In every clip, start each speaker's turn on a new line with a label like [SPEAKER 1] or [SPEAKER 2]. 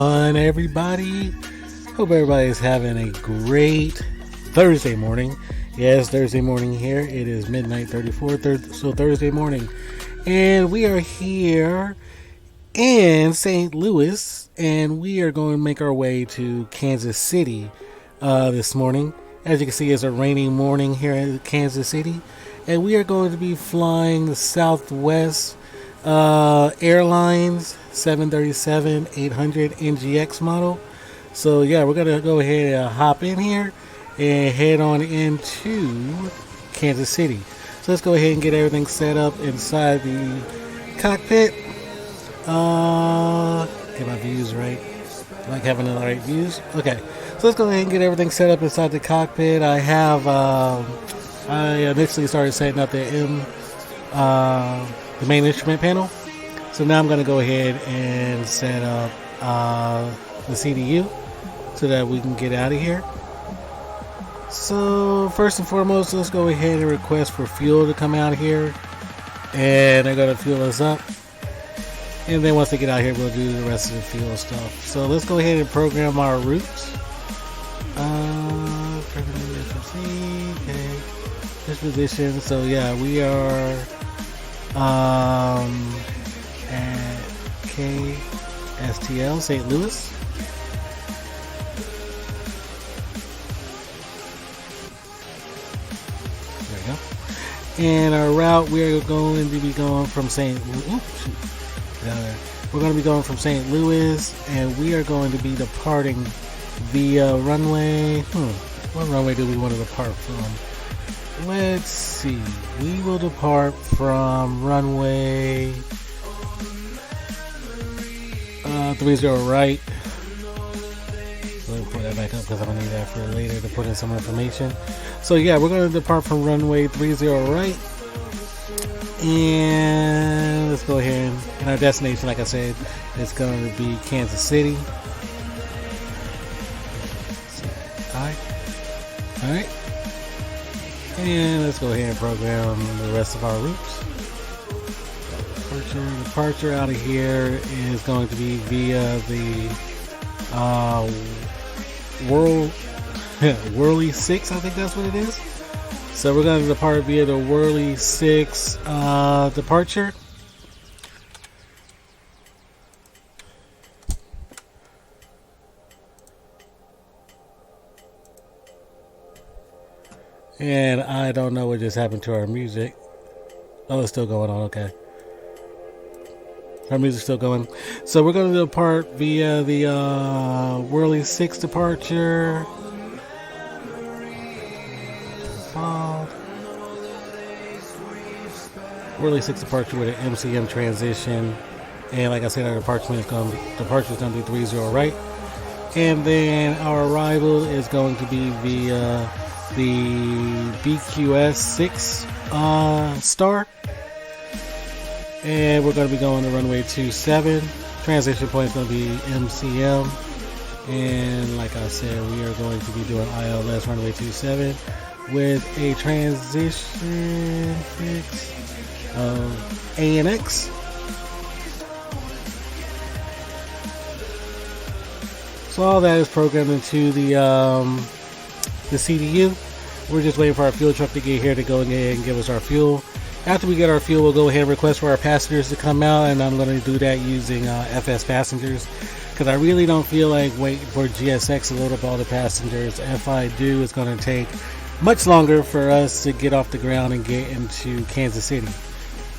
[SPEAKER 1] Everybody, hope everybody is having a great Thursday morning. Yes, Thursday morning here. It is midnight 34, so Thursday morning, and we are here in St. Louis, and we are going to make our way to Kansas City this morning. As you can see, it's a rainy morning here in Kansas City, and we are going to be flying the Southwest Airlines 737-800 NGX model. So yeah, we're gonna go ahead and hop in here and head on into Kansas City. So let's go ahead and get everything set up inside the cockpit. Get my views right. I like having the right views. Okay, so let's go ahead and get everything set up inside the cockpit. I initially started setting up the main instrument panel. So now I'm going to go ahead and set up the CDU so that we can get out of here. So first and foremost, let's go ahead and request for fuel to come out here, and they're going to fuel us up. And then once they get out here, we'll do the rest of the fuel stuff. So let's go ahead and program our routes. Disposition. So yeah, we are at KSTL St. Louis. There we go. And our route, we're going to be going from we're going to be going from St. Louis, and we are going to be departing via runway. What runway do we want to depart from? Let's see. We will depart from runway 30 right. Let me put that back up because I'm going to need that for later to put in some information. So yeah, we're going to depart from runway 30 right. And let's go ahead and our destination, like I said, is going to be Kansas City. Alright. And let's go ahead and program the rest of our routes. Departure out of here is going to be via the Whirly 6, I think that's what it is. So we're going to depart via the Whirly 6 departure. And I don't know what just happened to our music. Oh, it's still going on. Okay. Our music's still going. So we're going to depart via the Whirly 6 departure. Whirly 6 departure with an MCM transition. And like I said, our departure is going to be 30 right. And then our arrival is going to be via the BQS 6 star, and we're going to be going to runway 27. Transition point is going to be MCM, and like I said, we are going to be doing ILS runway 27 with a transition fix of ANX. So all that is programmed into the CDU. We're just waiting for our fuel truck to get here to go ahead and give us our fuel. After we get our fuel, we'll go ahead and request for our passengers to come out, and I'm going to do that using FS Passengers because I really don't feel like waiting for GSX to load up all the passengers. If I do, it's going to take much longer for us to get off the ground and get into Kansas City.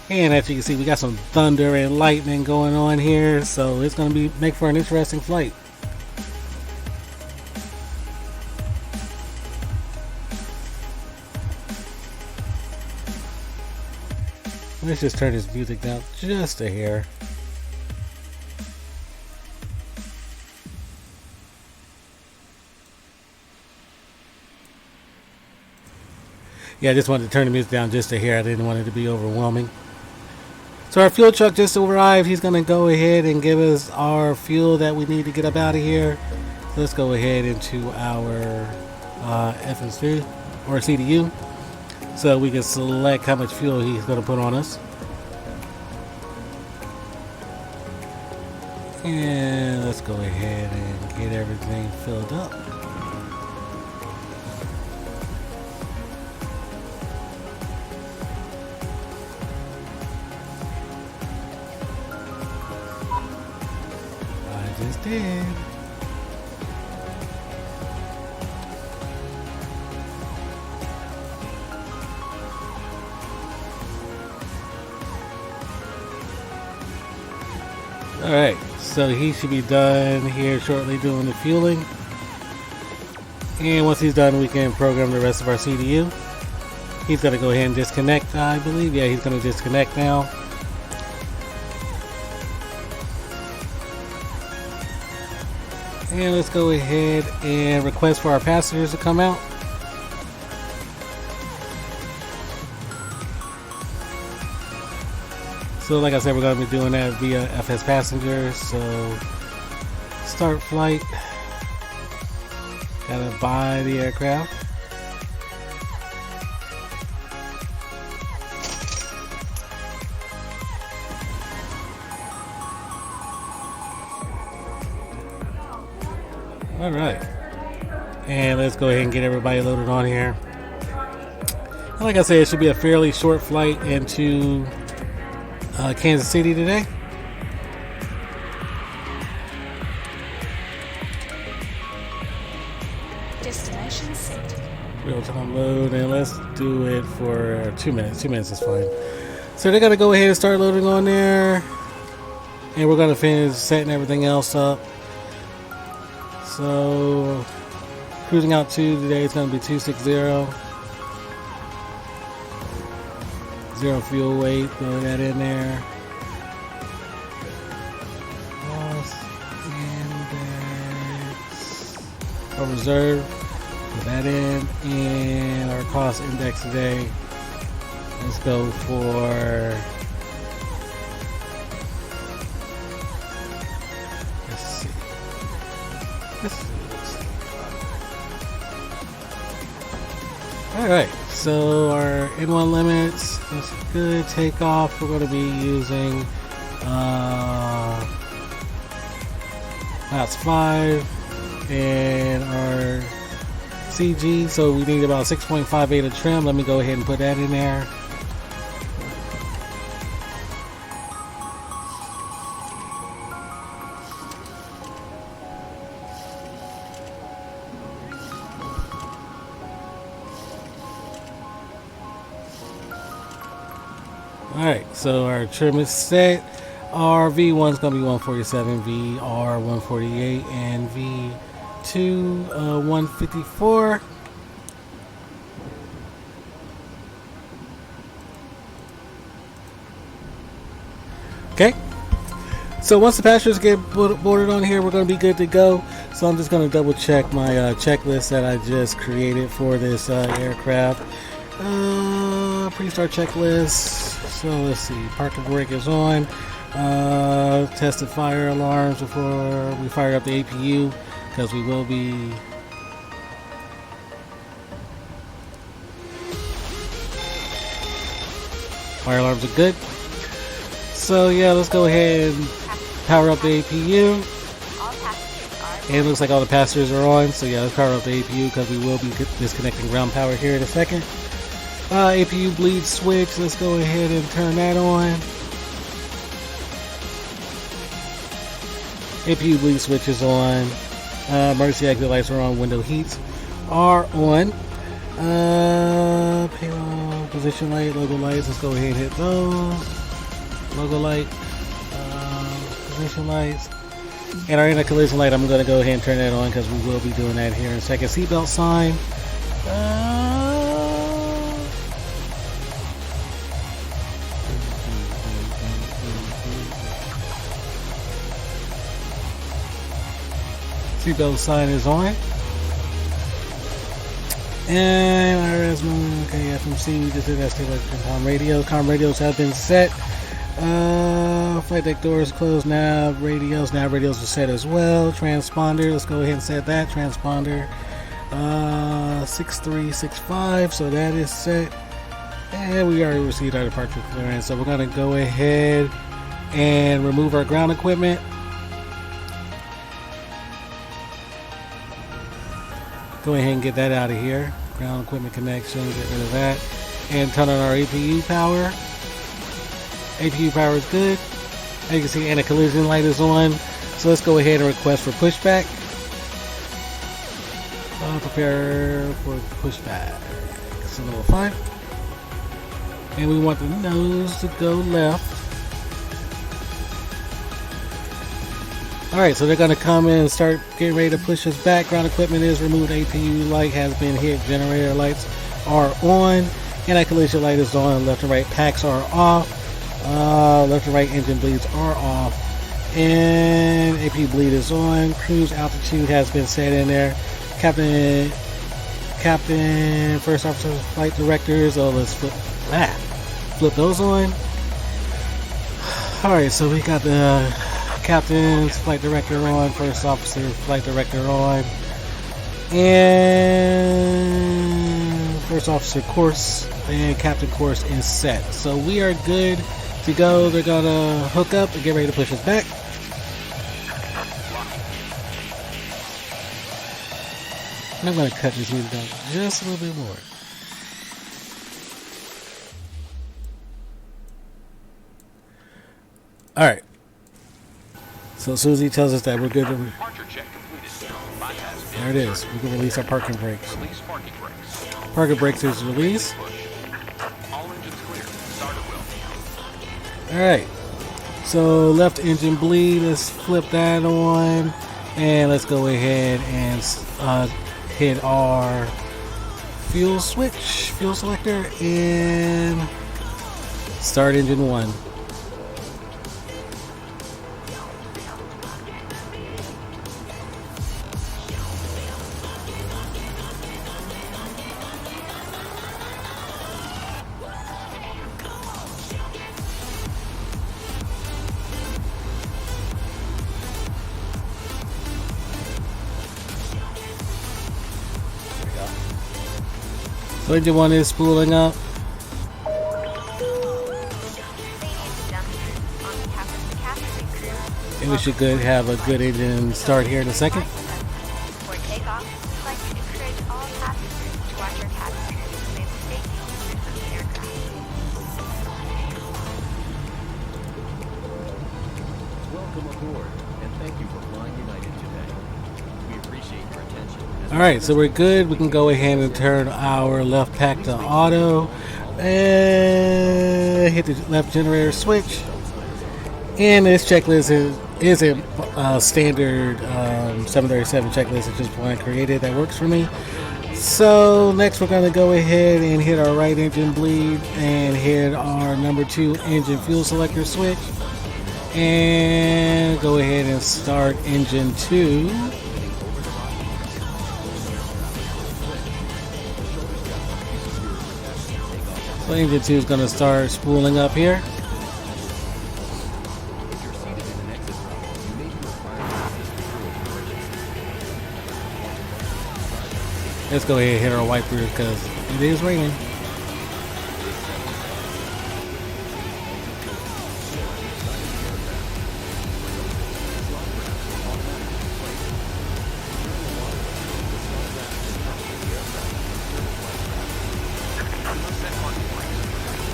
[SPEAKER 1] And as you can see, we got some thunder and lightning going on here, so it's going to make for an interesting flight. Let's just turn this music down just a hair. Yeah, I just wanted to turn the music down just a hair. I didn't want it to be overwhelming. So our fuel truck just arrived. He's going to go ahead and give us our fuel that we need to get up out of here. So let's go ahead into our FSV or CDU so we can select how much fuel he's going to put on us. And let's go ahead and get everything filled up. I just did. Alright, so he should be done here shortly doing the fueling. And once he's done, we can program the rest of our CDU. He's going to go ahead and disconnect, I believe. Yeah, he's going to disconnect now. And let's go ahead and request for our passengers to come out. So like I said, we're going to be doing that via FS Passengers. So start flight. Gotta buy the aircraft. Alright. And let's go ahead and get everybody loaded on here. And like I said, it should be a fairly short flight into Kansas City today.
[SPEAKER 2] Destination set.
[SPEAKER 1] Real time load, and let's do it for 2 minutes. 2 minutes is fine. So they're gonna go ahead and start loading on there, and we're gonna finish setting everything else up. So cruising out to today is gonna be 260. 0 fuel weight, throw that in there. Cost index. Our reserve, put that in. And our cost index today, let's go for, let's see. Alright, so our N1 limits, that's good. Takeoff, we're going to be using that's 5, and our CG, so we need about 6.58 of trim. Let me go ahead and put that in there. Alright, so our trim is set. Our V1 is going to be 147, VR 148, and V2 154. Okay, so once the passengers get boarded on here, we're going to be good to go. So I'm just going to double check my checklist that I just created for this aircraft. Pre-start checklist. So let's see, parking brake is on. Tested fire alarms before we fire up the APU, because we will be fire alarms are good. So yeah, let's go ahead and power up the APU. And it looks like all the passengers are on, so yeah, let's power up the APU because we will be disconnecting ground power here in a second. APU bleed switch, let's go ahead and turn that on. APU bleed switch is on. Emergency exit lights are on. Window heats are on. Payload position light, logo lights, let's go ahead and hit those. Logo light, position lights. And our inner collision light, I'm going to go ahead and turn that on because we will be doing that here in a second. Seatbelt sign. Seatbelt sign is on. And IRS, okay, FMC, we just did that. Com radios. Com radios have been set. Flight deck doors closed. Nav radios are set as well. Transponder, let's go ahead and set that. Transponder 6365, so that is set. And we already received our departure clearance, so we're going to go ahead and remove our ground equipment. Go ahead and get that out of here. Ground equipment connection, get rid of that. And turn on our APU power. APU power is good. As you can see, anti-collision light is on. So let's go ahead and request for pushback. Prepare for pushback. So level 5. And we want the nose to go left. Alright, so they're going to come in and start getting ready to push us back. Ground equipment is removed. APU light has been hit. Generator lights are on. Anti-collision light is on. Left and right packs are off. Left and right engine bleeds are off. And AP bleed is on. Cruise altitude has been set in there. Captain, first officer, flight directors. Oh, let's flip those on. Alright, so we got the captain's flight director on, first officer, flight director on, and first officer course and captain course is set. So we are good to go. They're gonna hook up and get ready to push us back. And I'm gonna cut this music down just a little bit more. Alright. So Susie tells us that we're good to... There it is. We can release our parking brakes. Parking brakes is released. Alright. So left engine bleed. Let's flip that on. And let's go ahead and hit our fuel switch, fuel selector, and start engine 1. So engine 1 is spooling up. And we should have a good engine start here in a second.
[SPEAKER 3] For takeoff, we'd like to encourage all passengers to watch our cabin crew display the safety features of the aircraft.
[SPEAKER 4] Welcome aboard, and thank you for flying United today. We appreciate your attention.
[SPEAKER 1] Alright, so we're good. We can go ahead and turn our left pack to auto and hit the left generator switch. And this checklist is a standard 737 checklist at this point created that works for me. So next we're going to go ahead and hit our right engine bleed and hit our number 2 engine fuel selector switch and go ahead and start engine 2. So engine 2 is going to start spooling up here. Let's go ahead and hit our wipers because it is raining.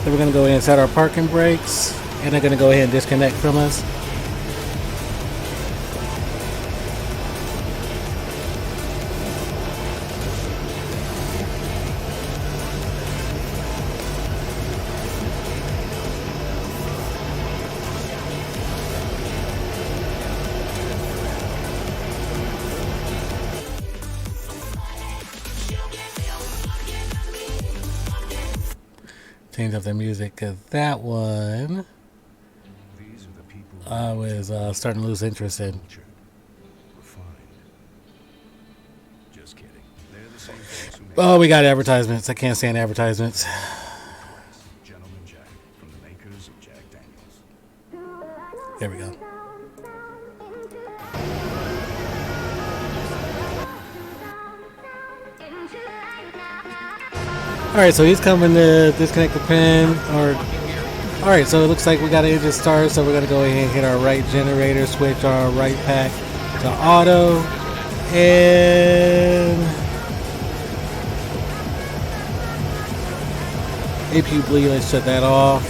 [SPEAKER 1] So we're going to go ahead and set our parking brakes, and they're going to go ahead and disconnect from us. Change up the music because that one I was starting to lose interest in. Oh, we got advertisements. I can't stand advertisements. There we go. Alright, so he's coming to disconnect the pin. Alright, so it looks like we got an engine start, so we're going to go ahead and hit our right generator, switch our right pack to auto, and APU bleed, let's shut that off.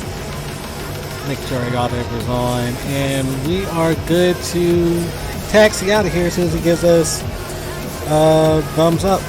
[SPEAKER 1] Make sure our yaw damper's on. And we are good to taxi out of here as soon as it gives us thumbs up.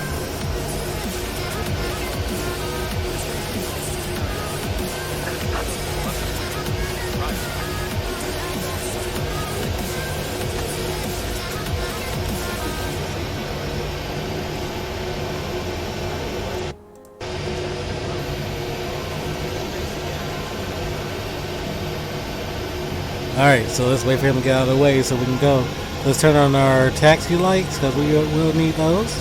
[SPEAKER 1] Alright, so let's wait for him to get out of the way so we can go. Let's turn on our taxi lights because we will need those.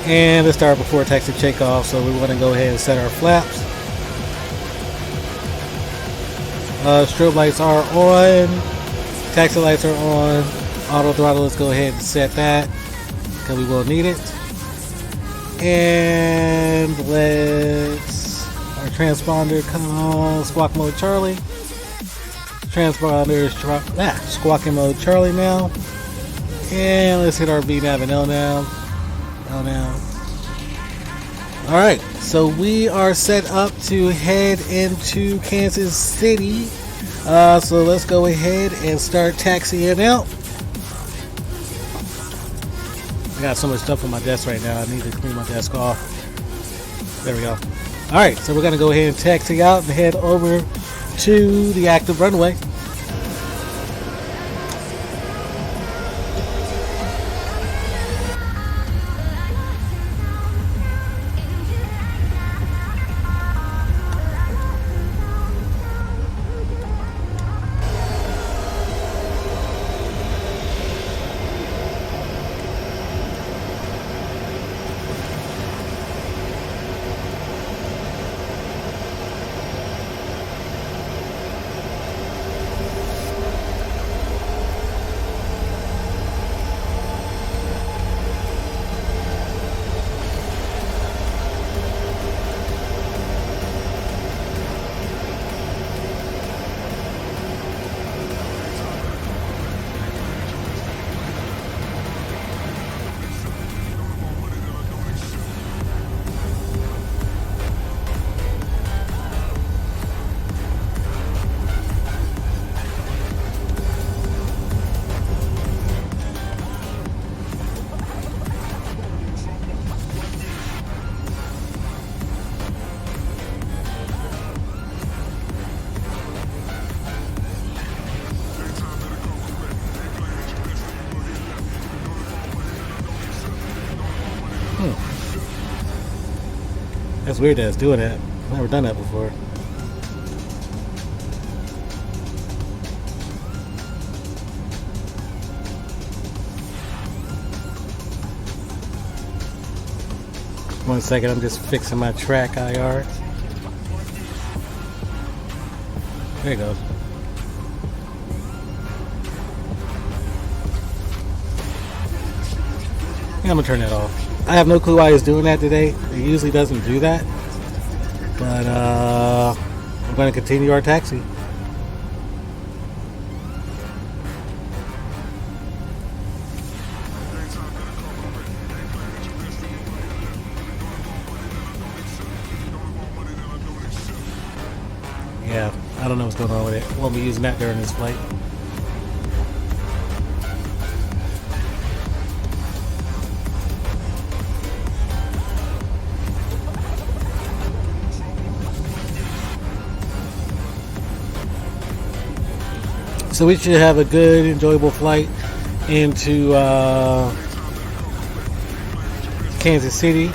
[SPEAKER 1] And let's start before taxi takeoff, so we want to go ahead and set our flaps. Strobe lights are on. Taxi lights are on. Auto throttle, let's go ahead and set that because we will need it. And let's our transponder come on. Squawk mode Charlie. Transponder is squawking mode Charlie now. And let's hit our VNav and LNav. Alright, so we are set up to head into Kansas City. So let's go ahead and start taxiing out. I got so much stuff on my desk right now. I need to clean my desk off. There we go. Alright, so we're going to go ahead and taxi out and head over to the active runway. That's weird that it's doing that. I've never done that before. One second, I'm just fixing my track IR. There it goes. Yeah, I'm gonna turn that off. I have no clue why it's doing that today. It usually doesn't do that. But I'm gonna continue our taxi. Yeah, I don't know what's going on with it. Won't be using that during this flight. So we should have a good, enjoyable flight into Kansas City.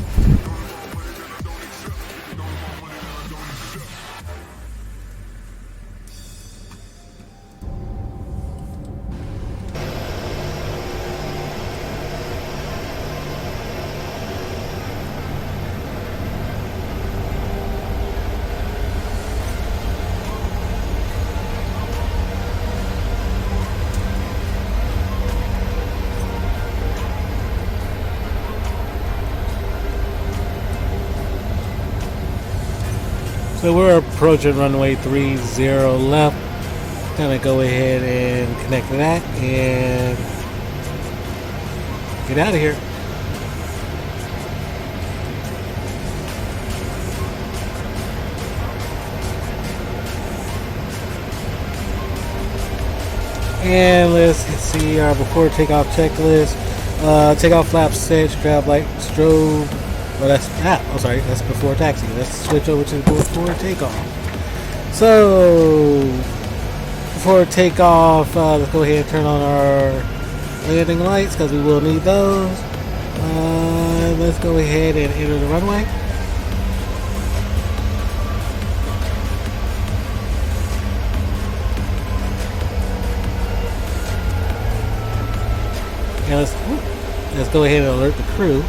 [SPEAKER 1] So we're approaching runway 30 left. Gonna go ahead and connect to that and get out of here. And let's see our before takeoff checklist. Takeoff flaps set, strap light, strobe. Well, that's I'm sorry, that's before taxi. Let's switch over to before takeoff. So before takeoff, let's go ahead and turn on our landing lights because we will need those. Let's go ahead and enter the runway. And let's go ahead and alert the crew.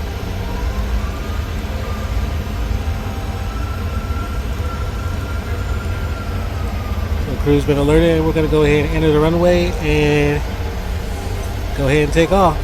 [SPEAKER 1] So the crew's been alerted, and we're going to go ahead and enter the runway and go ahead and take off.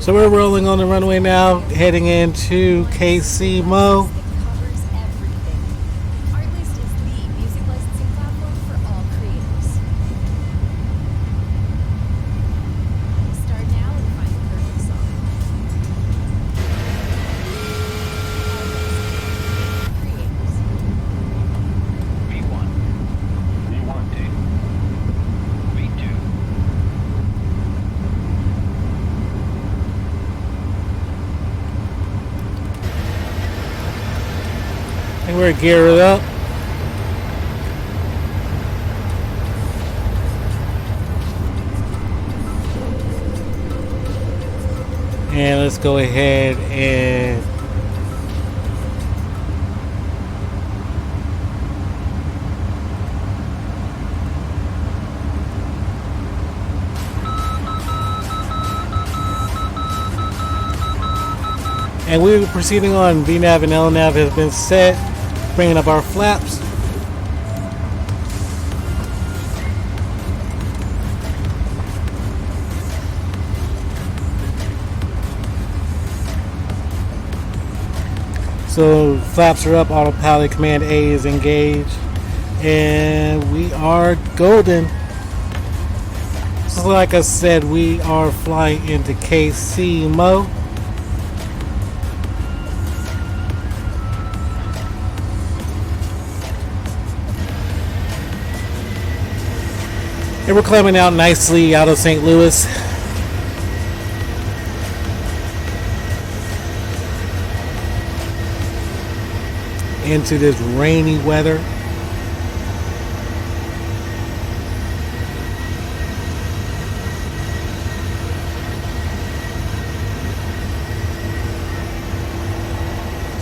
[SPEAKER 1] So we're rolling on the runway now, heading into KCMO. And we're geared up. And let's go ahead and we're proceeding on. VNAV and LNAV has been set. Bringing up our flaps. So flaps are up, autopilot command A is engaged, and we are golden. So like I said, we are flying into KCMO. And we're climbing out nicely out of St. Louis. Into this rainy weather.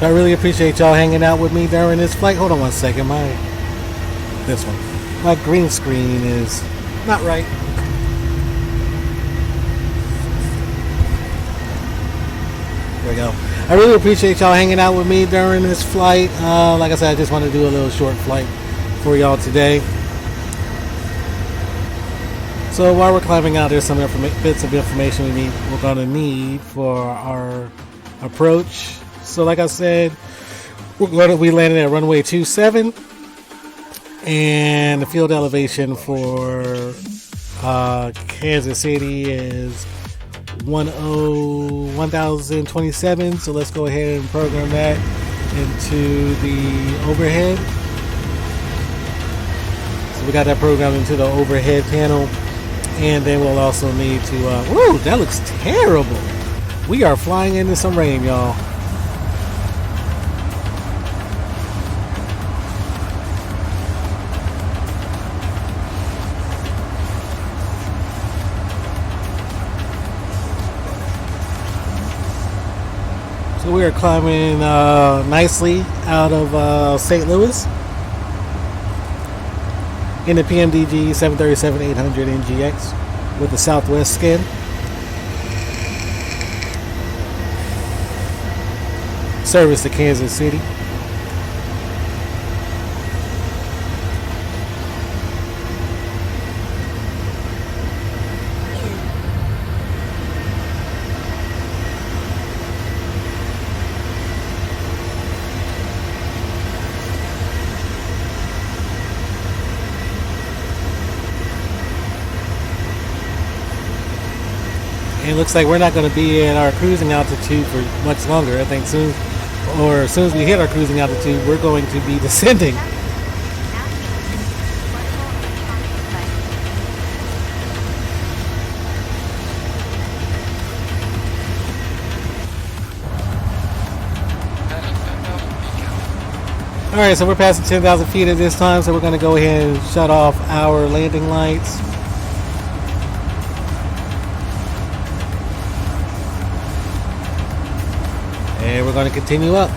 [SPEAKER 1] So I really appreciate y'all hanging out with me during this flight. Hold on one second. My green screen is not right. There we go. I really appreciate y'all hanging out with me during this flight. Like I said, I just want to do a little short flight for y'all today. So while we're climbing out, there's some bits of information we're going to need for our approach. So like I said, we landed at runway 27. And the field elevation for Kansas City is 1027. So let's go ahead and program that into the overhead. So we got that programmed into the overhead panel. And then we'll also need to... whoa, that looks terrible. We are flying into some rain, y'all. So So we are climbing nicely out of St. Louis in the PMDG 737-800 NGX with the Southwest skin. Service to Kansas City. And it looks like we're not going to be at our cruising altitude for much longer. I think as soon as we hit our cruising altitude, we're going to be descending. Alright, so we're passing 10,000 feet at this time, so we're going to go ahead and shut off our landing lights. And we're going to continue up.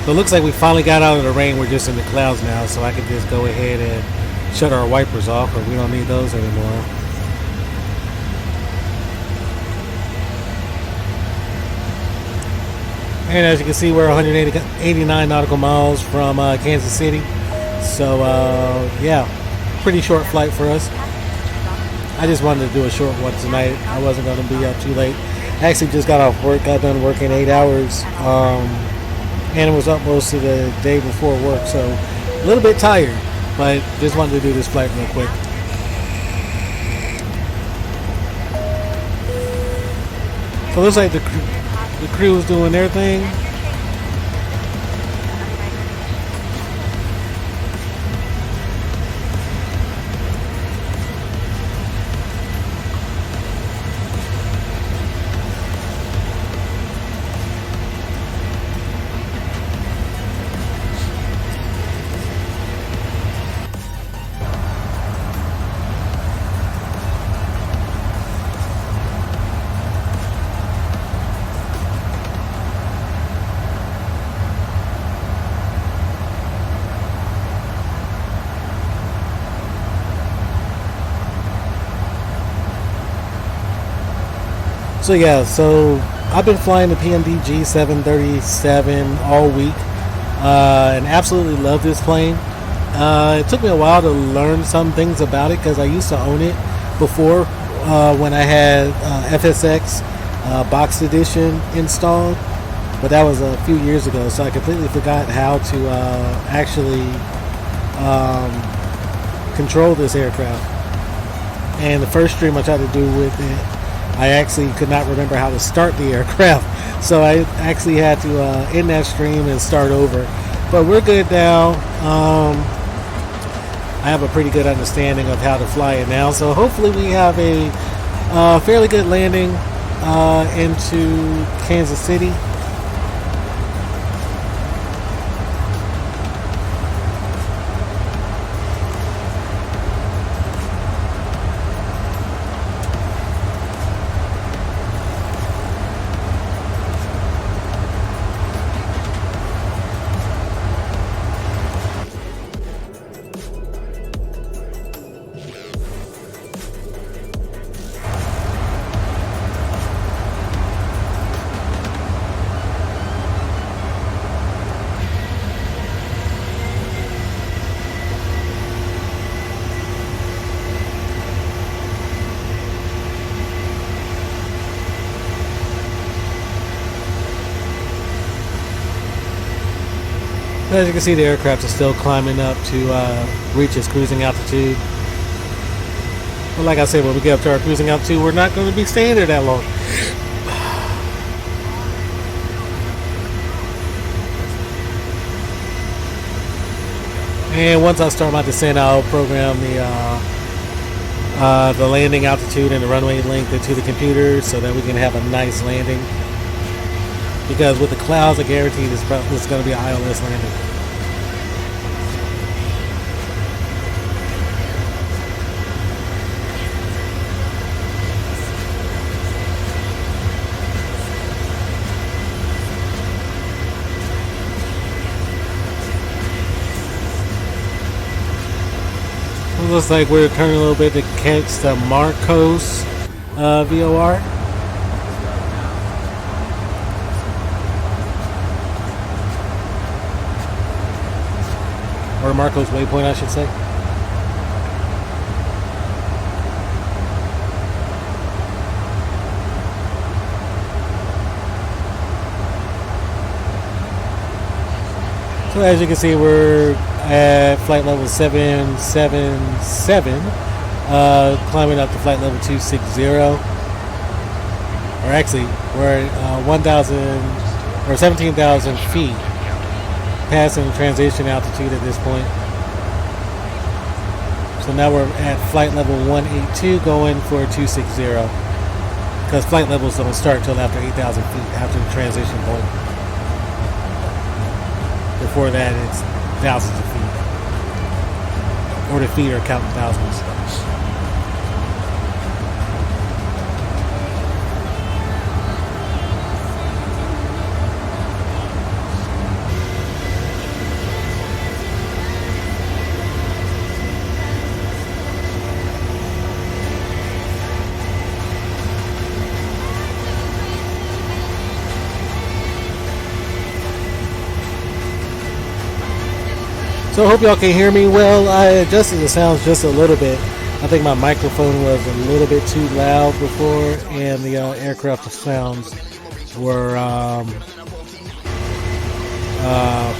[SPEAKER 1] So it looks like we finally got out of the rain. We're just in the clouds now, so I can just go ahead and shut our wipers off, but we don't need those anymore. And as you can see, we're 189 nautical miles from Kansas City. So, yeah, pretty short flight for us. I just wanted to do a short one tonight. I wasn't going to be up too late. I actually just got off work. Got done working 8 hours. And was up most of the day before work. So, a little bit tired. But just wanted to do this flight real quick. So, it looks like the crew is doing their thing. So yeah, so I've been flying the PMDG 737 all week, and absolutely love this plane. It took me a while to learn some things about it because I used to own it before when I had FSX Box Edition installed, but that was a few years ago, so I completely forgot how to actually control this aircraft. And the first stream I tried to do with it, I actually could not remember how to start the aircraft, so I actually had to end that stream and start over. But we're good now. I have a pretty good understanding of how to fly it now, so hopefully we have a fairly good landing into Kansas City. As you can see, the aircraft is still climbing up to reach its cruising altitude. But like I said, when we get up to our cruising altitude, we're not going to be staying there that long. And once I start my descent, I'll program the the landing altitude and the runway length into the computer so that we can have a nice landing. Because with the clouds, I guarantee it's going to be an ILS landing. It looks like we're turning a little bit to catch the Marcos VOR. Or Marcos waypoint, I should say. So as you can see, we're at flight level 777, climbing up to flight level 260. Or actually, we're at 1,000 or 17,000 feet, passing transition altitude at this point. So now we're at flight level 182, going for 260. Because flight levels don't start till after 8,000 feet, after the transition point. Before that, it's thousands of feet. Or the feet are counting thousands. So I hope y'all can hear me well. I adjusted the sounds just a little bit. I think my microphone was a little bit too loud before, and the aircraft sounds were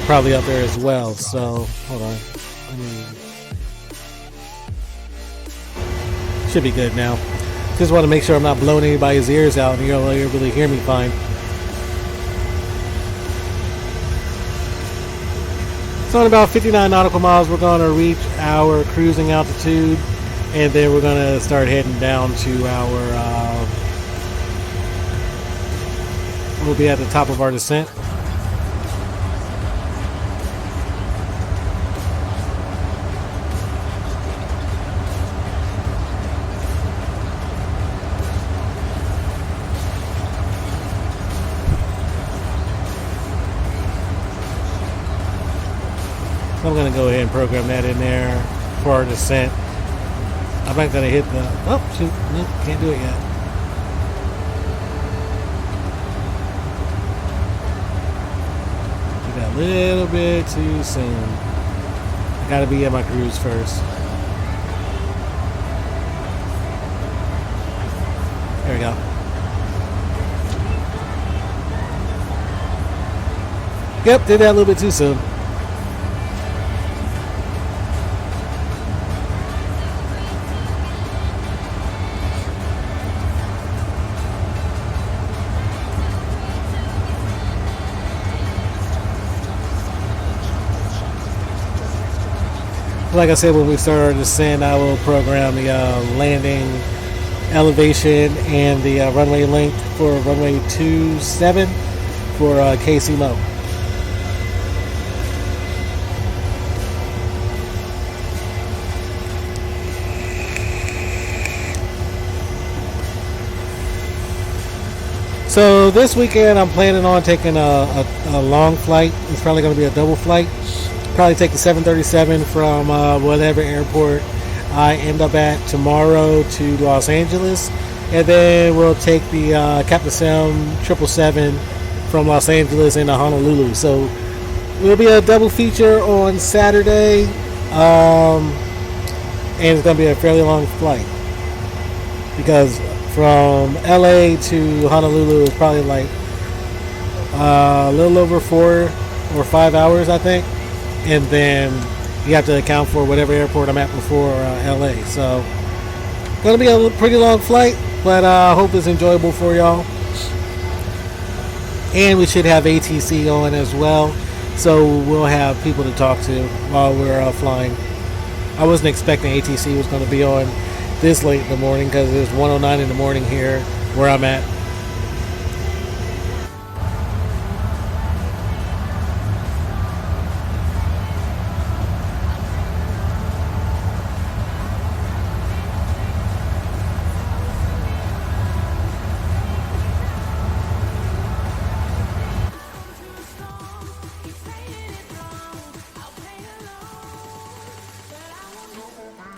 [SPEAKER 1] probably up there as well. So hold on, should be good now. Just want to make sure I'm not blowing anybody's ears out and you'll really hear me fine. So in about 59 nautical miles, we're going to reach our cruising altitude, and then we're going to start heading down to our, we'll be at the top of our descent. I'm going to go ahead and program that in there for our descent. I'm not going to hit the... Oh, shoot. Nope, can't do it yet. Did that a little bit too soon. I got to be at my cruise first. There we go. Yep, did that a little bit too soon. Like I said, when we start our descent, I will program the landing elevation and the runway length for runway 27 for KC low. So this weekend, I'm planning on taking a long flight. It's probably going to be a double flight. Probably take the 737 from whatever airport I end up at tomorrow to Los Angeles, and then we'll take the Captain Sam 777 from Los Angeles into Honolulu. So it'll be a double feature on Saturday, and it's going to be a fairly long flight because from LA to Honolulu is probably like a little over 4 or 5 hours, I think. And then you have to account for whatever airport I'm at before LA. So, going to be a pretty long flight, but I hope it's enjoyable for y'all. And we should have ATC on as well, so we'll have people to talk to while we're flying. I wasn't expecting ATC was going to be on, this late in the morning because it's 1:09 in the morning here where I'm at.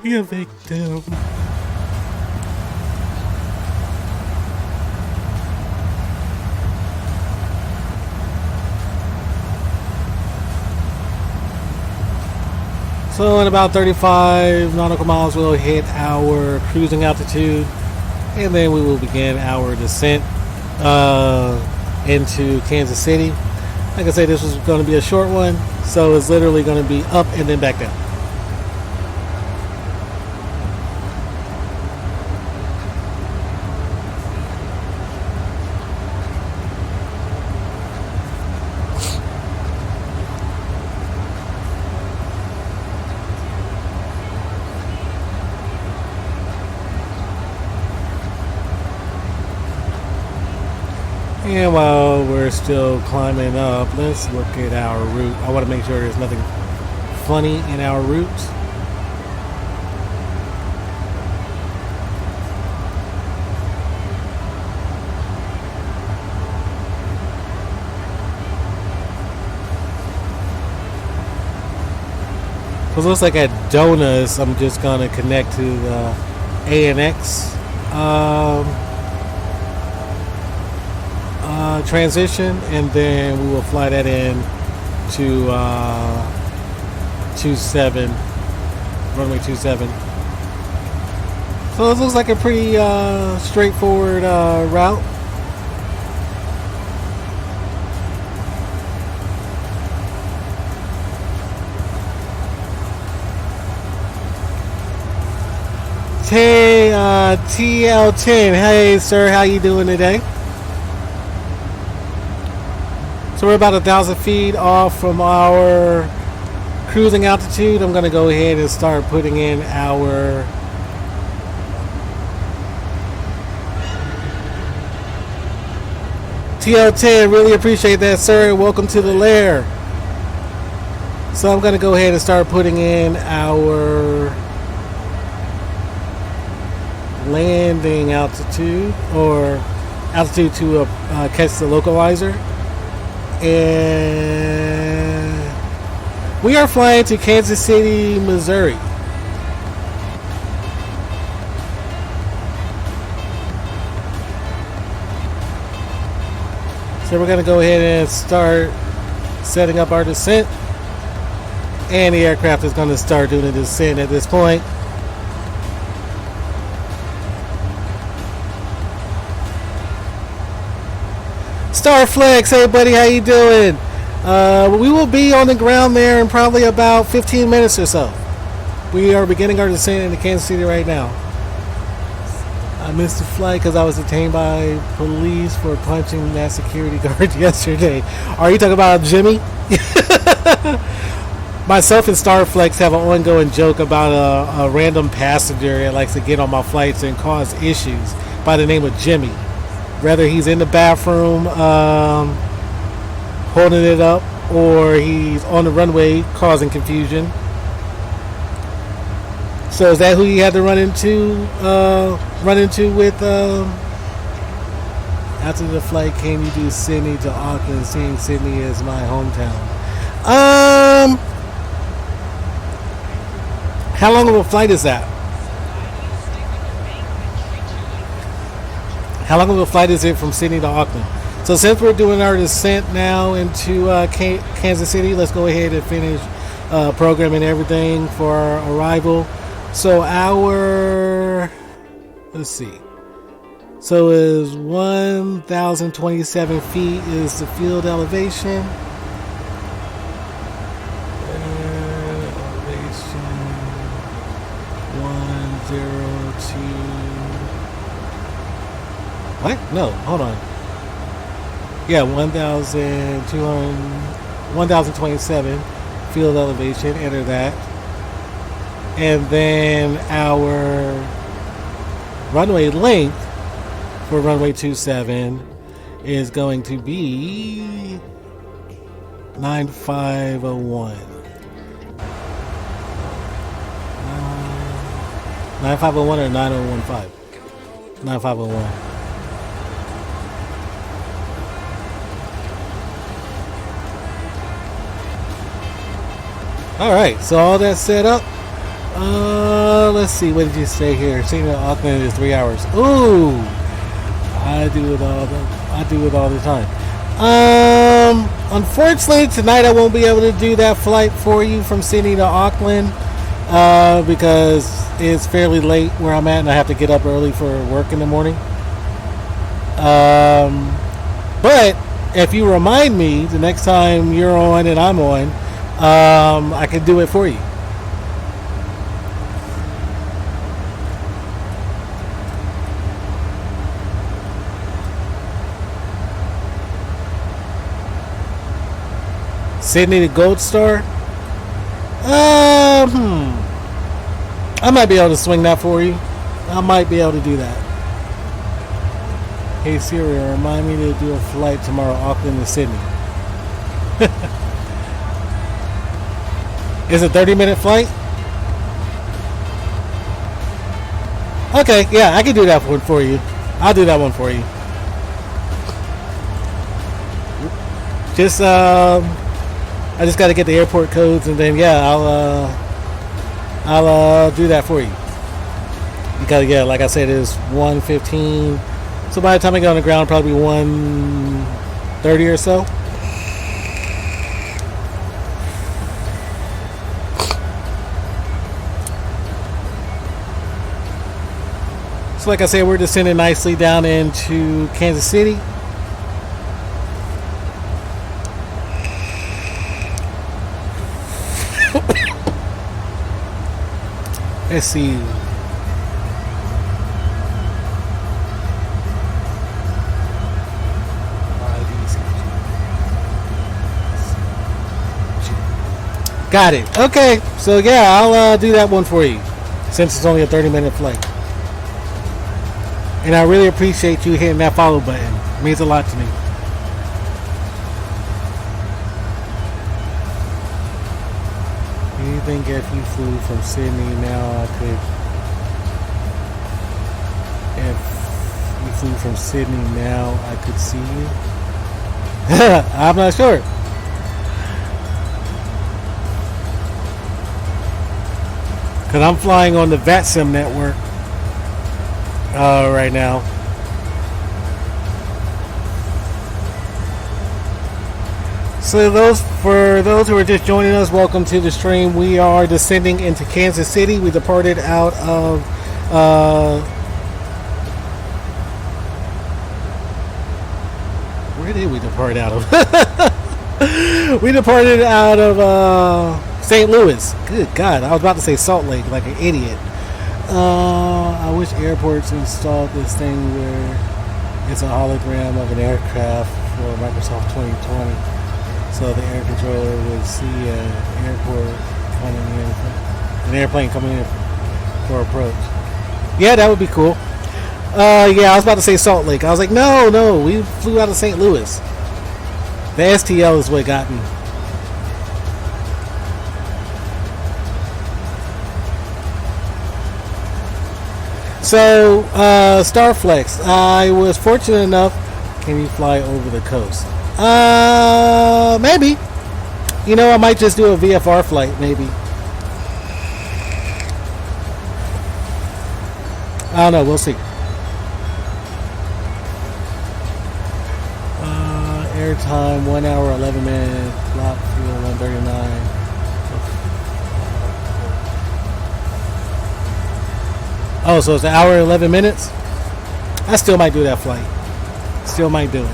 [SPEAKER 1] Be a victim. So in about 35 nautical miles, we'll hit our cruising altitude, and then we will begin our descent into Kansas City. Like I said, this was going to be a short one, so it's literally going to be up and then back down. And while we're still climbing up, let's look at our route. I want to make sure there's nothing funny in our route. So it looks like at Donuts, I'm just going to connect to the ANX transition, and then we will fly that in to 27, runway 27. So it looks like a pretty straightforward route. Hey, TL10. Hey, sir, how you doing today? So we're about 1,000 feet off from our cruising altitude. I'm going to go ahead and start putting in our TL10. Really appreciate that, sir. Welcome to the lair. So I'm going to go ahead and start putting in our landing altitude, or altitude to catch the localizer. And we are flying to Kansas City, Missouri. So we're going to go ahead and start setting up our descent. And the aircraft is going to start doing the descent at this point. Starflex, hey buddy, how you doing? We will be on the ground there in probably about 15 minutes or so. We are beginning our descent into Kansas City right now. I missed the flight because I was detained by police for punching that security guard yesterday. Are you talking about Jimmy? Myself and Starflex have an ongoing joke about a random passenger that likes to get on my flights and cause issues by the name of Jimmy. Whether he's in the bathroom holding it up, or he's on the runway causing confusion. So is that who you had to run into with after the flight? Can you do Sydney to Auckland, seeing Sydney as my hometown? How long of a flight is that? How long of a flight is it from Sydney to Auckland? So since we're doing our descent now into Kansas City, let's go ahead and finish programming everything for our arrival. So let's see. So is 1,027 feet is the field elevation. Elevation 102. What? No, hold on. Yeah, 1,027 field elevation. Enter that. And then our runway length for runway 27 is going to be 9501. 9501 or 9015? 9501. Alright, so all that set up. Let's see, what did you say here? Senior Auckland is 3 hours. Ooh, I do it all the time. Unfortunately, tonight I won't be able to do that flight for you from Sydney to Auckland because it's fairly late where I'm at, and I have to get up early for work in the morning. But if you remind me the next time you're on and I'm on, I can do it for you. Sydney to Gold Star. I might be able to swing that for you. I might be able to do that. Hey Siri, remind me to do a flight tomorrow, Auckland to Sydney. It's a 30-minute flight? Okay, yeah, I can do that one for you. I'll do that one for you. Just I just got to get the airport codes, and then yeah, I'll do that for you. Because yeah, like I said, it's 1:15. So by the time I get on the ground, probably 1:30 or so. So like I said, we're descending nicely down into Kansas City. Let's see. Got it. Okay. So yeah, I'll do that one for you since it's only a 30-minute flight. And I really appreciate you hitting that follow button. It means a lot to me. You think if you flew from Sydney now I could... If you flew from Sydney now I could see you? I'm not sure. Because I'm flying on the VATSIM network right now. So for those who are just joining us, welcome to the stream. We are descending into Kansas City. We departed out of where did we depart out of? We departed out of St. Louis. Good God, I was about to say Salt Lake like an idiot. I wish airports installed this thing where it's a hologram of an aircraft for Microsoft 2020. So the air controller would see an airplane coming in for approach. Yeah, that would be cool. Yeah, I was about to say Salt Lake. I was like, no, we flew out of St. Louis. The STL is what got me. So, Starflex, I was fortunate enough. Can you fly over the coast? Maybe. You know, I might just do a VFR flight, maybe. I don't know, we'll see. Airtime 1 hour 11 minutes. Block fuel 139. Oh, so it's an hour 11 minutes. I still might do that flight. Still might do it.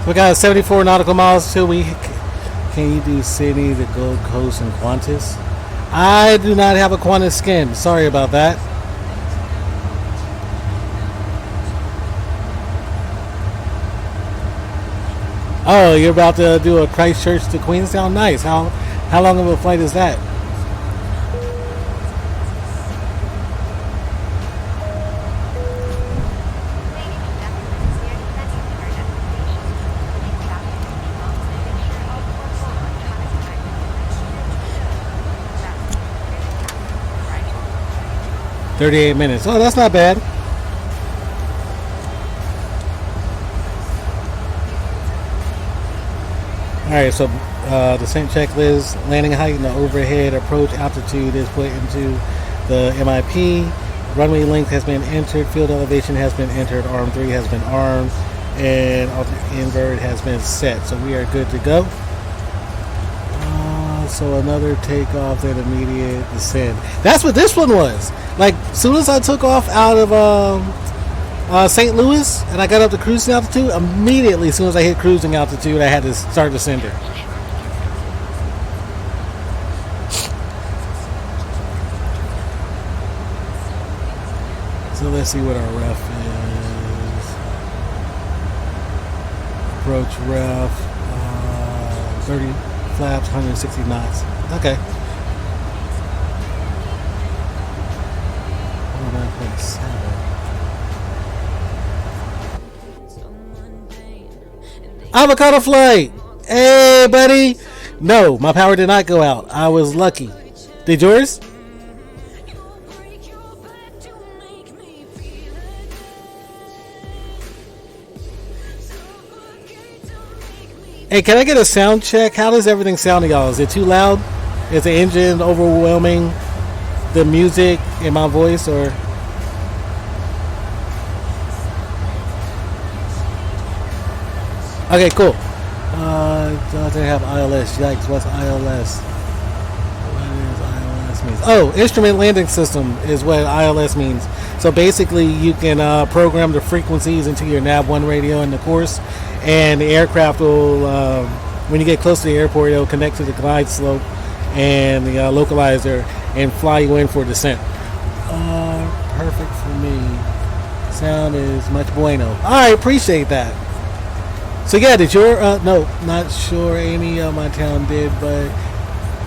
[SPEAKER 1] We got 74 nautical miles till we. Can you do Sydney, the Gold Coast, and Qantas? I do not have a Qantas skin. Sorry about that. Oh, you're about to do a Christchurch to Queenstown? Nice. How long of a flight is that?
[SPEAKER 3] Ladies and gentlemen,
[SPEAKER 1] 38 minutes. Oh, that's not bad. Alright, so descent checklist, landing height and the overhead approach altitude is put into the MIP. Runway length has been entered, field elevation has been entered, arm 3 has been armed, and invert has been set. So we are good to go. So another takeoff, then immediate descent. That's what this one was. Like, as soon as I took off out of St. Louis and I got up to cruising altitude, immediately as soon as I hit cruising altitude, I had to start descending. So let's see what our ref is. Approach ref, 30 flaps, 160 knots. Okay. 9.7. Avocado flight! Hey, buddy! No, my power did not go out. I was lucky. Did yours? Hey, can I get a sound check? How does everything sound to y'all? Is it too loud? Is the engine overwhelming the music in my voice, or? Okay, cool. Doesn't have ILS. Yikes, what's ILS? What does ILS mean? Oh, instrument landing system is what ILS means. So basically, you can program the frequencies into your nav1 radio in the course, and the aircraft will, when you get close to the airport, it'll connect to the glide slope and the localizer and fly you in for descent. Perfect for me. Sound is much bueno. I appreciate that. So yeah, did your no, not sure any of my town did, but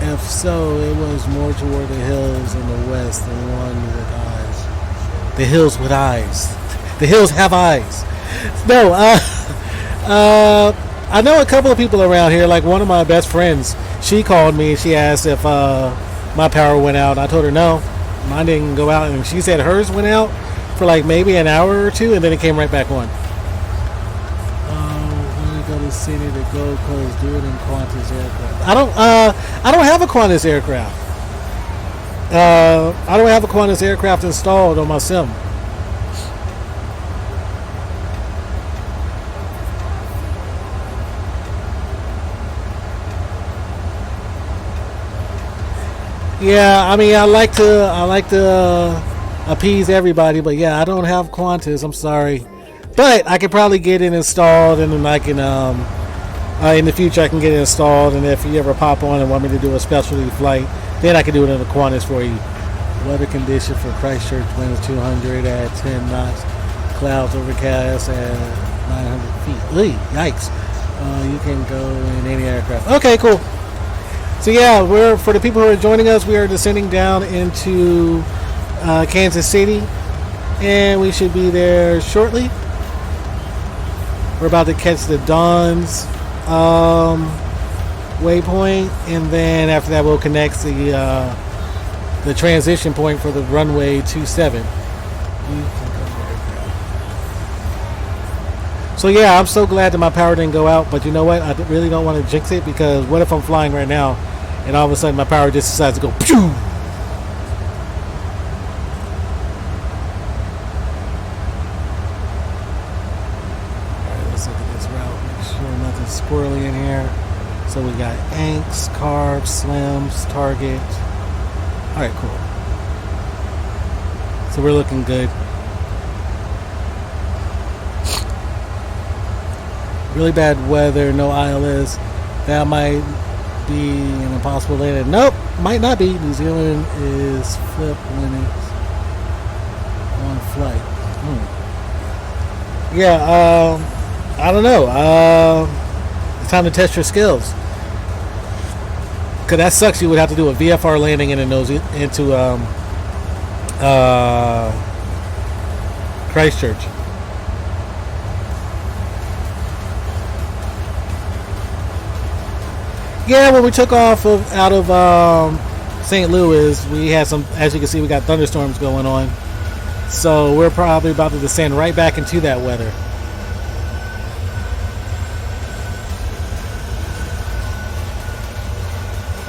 [SPEAKER 1] if so, it was more toward the hills in the west, the one with eyes. The hills with eyes. The hills have eyes. No, I know a couple of people around here. Like one of my best friends, she called me and she asked if my power went out. I told her no, mine didn't go out, and she said hers went out for like maybe an hour or two, and then it came right back on. Go to city to Gold Coast, do it in Qantas aircraft. I don't have a Qantas aircraft. I don't have a Qantas aircraft installed on my sim. Yeah, I mean, I like to appease everybody, but yeah, I don't have Qantas. I'm sorry, but I could probably get it installed, and then I can in the future I can get it installed. And if you ever pop on and want me to do a specialty flight, then I can do it in the Qantas for you. Weather condition for Christchurch: winds 200 at 10 knots, clouds overcast at 900 feet. Lee, yikes! You can go in any aircraft. Okay, cool. So yeah, we're, for the people who are joining us, we are descending down into Kansas City, and we should be there shortly. We're about to catch the Dawn's waypoint, and then after that we'll connect the transition point for the runway 27. So yeah, I'm so glad that my power didn't go out, but you know what? I really don't want to jinx it, because what if I'm flying right now and all of a sudden my power just decides to go pew! Alright, let's look at this route, make sure nothing's squirrely in here. So we got Anks, Carbs, Slims, Target. Alright, cool. So we're looking good. Really bad weather, no ILS. That might be an impossible landing. Nope, might not be. New Zealand is flip when it's on flight. Yeah, I don't know. It's time to test your skills. Cause that sucks. You would have to do a VFR landing and it nose into Christchurch. Yeah, when we took off out of St. Louis, we had some. As you can see, we got thunderstorms going on. So we're probably about to descend right back into that weather.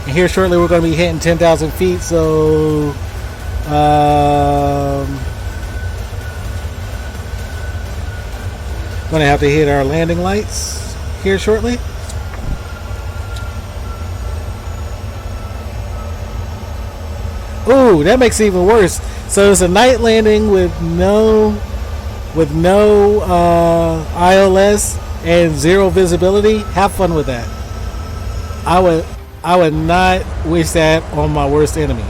[SPEAKER 1] And here shortly we're going to be hitting 10,000 feet. So going to have to hit our landing lights here shortly. Ooh, that makes it even worse. So it's a night landing with no ILS and zero visibility. Have fun with that. I would not wish that on my worst enemy.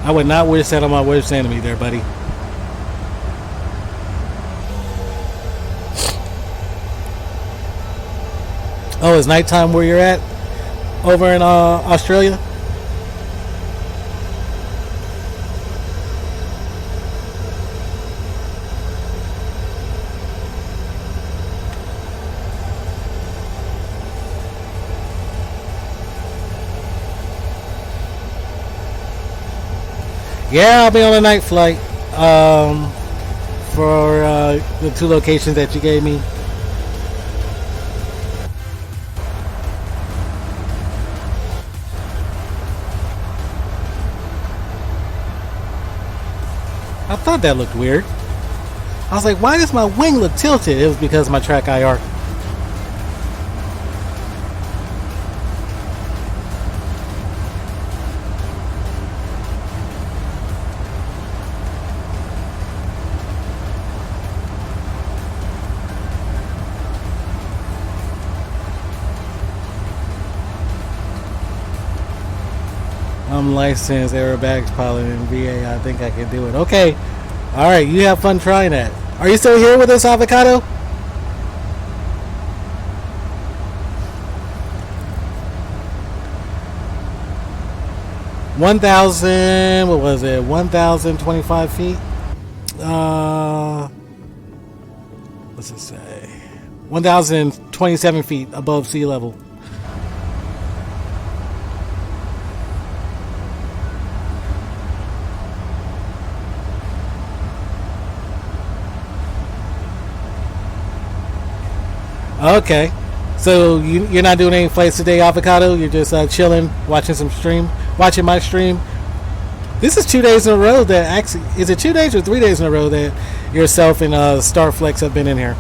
[SPEAKER 1] I would not wish that on my worst enemy there, buddy. Oh, it's nighttime where you're at? Over in Australia? Yeah, I'll be on a night flight for the two locations that you gave me. I thought that looked weird. I was like, why does my wing look tilted? It was because of my track IR. I'm licensed aerobatics pilot in VA. I think I can do it. Okay. All right. You have fun trying that. Are you still here with us, Avocado? What was it? 1,025 feet. What's it say? 1,027 feet above sea level. Okay, so you're not doing any flights today, Avocado? You're just chilling, watching my stream. This is 2 days in a row that actually, is it 2 days or 3 days in a row that yourself and Starflex have been in here?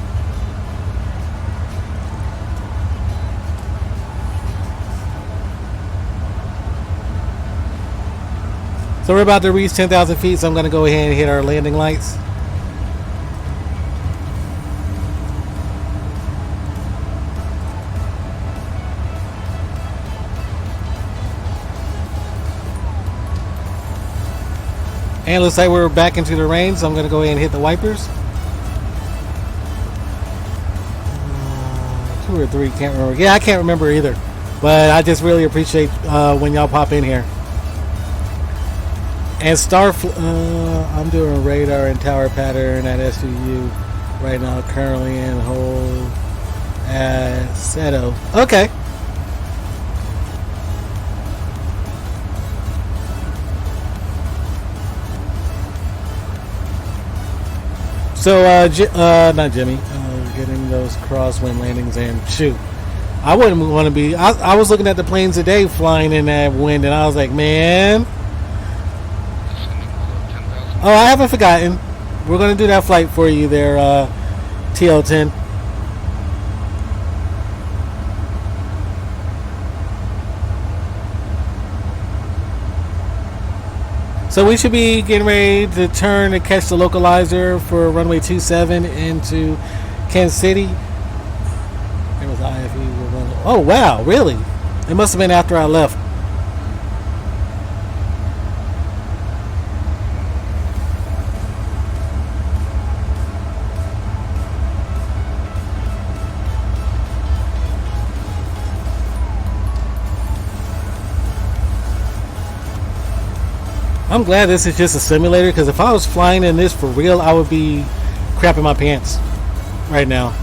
[SPEAKER 1] So we're about to reach 10,000 feet, so I'm going to go ahead and hit our landing lights. And looks like we're back into the rain, so I'm going to go ahead and hit the wipers. 2 or 3, can't remember. Yeah, I can't remember either. But I just really appreciate when y'all pop in here. And I'm doing radar and tower pattern at SUU right now, currently in hold at Seto. Okay. So, not Jimmy, getting those crosswind landings and shoot. I wouldn't want to be, I was looking at the planes today flying in that wind and I was like, man. Oh, I haven't forgotten. We're going to do that flight for you there, TL10. So we should be getting ready to turn and catch the localizer for runway 27 into Kansas City. There was IFE. Oh wow, really? It must have been after I left. I'm glad this is just a simulator, because if I was flying in this for real, I would be crapping my pants right now.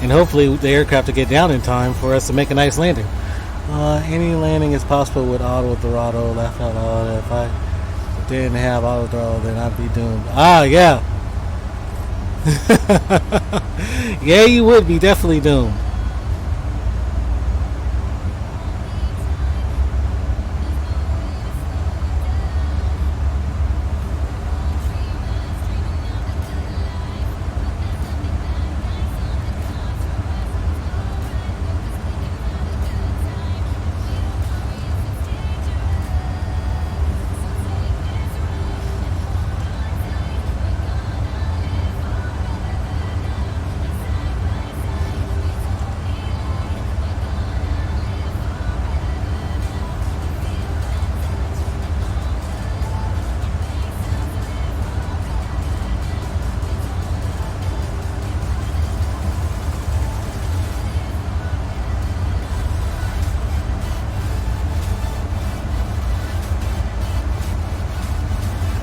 [SPEAKER 1] And hopefully the aircraft will get down in time for us to make a nice landing. Any landing is possible with auto throttle, left out auto. If I didn't have auto throttle, then I'd be doomed. Ah, yeah. Yeah, you would be definitely doomed.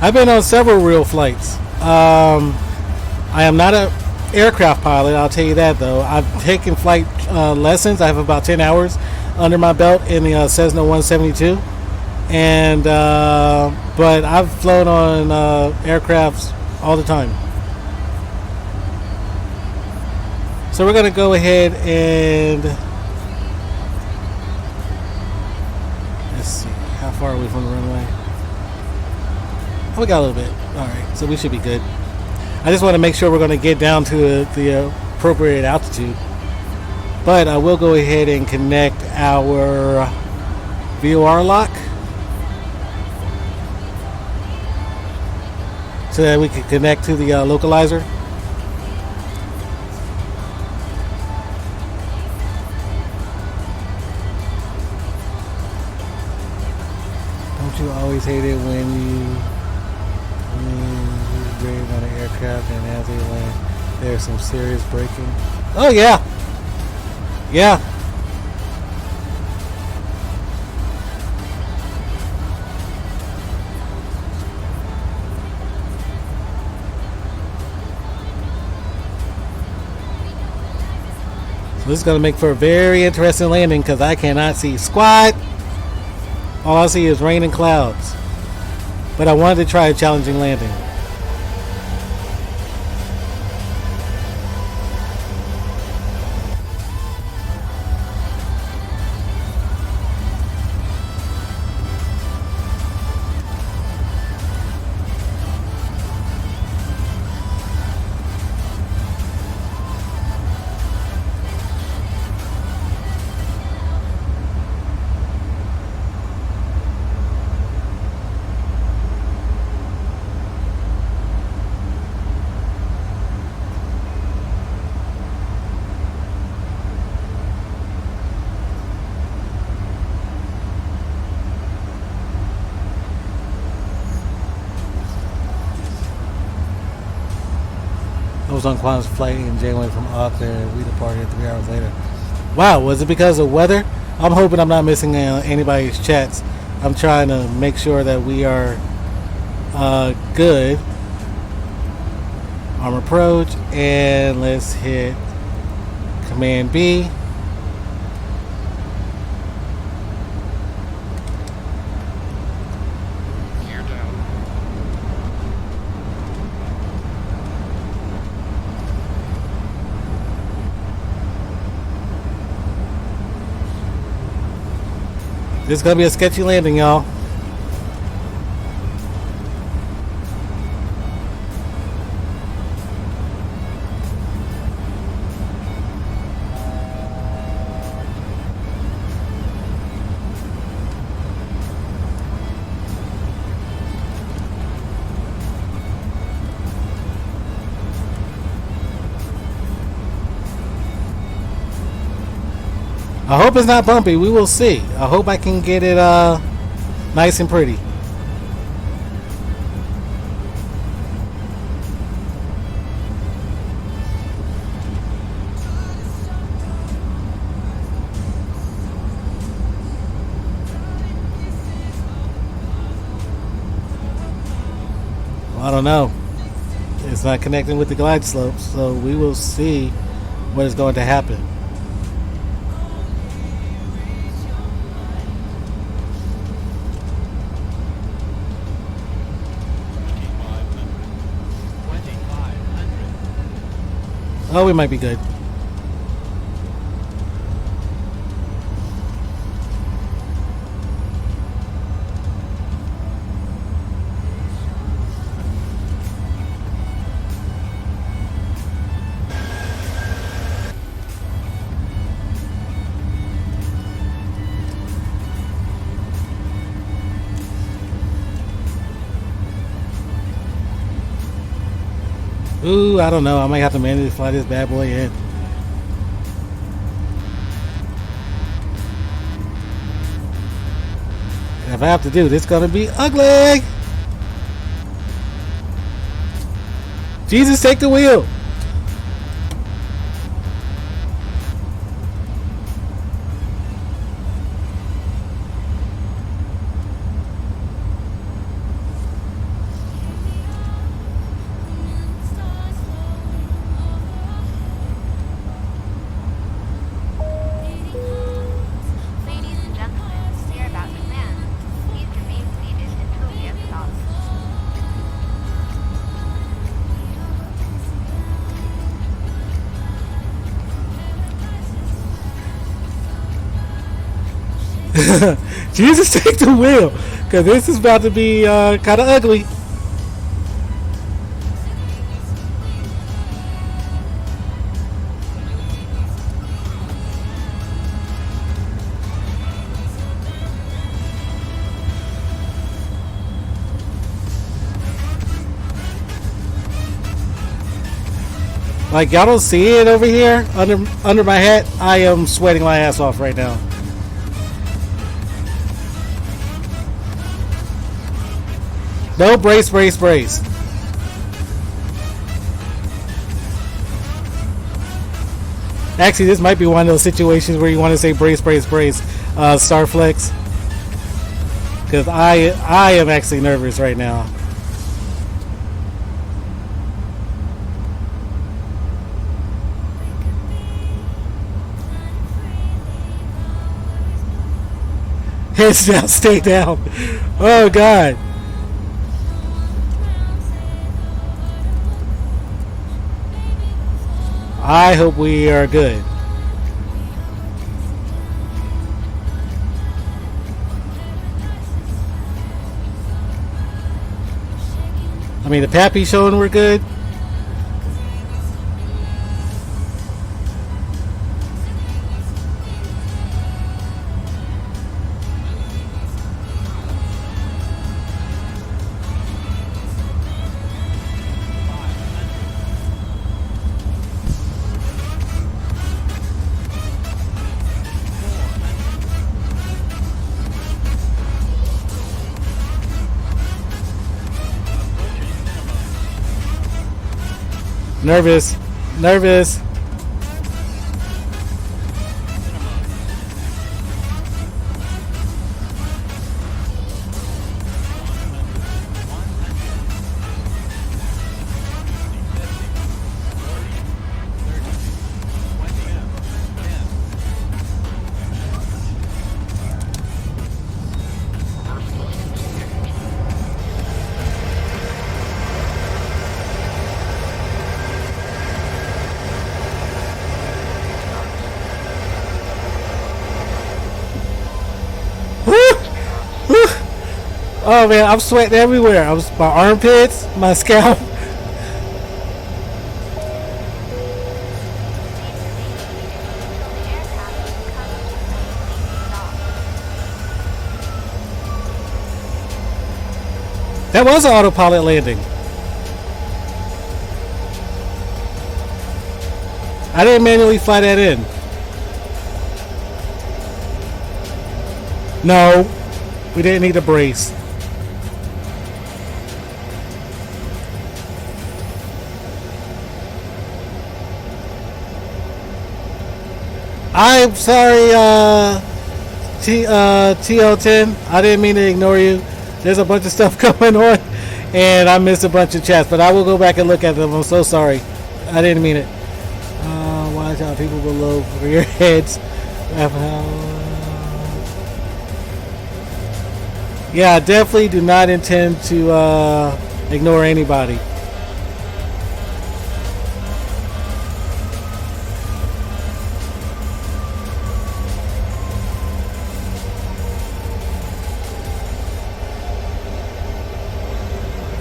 [SPEAKER 1] I've been on several real flights. I am not an aircraft pilot, I'll tell you that though. I've taken flight lessons. I have about 10 hours under my belt in the Cessna 172. And but I've flown on aircrafts all the time. So we're gonna go ahead and let's see, how far are we from the runway? Oh, we got a little bit. Alright, so we should be good. I just want to make sure we're going to get down to the appropriate altitude. But I will go ahead and connect our VOR lock so that we can connect to the localizer. Don't you always hate it when you on an aircraft and as they land there's some serious braking? Oh yeah, yeah. So this is going to make for a very interesting landing because I cannot see squat. All I see is rain and clouds. But I wanted to try a challenging landing. I was on Quantum's flight in January from Auckland and we departed 3 hours later. Wow, was it because of weather? I'm hoping I'm not missing anybody's chats. I'm trying to make sure that we are good. Arm approach, and let's hit Command B. This is gonna be a sketchy landing, y'all. I hope it's not bumpy. We will see. I hope I can get it nice and pretty. Well, I don't know. It's not connecting with the glide slopes, so we will see what is going to happen. Oh, we might be good. Ooh, I don't know. I might have to manually fly this bad boy in. And if I have to do this, it's gonna be ugly. Jesus, take the wheel.
[SPEAKER 3] Ladies and gentlemen, we are about to land. Please remain seated until we have stopped.
[SPEAKER 1] Jesus, take the wheel, because this is about to be kind of ugly. Like, y'all don't see it over here under my hat. I am sweating my ass off right now. No, brace, brace, brace. Actually, this might be one of those situations where you want to say brace, brace, brace, Starflex. Because I am actually nervous right now. Heads down, stay down. Oh, God. I hope we are good. I mean, the Pappy's showing we're good. Nervous. Nervous. Oh man, I'm sweating everywhere. My armpits, my scalp. That was an autopilot landing. I didn't manually fly that in. No, we didn't need a brace. I'm sorry, TL10. I didn't mean to ignore you. There's a bunch of stuff going on, and I missed a bunch of chats, but I will go back and look at them. I'm so sorry. I didn't mean it. Watch out, people below for your heads. Yeah, I definitely do not intend to ignore anybody.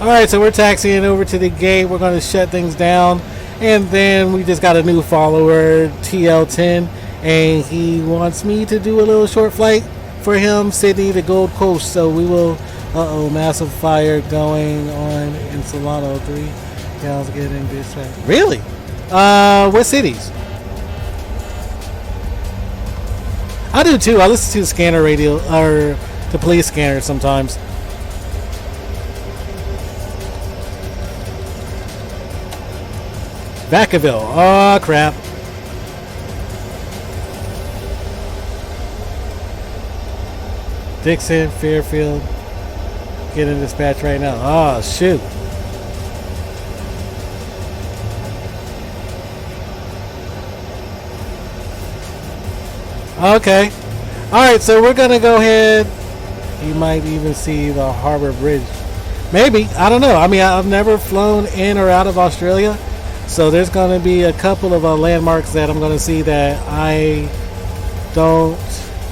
[SPEAKER 1] Alright, so we're taxiing over to the gate. We're going to shut things down. And then we just got a new follower, TL10. And he wants me to do a little short flight for him, Sydney to Gold Coast. So we will... Uh-oh, massive fire going on in Solano 3. Gals getting dispatched. Really? What cities? I do too. I listen to the scanner radio, or the police scanner sometimes. Vacaville. Oh, crap. Dixon, Fairfield. Getting dispatched right now. Oh, shoot. Okay. Alright, so we're going to go ahead. You might even see the Harbor Bridge. Maybe. I don't know. I mean, I've never flown in or out of Australia. So there's going to be a couple of landmarks that I'm going to see that I don't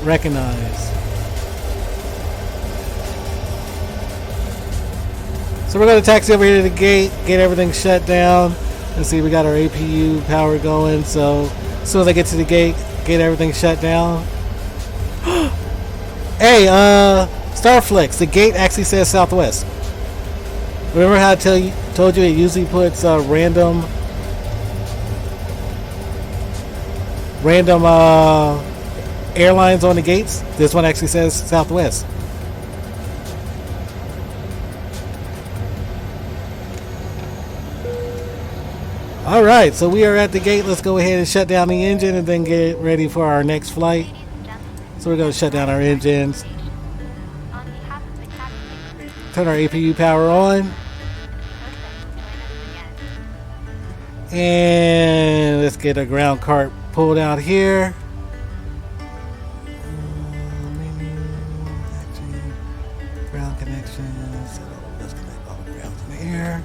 [SPEAKER 1] recognize. So we're going to taxi over here to the gate, get everything shut down. Let's see, we got our APU power going. So as soon as I get to the gate, get everything shut down. Hey, Starflex, the gate actually says southwest. Remember how I told you it usually puts random airlines on the gates? This one actually says southwest. Alright, so we are at the gate. Let's go ahead and shut down the engine and then get ready for our next flight. So we're going to shut down our engines. Turn our APU power on. And let's get a ground cart pulled out here. Ground connections. So let's connect all the grounds in the air.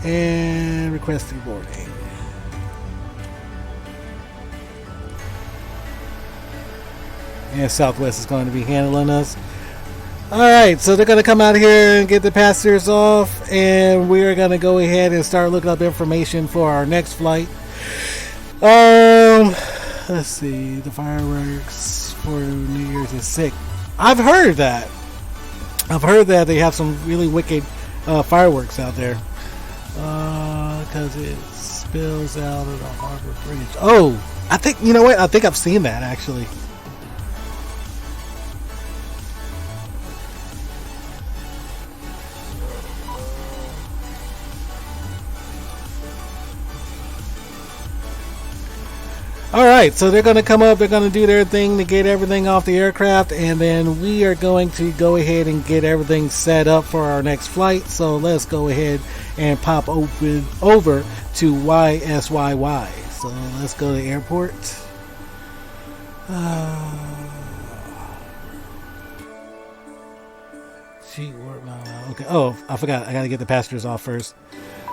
[SPEAKER 1] And request boarding. And Southwest is going to be handling us. Alright, so they're going to come out here and get the passengers off, and we're going to go ahead and start looking up information for our next flight. Let's see, the fireworks for New Year's is sick. I've heard that. I've heard that they have some really wicked fireworks out there. Because it spills out of the Harbor Bridge. Oh, I think, you know what? I think I've seen that actually. Alright, so they're going to come up, they're going to do their thing to get everything off the aircraft, and then we are going to go ahead and get everything set up for our next flight. So let's go ahead and pop over to YSSY-Y. So let's go to the airport. Okay. Oh, I forgot. I got to get the passengers off first.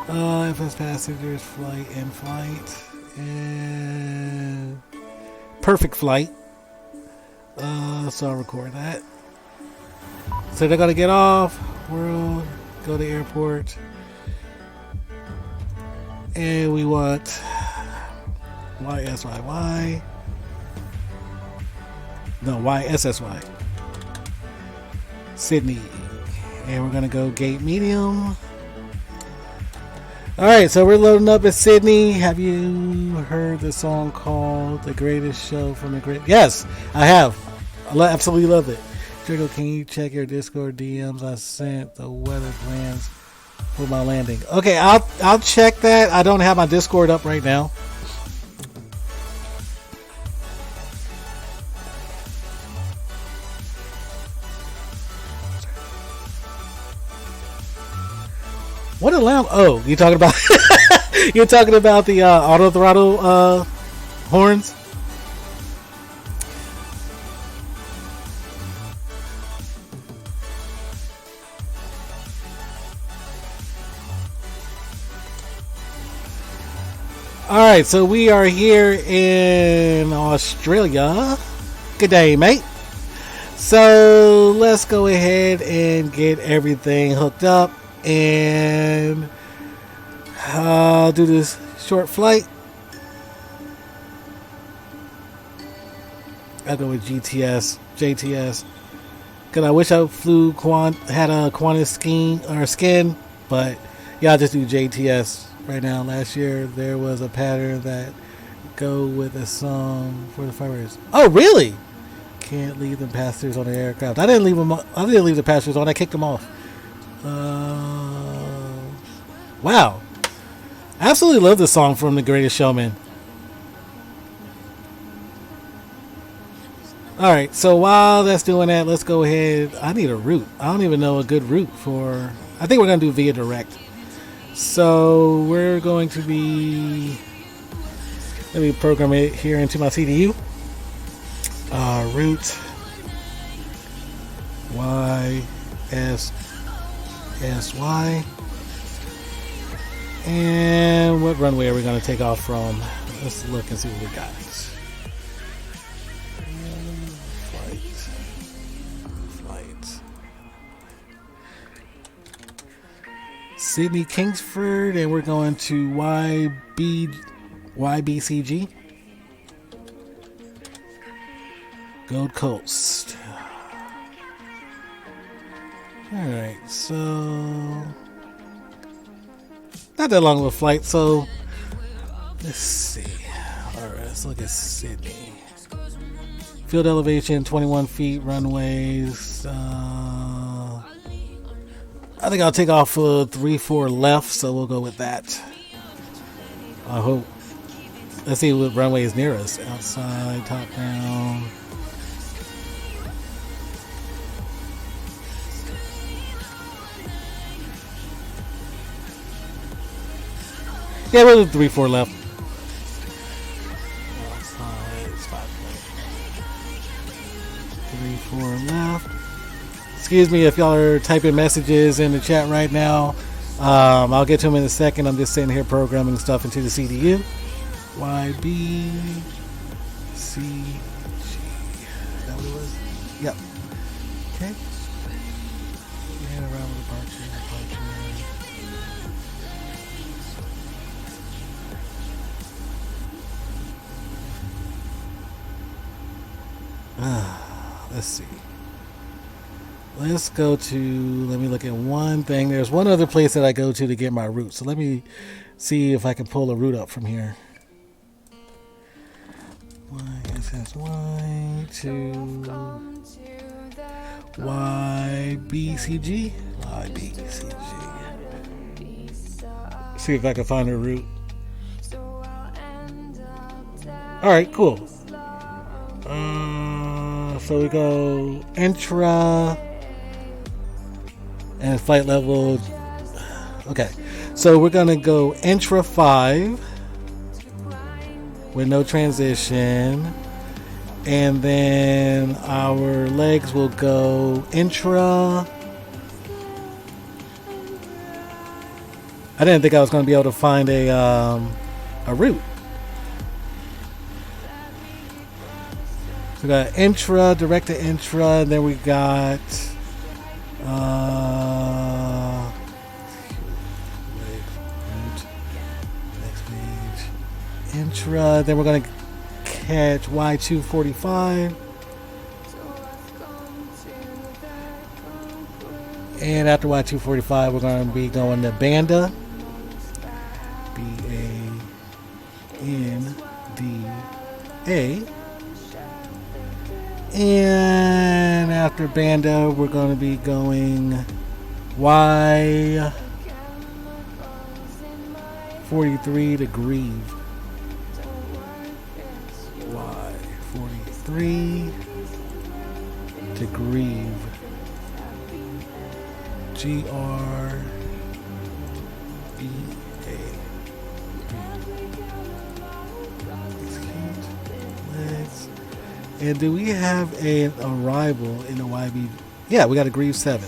[SPEAKER 1] FS passengers, flight and flight. And perfect flight. So I'll record that. So they're gonna get off. world. Go to airport. And we want YSYY. No, YSSY. Sydney. And we're going to go gate medium. Alright, so we're loading up at Sydney. Have you heard the song called The Greatest Show from the Great? Yes, I have. I absolutely love it. Draco, can you check your Discord DMs? I sent the weather plans for my landing. Okay, I'll check that. I don't have my Discord up right now. What alarm? Oh, you talking about you're talking about the auto throttle horns? All right, so we are here in Australia. Good day, mate. So let's go ahead and get everything hooked up and do this short flight. I'll go with JTS. Cause I wish I had a Qantas skin, but yeah, I'll just do JTS right now. Last year there was a pattern that go with a song for the fireworks. Oh, really? Can't leave the passengers on the aircraft. I didn't leave the passengers on. I kicked them off. Wow. I absolutely love this song from The Greatest Showman. Alright, so while that's doing that, let's go ahead. I need a route. I don't even know a good route for... I think we're going to do via direct. So we're going to be... Let me program it here into my CDU. Route YSSY. And what runway are we going to take off from? Let's look and see what we got. Flight. Sydney Kingsford, and we're going to YBCG. Gold Coast. Alright, so not that long of a flight, so let's see. Alright, let's look at Sydney. Field elevation 21 feet, runways. I think I'll take off 3-4 left, so we'll go with that. I hope. Let's see what runway is near us. Outside, top down. Yeah, we'll do 3-4 left. Outside, spot 3-4 left. Excuse me if y'all are typing messages in the chat right now. I'll get to them in a second. I'm just sitting here programming stuff into the CDU. YBCG. Is that what it was? Yep. Okay. And around departure. Let's see. Let's go to, let me look at one thing. There's one other place that I go to get my route. So let me see if I can pull a route up from here. YSSY to YBCG. See if I can find a route. Alright, cool. So we go intra and flight level. Okay, so we're gonna go intra 5 with no transition, and then our legs will go intra. I didn't think I was going to be able to find a route. We got intra, direct to intra, and then we got intra. Then we're going to catch Y245. And after Y245, we're going to be going to Banda. B-A-N-D-A. And after Banda, we're going to be going Y43 to Grieve. Y43 to Grieve. G-R-E-A. Legs. And do we have an arrival in the YB? Yeah, we got a Grieve 7.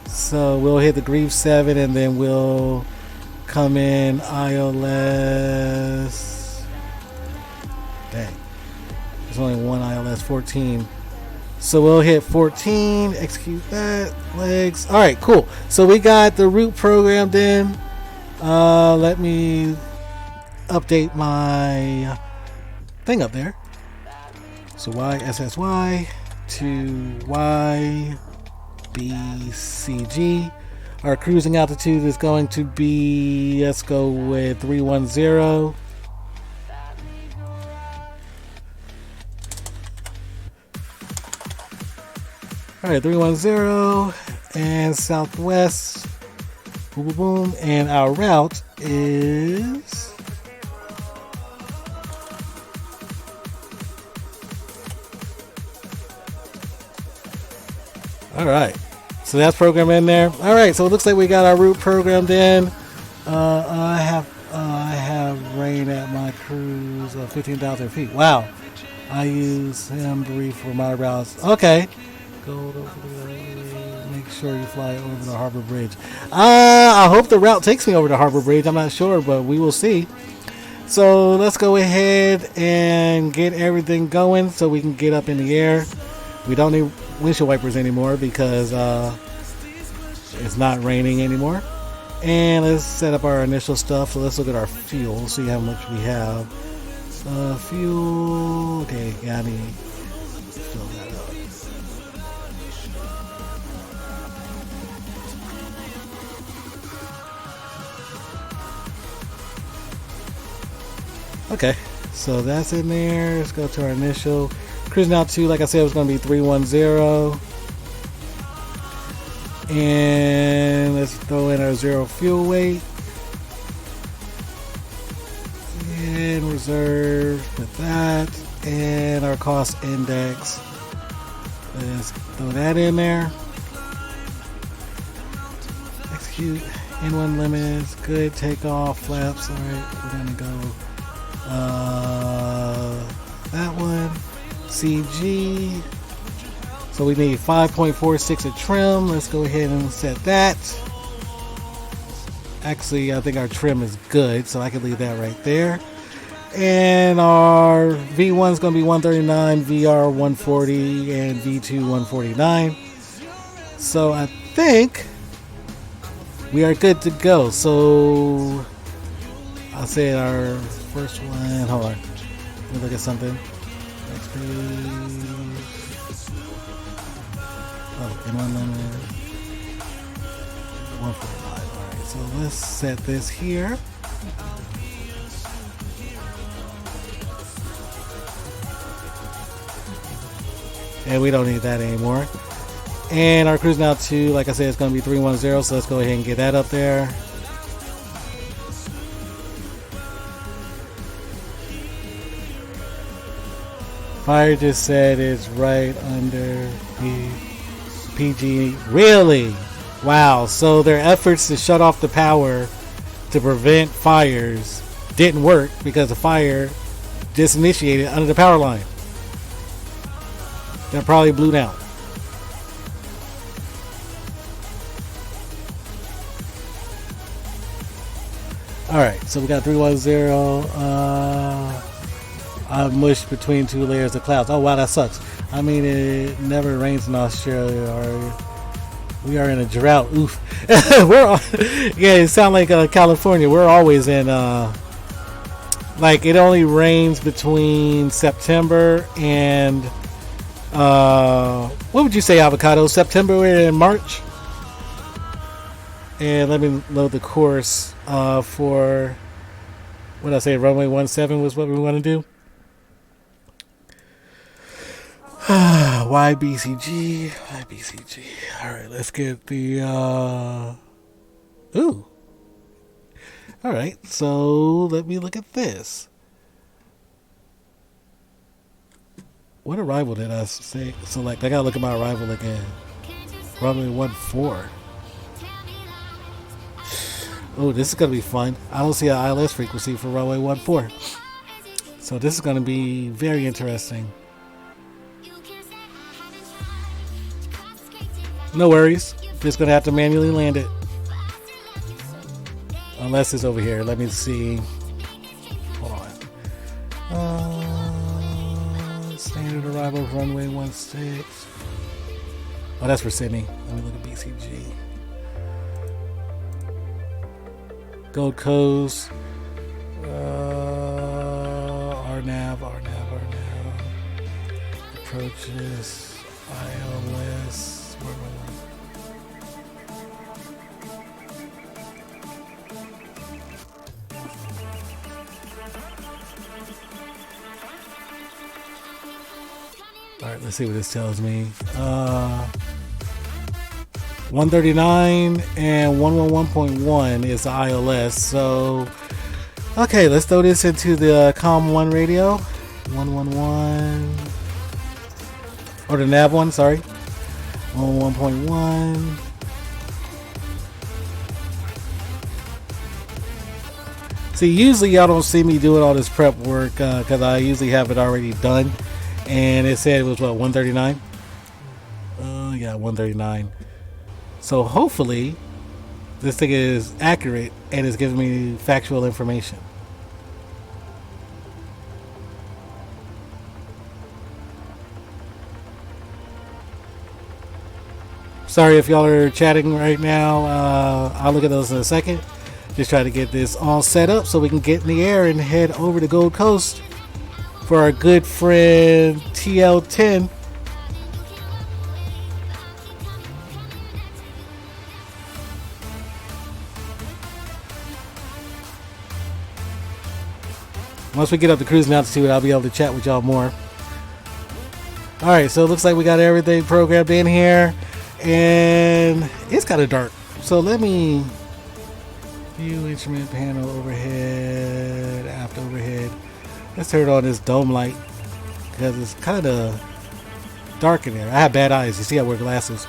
[SPEAKER 1] So we'll hit the Grieve 7 and then we'll come in ILS. Dang. There's only one ILS 14. So we'll hit 14, execute that, legs. All right, cool. So we got the route programmed in. Let me update my thing up there. So YSSY to YBCG. Our cruising altitude is going to be, let's go with 310. Alright, 310 and southwest. Boom, boom, boom. And our route is alright. So that's programmed in there. Alright, so it looks like we got our route programmed in. I have rain at my cruise of 15,000 feet. Wow. I use him brief for my routes. Okay. Make sure you fly over the Harbor Bridge. I hope the route takes me over the Harbor Bridge. I'm not sure, but we will see. So let's go ahead and get everything going so we can get up in the air. We don't need windshield wipers anymore because it's not raining anymore. And let's set up our initial stuff. So let's look at our fuel, see how much we have. Fuel. Okay, got me. Fill that up. Okay, so that's in there. Let's go to our initial. Cruising out to, like I said, it was going to be 310. And let's throw in our zero fuel weight. And reserve with that. And our cost index. Let's throw that in there. Execute. N1 limits. Good. Takeoff. Flaps. Alright, we're going to go. That one. CG. So we need 5.46 of trim. Let's go ahead and set that. Actually, I think our trim is good, so I can leave that right there. And our V1 is going to be 139, VR 140, and V2 149. So I think we are good to go. So I'll say our first one. Hold on. Let me look at something. Next page. Oh, N1 limit. 145. Alright, so let's set this here. And we don't need that anymore. And our cruise now to, like I said, it's going to be 310, so let's go ahead and get that up there. Fire just said it's right under the PG. Really? Wow. So their efforts to shut off the power to prevent fires didn't work because the fire just initiated under the power line. That probably blew down. Alright, so we got 310. I've mushed between two layers of clouds. Oh wow, that sucks. I mean, it never rains in Australia. Or we are in a drought. Oof. Yeah, it sounds like California. We're always in Like, it only rains between September and what would you say, Avocado? September and March. And let me load the course for what I say, runway 17 was what we want to do. YBCG. All right, let's get the ooh. All right, so let me look at this. What arrival did I select? I gotta look at my arrival again. Runway 14. Oh, this is gonna be fun. I don't see an ILS frequency for runway 14. So this is gonna be very interesting. No worries. Just gonna have to manually land it. Unless it's over here. Let me see. Hold on. Standard arrival runway 16. Oh, that's for Sydney. Let me look at BCG. Gold Coast. RNAV. Approaches. ILS. Alright, let's see what this tells me. 139 and 111.1 is the ILS. So, okay, let's throw this into the COM1 radio. 111. Or the nav one, sorry. 111.1. See, usually y'all don't see me doing all this prep work because I usually have it already done. And it said it was what, 139? Yeah, 139. So hopefully this thing is accurate and it's giving me factual information. Sorry if y'all are chatting right now. I'll look at those in a second. Just try to get this all set up so we can get in the air and head over to Gold Coast for our good friend TL10. Once we get up to cruising altitude, I'll be able to chat with y'all more. Alright, so it looks like we got everything programmed in here. And it's kind of dark. So let me view instrument panel overhead, aft overhead. Let's turn on this dome light because it's kind of dark in there. I have bad eyes. You see, I wear glasses.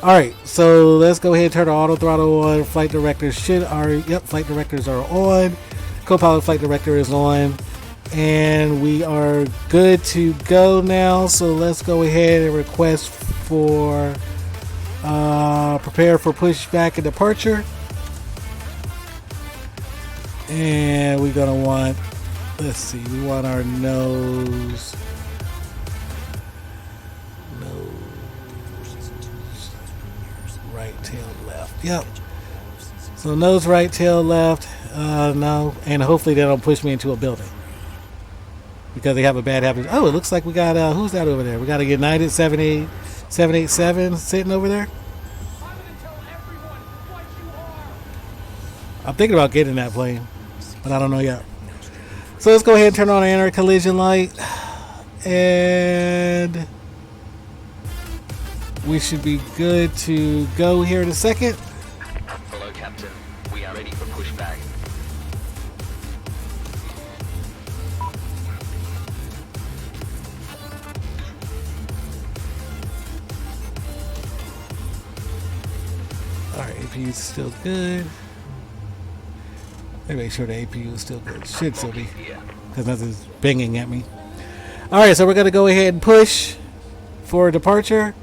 [SPEAKER 1] All right, so let's go ahead and turn our auto throttle on. Flight directors flight directors are on. Co-pilot flight director is on, and we are good to go now. So let's go ahead and request for prepare for pushback and departure, and we're gonna want. Let's see, we want our nose right, tail left. Yep. So nose right, tail left. No, and hopefully they don't push me into a building because they have a bad habit. Oh, it looks like we got who's that over there? We got a United 787 sitting over there. I'm thinking about getting that plane, but I don't know yet. So let's go ahead and turn on our anti-collision light, and we should be good to go here in a second.
[SPEAKER 5] Hello, Captain. We are ready for pushback.
[SPEAKER 1] Alright, APU is still good. Let me make sure the APU is still good. Should still be, because nothing's banging at me. Alright, so we're going to go ahead and push for departure.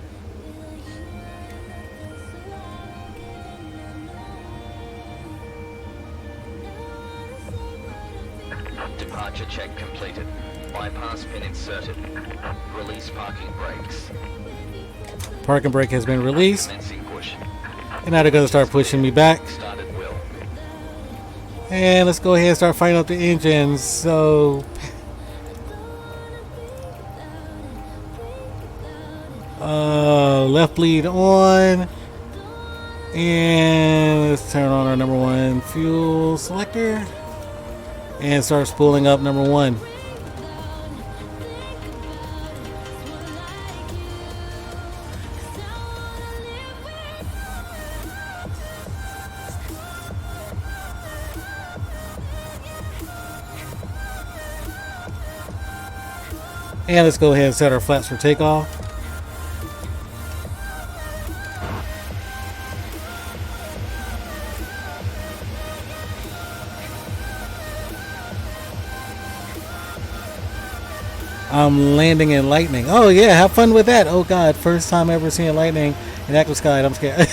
[SPEAKER 5] Departure check completed. Bypass pin inserted. Release parking brakes.
[SPEAKER 1] Parking brake has been released.
[SPEAKER 5] Commencing push.
[SPEAKER 1] And now they're going to start pushing me back.
[SPEAKER 5] Started will.
[SPEAKER 1] And let's go ahead and start firing up the engines. So left bleed on, and let's turn on our number 1 fuel selector and start spooling up number 1. And let's go ahead and set our flaps for takeoff. I'm landing in lightning. Oh yeah, have fun with that. Oh god, first time ever seeing lightning in active sky. I'm scared.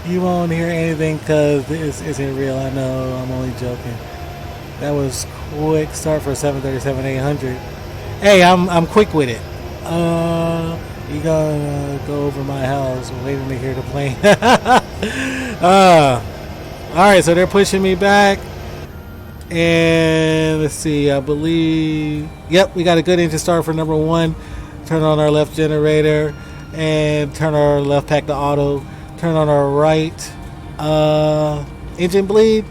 [SPEAKER 1] You won't hear anything because this isn't real. I know, I'm only joking. That was quick start for 737-800. Hey, I'm quick with it. You gonna go over my house waiting to hear the plane. Alright, so they're pushing me back. And let's see, I believe, yep, we got a good engine start for number 1. Turn on our left generator and turn our left pack to auto. Turn on our right engine bleed.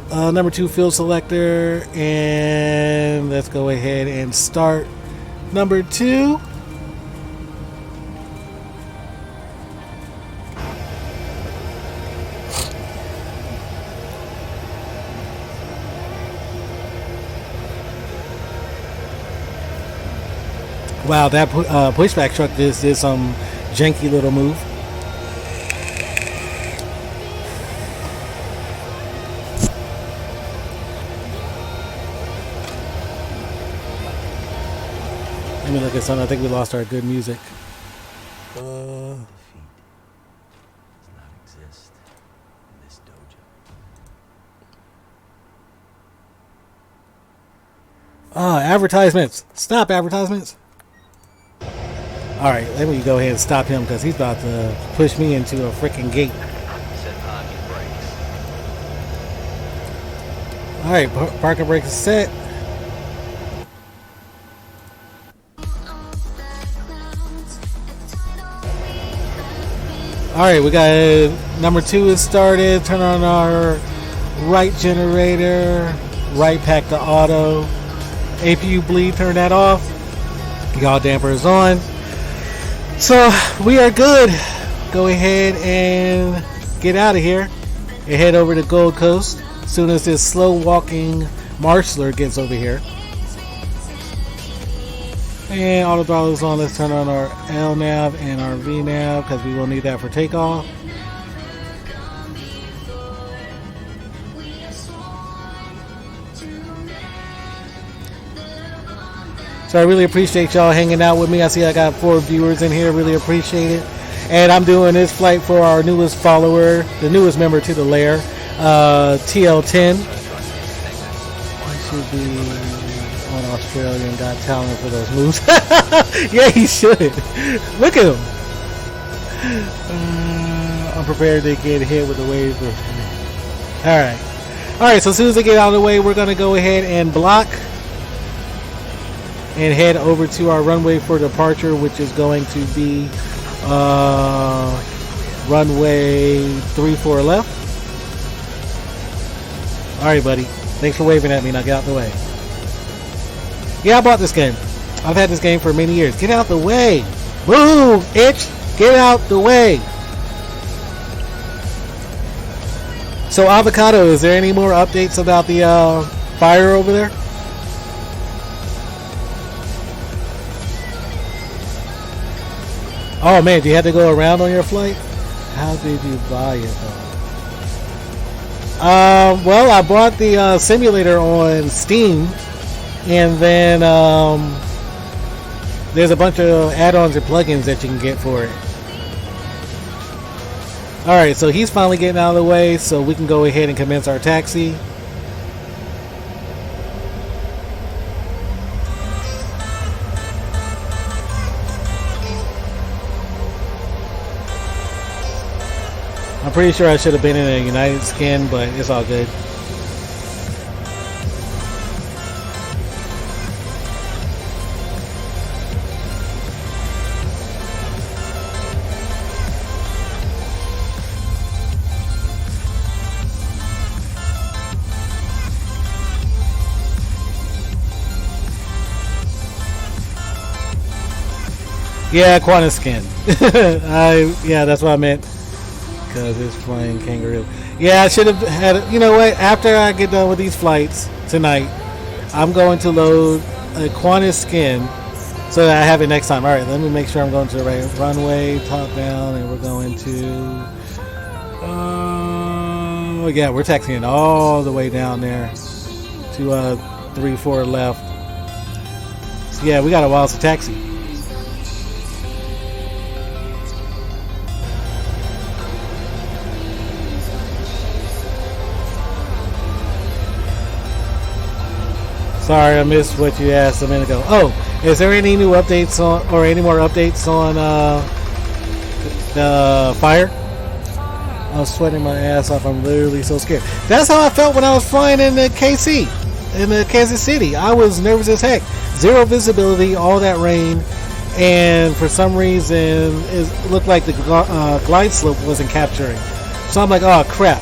[SPEAKER 1] Number 2 fuel selector, and let's go ahead and start number 2. Wow, that pushback truck just did some janky little move. Let me look at something. I think we lost our good music.
[SPEAKER 6] Defeat does not exist in this dojo.
[SPEAKER 1] Advertisements. Stop advertisements. Alright, let me go ahead and stop him because he's about to push me into a freaking gate.
[SPEAKER 5] Set parking brakes.
[SPEAKER 1] Alright, parking brakes is set. Alright, we got number 2 is started. Turn on our right generator. Right pack to auto. APU bleed, turn that off. Yaw damper is on. So we are good. Go ahead and get out of here and head over to Gold Coast as soon as this slow walking marshaller gets over here. And auto throttle is on. Let's turn on our L nav and our V nav because we will need that for takeoff. So I really appreciate y'all hanging out with me. I see I got 4 viewers in here. Really appreciate it. And I'm doing this flight for our newest follower, the newest member to the lair, TL10. He should be on Australian Got Talent for those moves. Yeah, he should. Look at him. I'm prepared to get hit with the wave. Alright, so as soon as they get out of the way, we're going to go ahead and block and head over to our runway for departure, which is going to be runway 34 left. Alright, buddy. Thanks for waving at me. Now get out the way. Yeah, I bought this game. I've had this game for many years. Get out the way. Move, itch. Get out the way. So, Avocado, is there any more updates about the fire over there? Oh man, do you have to go around on your flight? How did you buy it though? Well, I bought the simulator on Steam, and then there's a bunch of add-ons and plugins that you can get for it. Alright, so he's finally getting out of the way, so we can go ahead and commence our taxi. I'm pretty sure I should have been in a United skin, but it's all good. Yeah, Quantum skin. Yeah, that's what I meant. Because it's flying kangaroo. Yeah, I should have had. You know what? After I get done with these flights tonight, I'm going to load a Quantum skin so that I have it next time. All right, let me make sure I'm going to the right runway, top down, and we're going to. Yeah, we're taxiing all the way down there to 3-4 left. So yeah, we got a while to taxi. Sorry, I missed what you asked a minute ago. Oh, is there any new updates on, or any more updates on the fire? I was sweating my ass off. I'm literally so scared. That's how I felt when I was flying in the KC, in the Kansas City. I was nervous as heck. Zero visibility, all that rain, and for some reason it looked like the glide slope wasn't capturing. So I'm like, oh crap.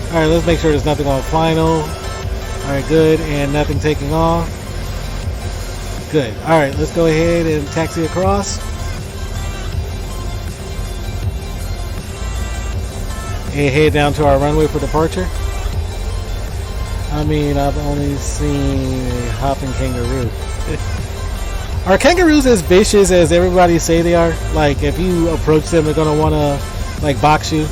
[SPEAKER 1] Alright, let's make sure there's nothing on final. Alright, good. And nothing taking off. Good. Alright, let's go ahead and taxi across. And head down to our runway for departure. I mean, I've only seen a hopping kangaroo. Are kangaroos as vicious as everybody say they are? Like, if you approach them, they're going to want to, like, box you?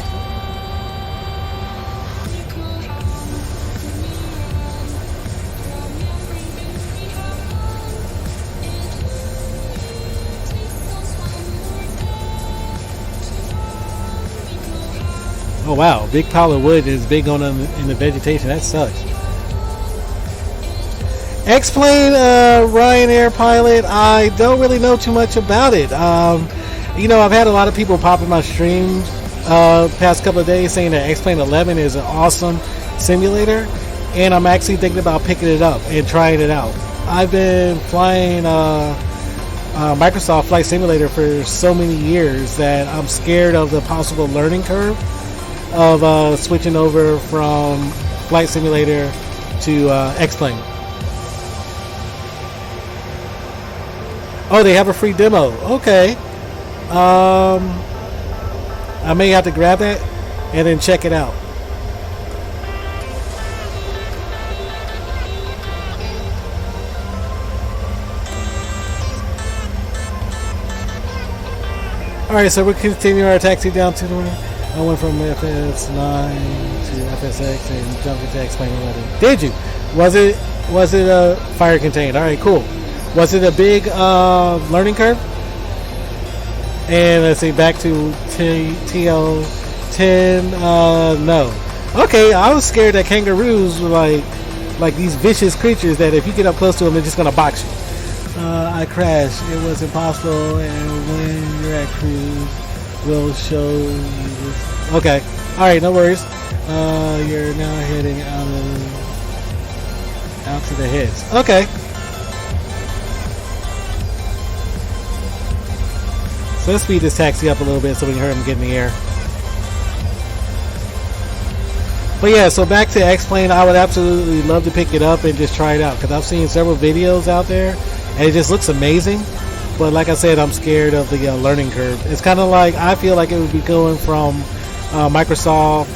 [SPEAKER 1] Oh wow, big pile of wood is big on in the vegetation. That sucks. X-Plane Ryanair pilot, I don't really know too much about it. You know, I've had a lot of people pop in my streams past couple of days saying that X-Plane 11 is an awesome simulator, and I'm actually thinking about picking it up and trying it out. I've been flying Microsoft Flight Simulator for so many years that I'm scared of the possible learning curve of switching over from Flight Simulator to X-Plane. Oh, they have a free demo. Okay. I may have to grab that and then check it out. Alright, so we're continuing our taxi down to the... I went from FS9 to FSX and jumped into X-Plane 11. Did you? Was it a fire contained? All right, cool. Was it a big learning curve? And let's see, back to TL10. No. Okay, I was scared that kangaroos were like these vicious creatures that if you get up close to them, they're just gonna box you. I crashed. It was impossible, and when you're at cruise, we'll show you this. Okay. Alright, no worries. You're now heading out to the heads. Okay. So let's speed this taxi up a little bit so we can hear him get in the air. But yeah, so back to X-Plane, I would absolutely love to pick it up and just try it out because I've seen several videos out there and it just looks amazing. But like I said, I'm scared of the learning curve. It's kind of like, I feel like it would be going from Microsoft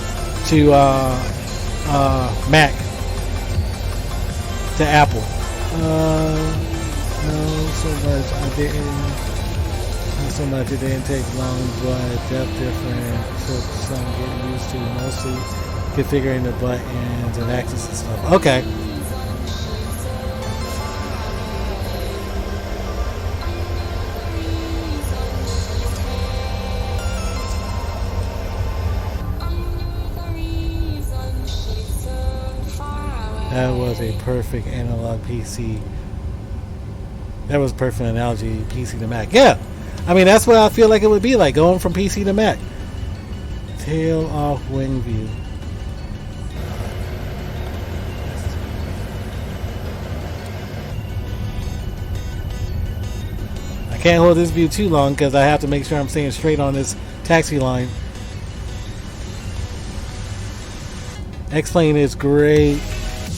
[SPEAKER 1] to Mac to Apple. No, so much I didn't. Not so much. It didn't take long, but depth different. Took some getting used to. Mostly configuring the buttons and access and stuff. Okay. That was a perfect analog PC. That was a perfect analogy, PC to Mac. Yeah, I mean, that's what I feel like it would be like, going from PC to Mac. Tail off wing view. I can't hold this view too long because I have to make sure I'm staying straight on this taxi line. X-Plane is great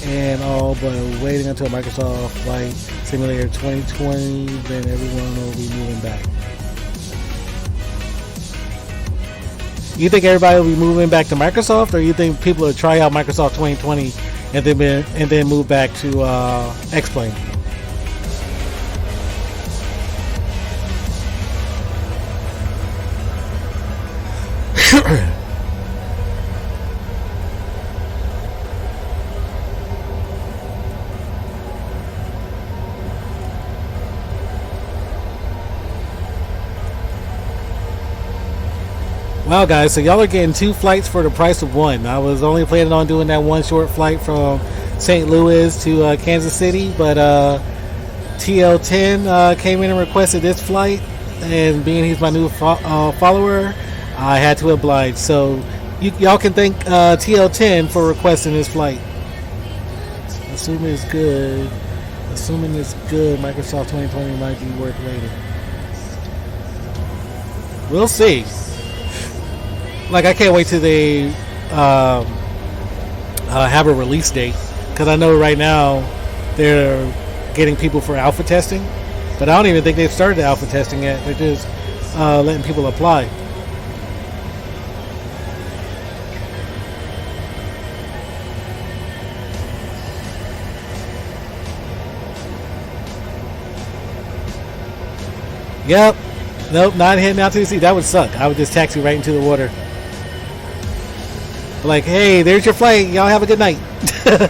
[SPEAKER 1] and all, but waiting until Microsoft Flight Simulator 2020, then everyone will be moving back. You think everybody will be moving back to Microsoft, or you think people will try out Microsoft 2020 and then move back to X-Plane? Wow, guys, so y'all are getting 2 flights for the price of 1. I was only planning on doing that 1 short flight from St. Louis to Kansas City, but TL-10 came in and requested this flight, and being he's my new follower, I had to oblige. So y'all can thank TL-10 for requesting this flight. Assuming it's good, Microsoft 2020 might be worth waiting. We'll see. Like, I can't wait till they have a release date, because I know right now they're getting people for alpha testing, but I don't even think they've started the alpha testing yet. They're just letting people apply. Yep. Nope, not heading out to the sea. That would suck. I would just taxi right into the water. Like, hey, there's your flight. Y'all have a good night. Set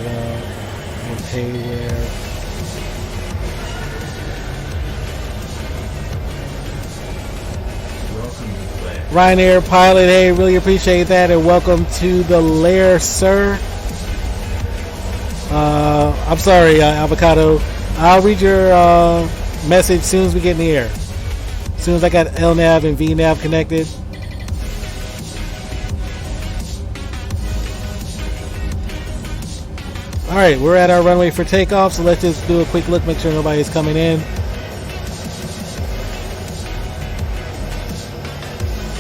[SPEAKER 1] up. Okay, where? Ryanair pilot, hey, really appreciate that, and welcome to the lair, sir. I'm sorry, Avocado. I'll read your message as soon as we get in the air. As soon as I got LNAV and VNAV connected. Alright, we're at our runway for takeoff, so let's just do a quick look, make sure nobody's coming in.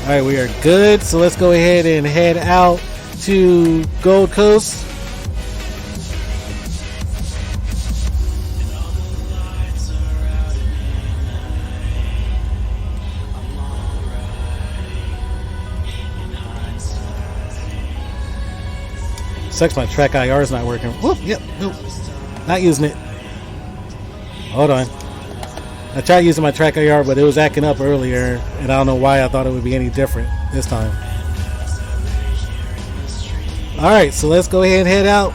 [SPEAKER 1] Alright, we are good, so let's go ahead and head out to Gold Coast. Sucks my track IR is not working. Whoop, yep, nope. Not using it. Hold on. I tried using my track IR, but it was acting up earlier, and I don't know why I thought it would be any different this time. Alright, so let's go ahead and head out.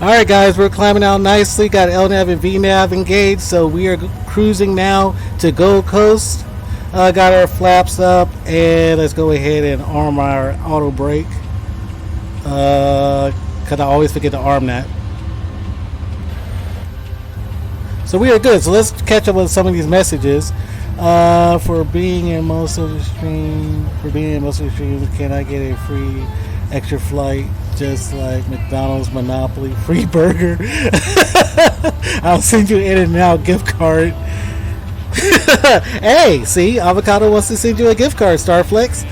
[SPEAKER 1] Alright guys, we're climbing out nicely, got LNAV and VNAV engaged, so we are cruising now to Gold Coast. Got our flaps up, and let's go ahead and arm our auto brake, because I always forget to arm that. So we are good. So let's catch up with some of these messages. For being in most of the streams, can I get a free extra flight just like McDonald's Monopoly free burger? I'll send you an In-N-Out gift card. Hey, see, Avocado wants to send you a gift card, Starflex.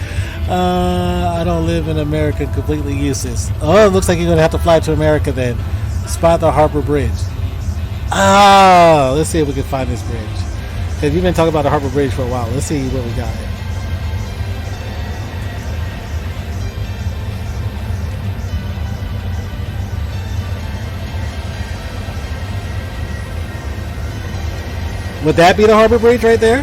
[SPEAKER 1] I don't live in America, completely useless. Oh, it looks like you're going to have to fly to America then. Spot the Harbor Bridge. Oh, let's see if we can find this bridge. Because you've been talking about the Harbor Bridge for a while. Let's see what we got here. Would that be the Harbor Bridge right there?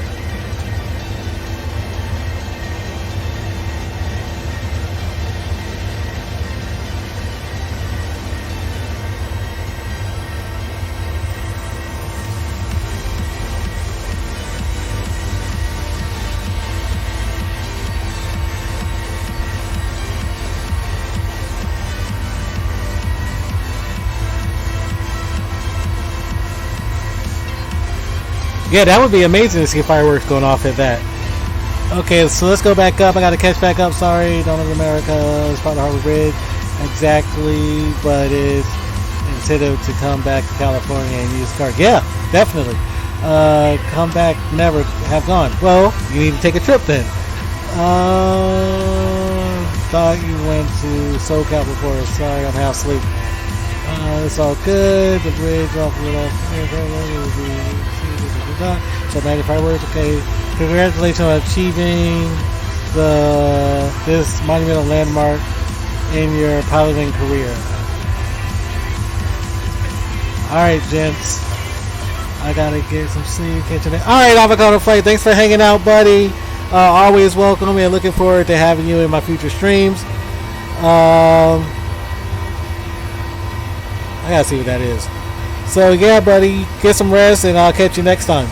[SPEAKER 1] Yeah, that would be amazing to see fireworks going off at that. Okay, so let's go back up. I gotta catch back up. Sorry, don't live in America. It's part of the Harbor Bridge. Exactly, but it's incentive to come back to California and use car. Yeah, definitely. Come back, never have gone. Well, you need to take a trip then. Thought you went to SoCal before. Sorry, I'm half asleep. It's all good. The bridge off a little. So 95 words. Okay. Congratulations on achieving this monumental landmark in your piloting career. Alright, gents. I gotta get some sleep. Alright, Avocado Flight. Thanks for hanging out, buddy. Always welcome and looking forward to having you in my future streams. I gotta see what that is. So yeah, buddy, get some rest and I'll catch you next time.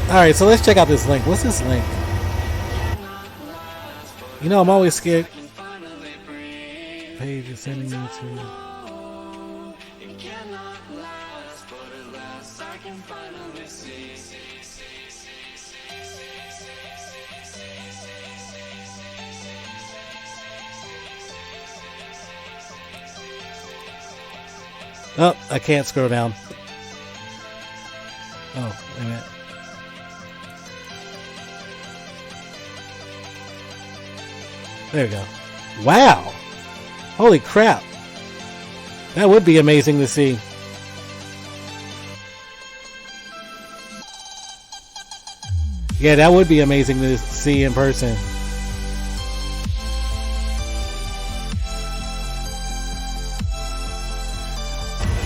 [SPEAKER 1] Alright, so let's check out this link. What's this link? You know, I'm always scared. Page is sending me to. Oh, I can't scroll down. Oh, wait a minute. There we go. Wow! Holy crap! That would be amazing to see. Yeah, that would be amazing to see in person.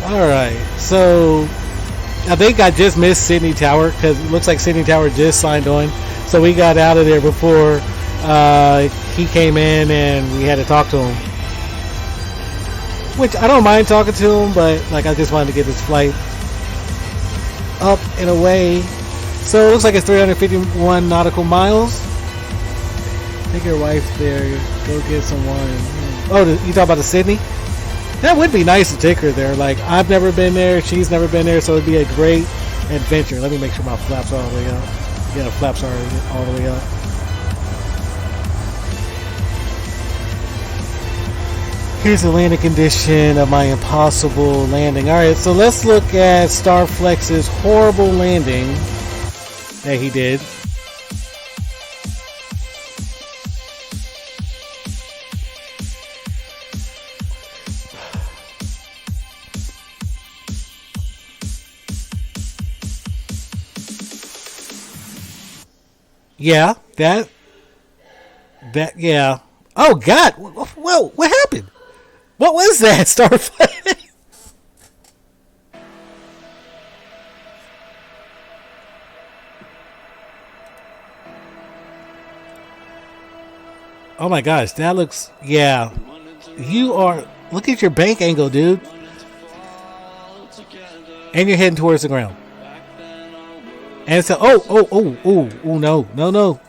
[SPEAKER 1] Alright, so I think I just missed Sydney Tower because it looks like Sydney Tower just signed on. So we got out of there before he came in and we had to talk to him. Which I don't mind talking to him, but like I just wanted to get this flight up and away. So it looks like it's 351 nautical miles. Take your wife there. Go get some wine. Oh, you talk about the Sydney? That would be nice to take her there. Like, I've never been there. She's never been there. So it'd be a great adventure. Let me make sure my flaps are all the way up. Yeah, the flaps are all the way up. Here's the landing condition of my impossible landing. Alright, so let's look at Starflex's horrible landing that he did. Yeah, that, yeah. Oh, God. Whoa, what happened? What was that, Starflex? Oh, my gosh. That looks, yeah. You are, look at your bank angle, dude. And you're heading towards the ground. And so, oh, no.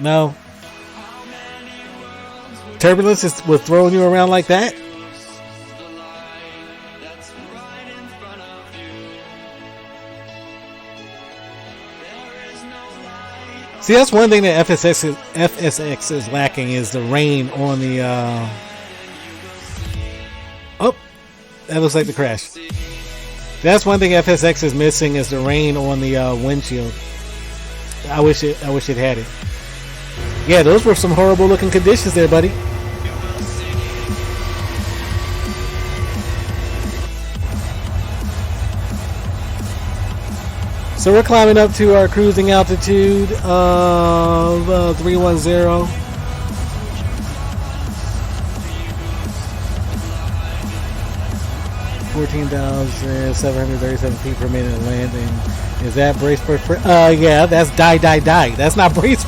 [SPEAKER 1] No. Turbulence was throwing you around like that? See, that's one thing that FSX is lacking is the rain on the oh, that looks like the crash. That's one thing FSX is missing is the rain on the windshield. I wish it had it. Yeah, those were some horrible looking conditions there, buddy. So we're climbing up to our cruising altitude of 310. (14,737 feet per minute landing). Is that brace? Yeah, that's die. That's not brace.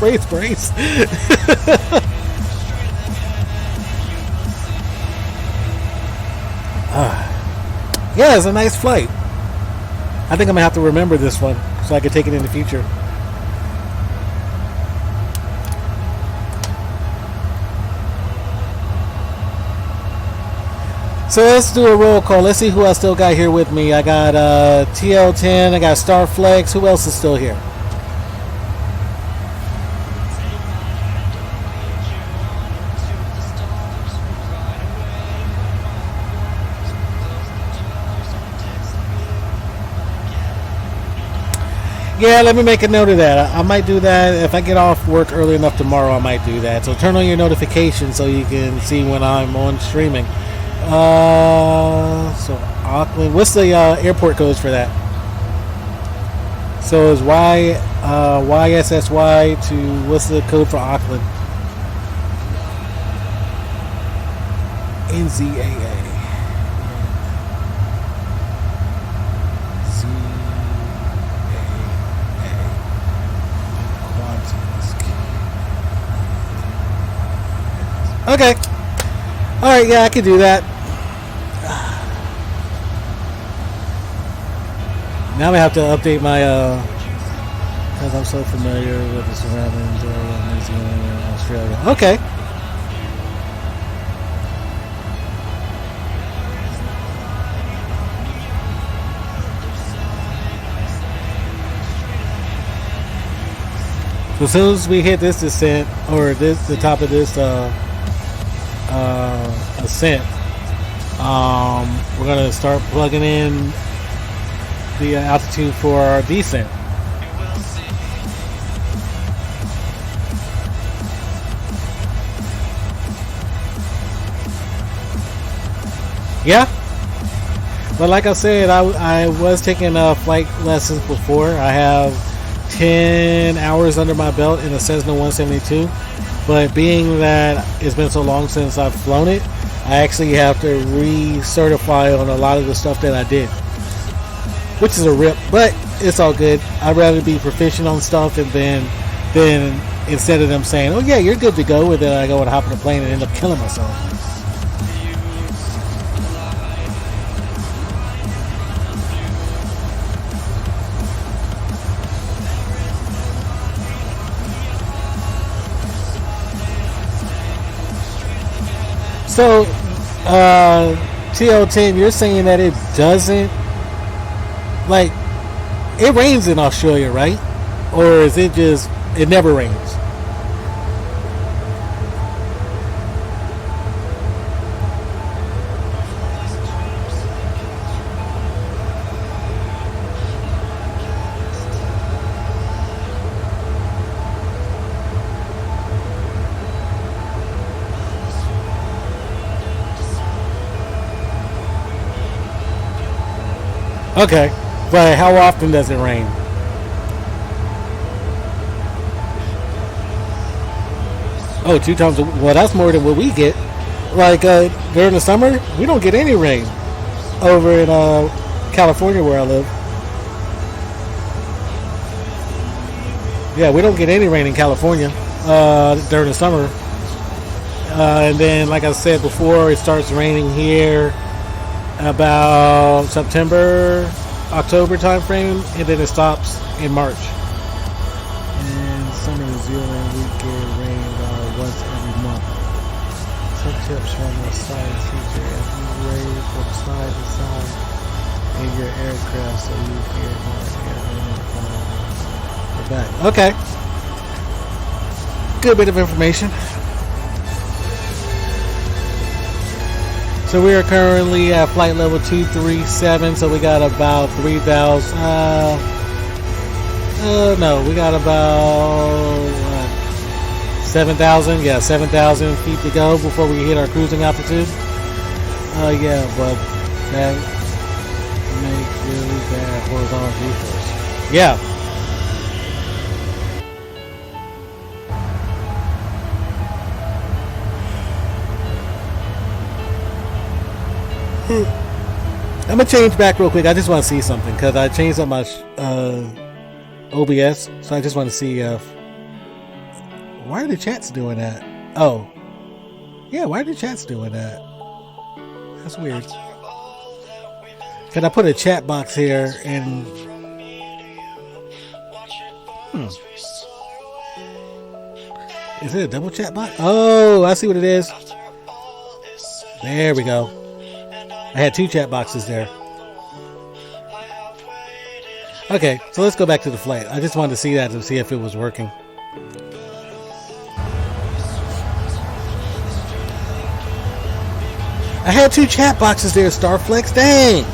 [SPEAKER 1] Yeah, it's a nice flight. I think I'm gonna have to remember this one so I can take it in the future. So let's do a roll call. Let's see who I still got here with me. I got TL10, I got Starflex. Who else is still here? Yeah, let me make a note of that. I might do that. If I get off work early enough tomorrow, I might do that. So turn on your notifications so you can see when I'm on streaming. So Auckland. What's the airport codes for that? So it's YSSY to what's the code for Auckland? NZAA. Okay. Alright, yeah, I can do that. Now I have to update my, because I'm so familiar with the surroundings of New Zealand and Australia. Okay. So as soon as we hit this descent, or the top of this ascent, we're going to start plugging in the altitude for our descent. Yeah, but like I said, I was taking flight lessons before. I have 10 hours under my belt in a Cessna 172, but being that it's been so long since I've flown it, I actually have to recertify on a lot of the stuff that I did, which is a rip, but it's all good. I'd rather be proficient on stuff and then instead of them saying, oh yeah, you're good to go, and then I go and hop in a plane and end up killing myself. So, TL10, you're saying that it doesn't, like, it rains in Australia, right? Or is it just, it never rains? Okay, but how often does it rain? Oh, 2 times a week. Well, that's more than what we get. Like, during the summer, we don't get any rain over in California where I live. Yeah, we don't get any rain in California during the summer. And then, like I said before, it starts raining here about September October time frame, and then it stops in March. And summer is 0 and weekend rain once every month. Some tips from the side feature as you raise from side to side in your aircraft so you hear more air the back. Okay. Good bit of information. So we are currently at flight level 237, so we got about 3,000, no, we got about 7,000, yeah, 7,000 feet to go before we hit our cruising altitude. Yeah, but that makes really bad horizontal G-force. Yeah. I'm gonna change back real quick. I just want to see something because I changed up my OBS, so I just want to see if why are the chats doing that? Oh, yeah, why are the chats doing that? That's weird. Can I put a chat box here and? Is it a double chat box? Oh, I see what it is. There we go. I had 2 chat boxes there. Okay, so let's go back to the flight. I just wanted to see that to see if it was working. I had 2 chat boxes there, Starflex. Dang!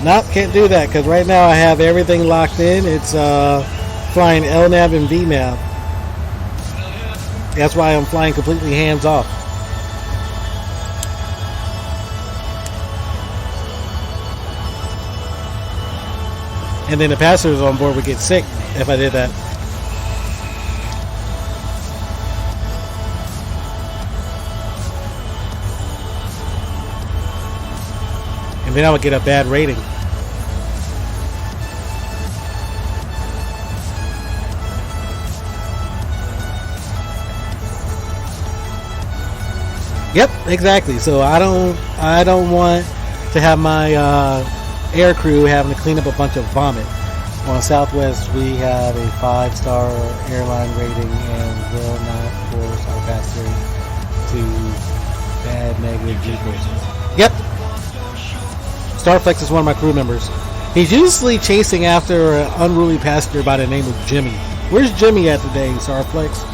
[SPEAKER 1] Nope, can't do that because right now I have everything locked in. It's flying LNAV and VNAV. That's why I'm flying completely hands off. And then the passengers on board would get sick if I did that. And then I would get a bad rating. Yep, exactly. So I don't want to have my air crew having to clean up a bunch of vomit. On Southwest, we have a 5-star airline rating and will not force our passengers to bad negative G-forces. Yep. Starflex is one of my crew members. He's usually chasing after an unruly passenger by the name of Jimmy. Where's Jimmy at today, Starflex?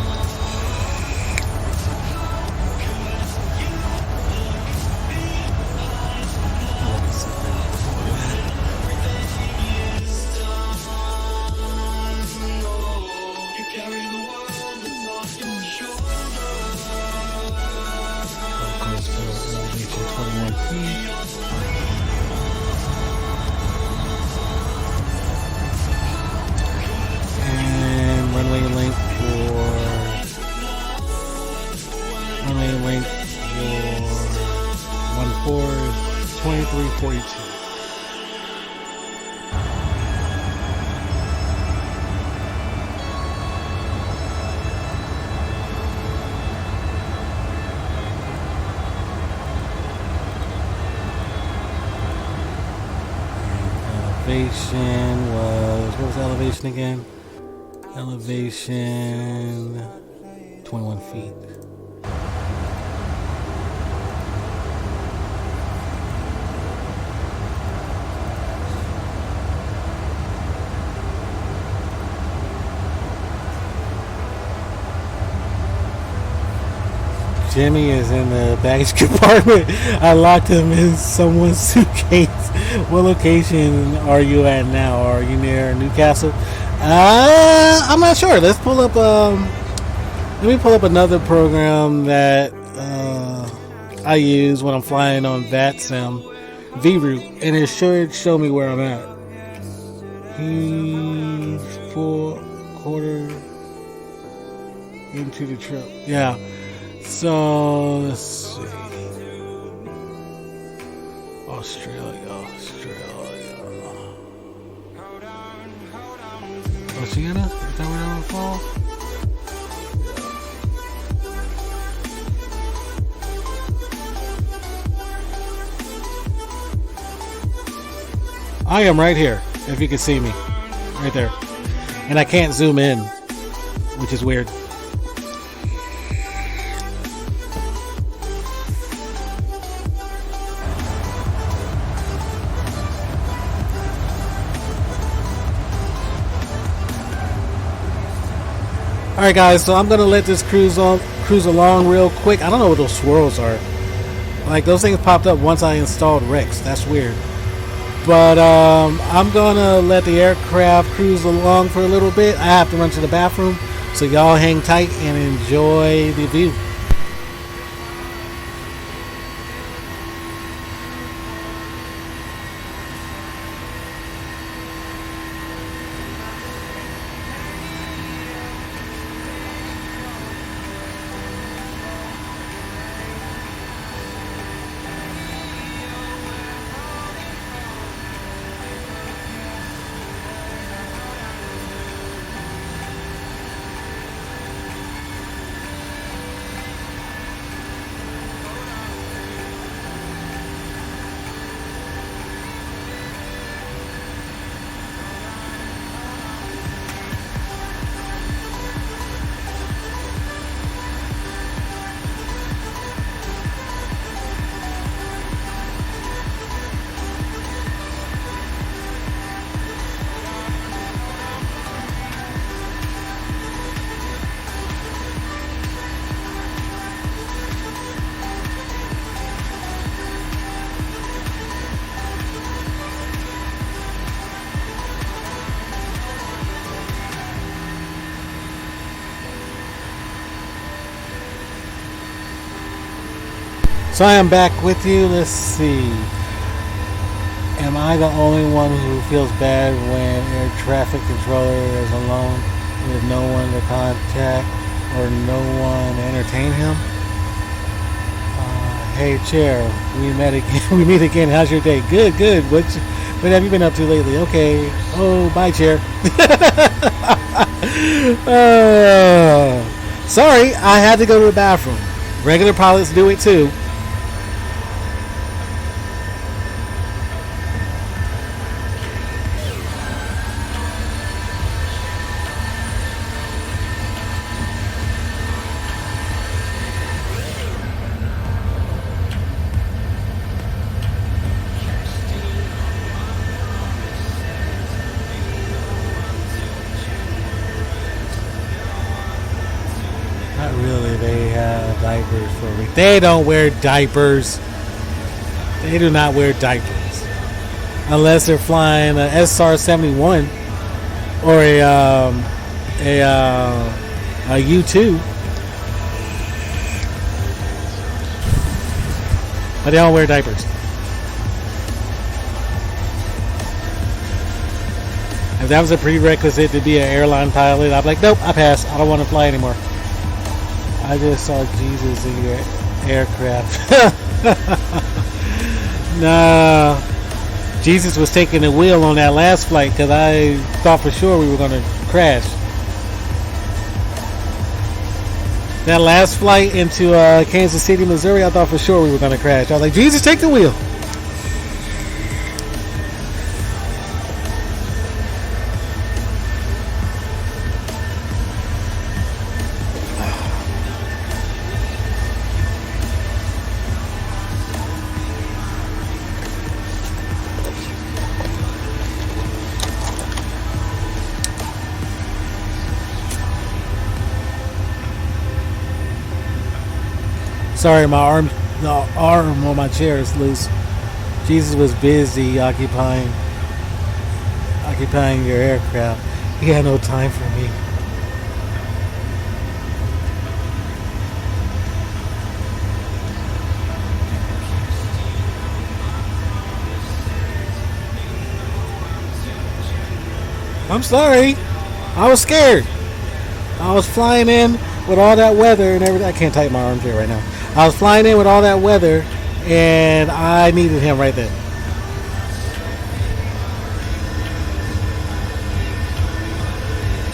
[SPEAKER 1] What was elevation again? Elevation 21 feet. Jimmy is in the baggage compartment. I locked him in someone's suitcase. What location are you at now? Are you near Newcastle? I'm not sure. Let's pull up. Let me pull up another program that I use when I'm flying on VATSIM, VRoute, and it should show me where I'm at. He's 4/4 into the trip. Yeah. So let's see. Australia. Oceania? Is that where that would fall? I am right here, if you can see me. Right there. And I can't zoom in, which is weird. Alright guys, so I'm going to let this cruise along real quick. I don't know what those swirls are. Like, those things popped up once I installed Rex. That's weird. But I'm going to let the aircraft cruise along for a little bit. I have to run to the bathroom. So y'all hang tight and enjoy the view. So I am back with you. Let's see. Am I the only one who feels bad when air traffic controller is alone with no one to contact or no one to entertain him? Hey Chair, we met again. We meet again. How's your day? Good, good. What have you been up to lately? Okay. Oh, bye, Chair. Sorry, I had to go to the bathroom. Regular pilots do it too. They don't wear diapers. They do not wear diapers unless they're flying a SR-71 or a U-2. But they don't wear diapers. If that was a prerequisite to be an airline pilot, I'd be like, nope, I pass. I don't want to fly anymore. I just saw Jesus in your aircraft. Nah, Jesus was taking the wheel on that last flight because I thought for sure we were going to crash. That last flight into Kansas City, Missouri, I thought for sure we were going to crash. I was like, Jesus, take the wheel. Sorry, the arm on my chair is loose. Jesus was busy occupying your aircraft. He had no time for me. I'm sorry. I was scared. I was flying in with all that weather and everything. I can't tighten my arms here right now. I was flying in with all that weather, and I needed him right then.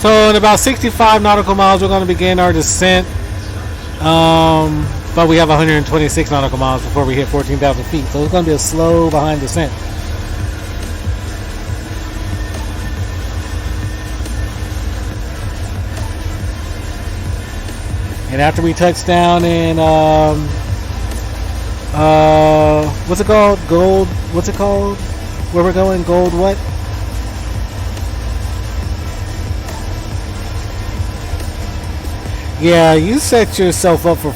[SPEAKER 1] So in about 65 nautical miles, we're going to begin our descent. But we have 126 nautical miles before we hit 14,000 feet. So it's going to be a slow behind descent. And after we touch down in what's it called? Gold. What's it called? Where we're going? Gold what? Yeah, you set yourself up for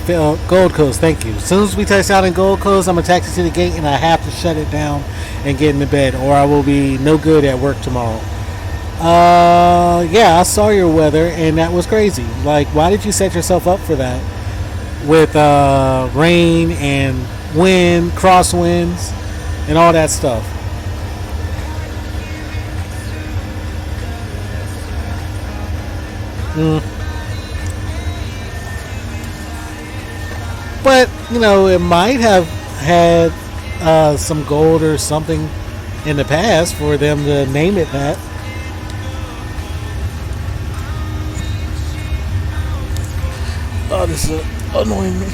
[SPEAKER 1] Gold Coast. Thank you. As soon as we touch down in Gold Coast, I'm gonna taxi to the gate, and I have to shut it down and get into bed, or I will be no good at work tomorrow. Yeah, I saw your weather, and that was crazy. Like, why did you set yourself up for that? With rain and wind, crosswinds, and all that stuff. But, you know, it might have had some gold or something in the past for them to name it that. Oh, this is annoying me.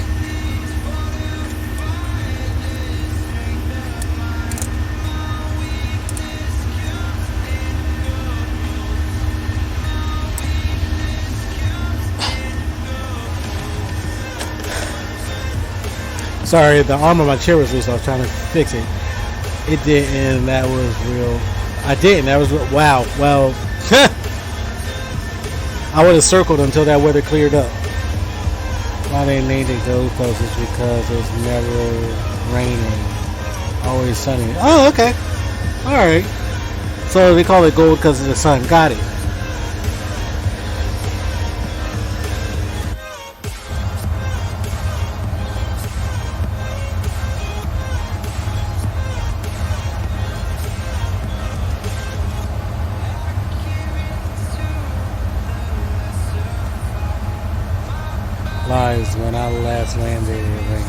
[SPEAKER 1] Sorry, the arm of my chair was loose. I was trying to fix it. It didn't. That was real. I didn't. That was real. Wow. Well, I would have circled until that weather cleared up. Why they named it Gold Coast is because it's never raining, always sunny. Oh, okay. All right. So they call it gold because of the sun. Got it. Lies when I last landed in rain.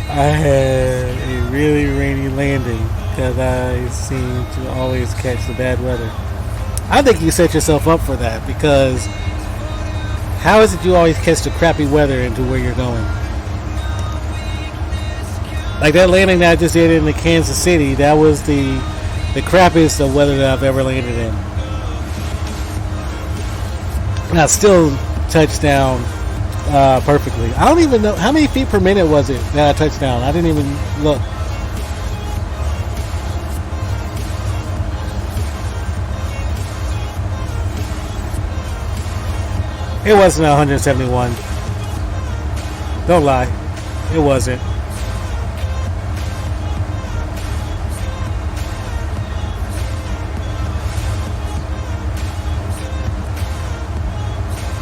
[SPEAKER 1] I had a really rainy landing because I seem to always catch the bad weather. I think you set yourself up for that because how is it you always catch the crappy weather into where you're going? Like that landing that I just did in the Kansas City, that was the crappiest of weather that I've ever landed in. And I still touched down perfectly. I don't even know how many feet per minute was it that I touched down. I didn't even look. It wasn't 171. Don't lie. It wasn't.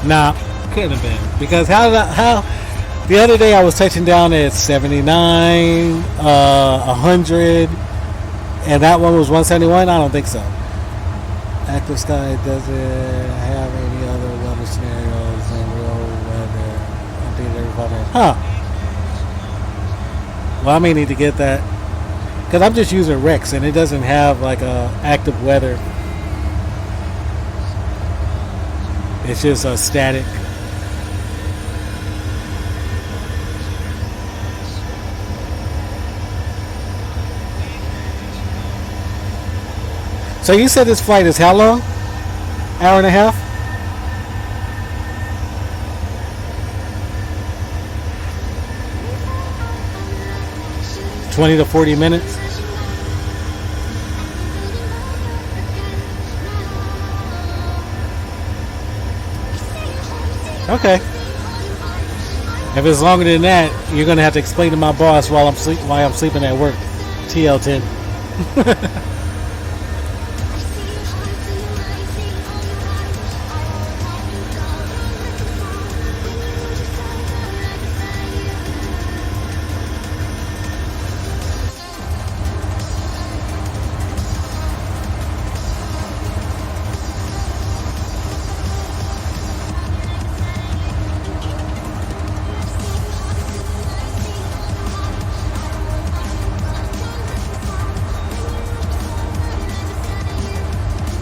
[SPEAKER 1] Nah, couldn't have been. Because how the other day I was touching down at 79, 100, and that one was 171? I don't think so. Active sky doesn't have any other weather scenarios than real weather. Updated every 5 minutes. Huh. Well, I may need to get that. Because I'm just using Rex, and it doesn't have like active weather. It's just a static. So you said this flight is how long? Hour and a half? $20 to 40 minutes? Okay. If it's longer than that, you're gonna have to explain to my boss why I'm sleeping at work. TL10.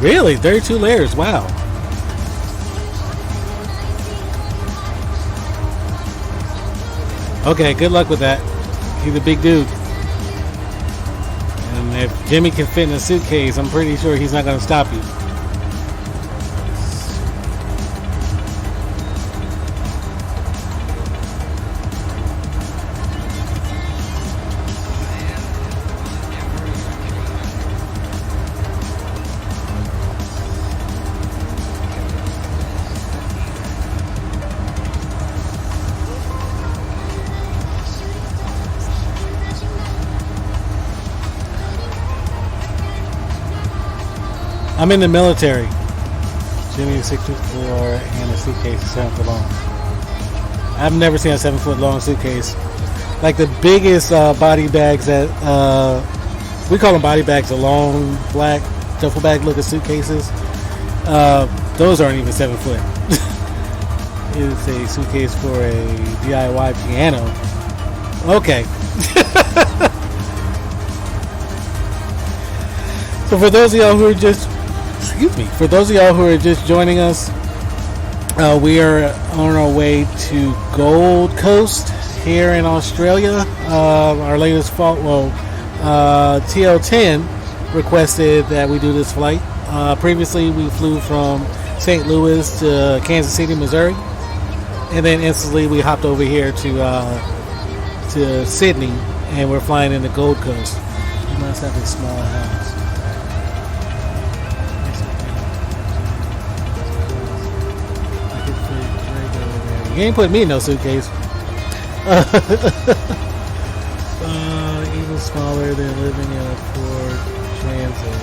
[SPEAKER 1] Really? 32 layers. Wow. Okay, good luck with that. He's a big dude. And if Jimmy can fit in a suitcase, I'm pretty sure he's not going to stop you. I'm in the military. Jimmy 6'4" and a suitcase 7 foot long. I've never seen a 7 foot long suitcase. Like the biggest body bags that we call them body bags, the long black duffel bag looking suitcases. Those aren't even 7 foot. It's a suitcase for a DIY piano. Okay. So for those of y'all who are just joining us, we are on our way to Gold Coast here in Australia. Our latest TL10 requested that we do this flight. Previously, we flew from St. Louis to Kansas City, Missouri, and then instantly we hopped over here to Sydney, and we're flying into Gold Coast. You must have a small house. You ain't putting me in no suitcase. Even smaller than living in a Ford Transit.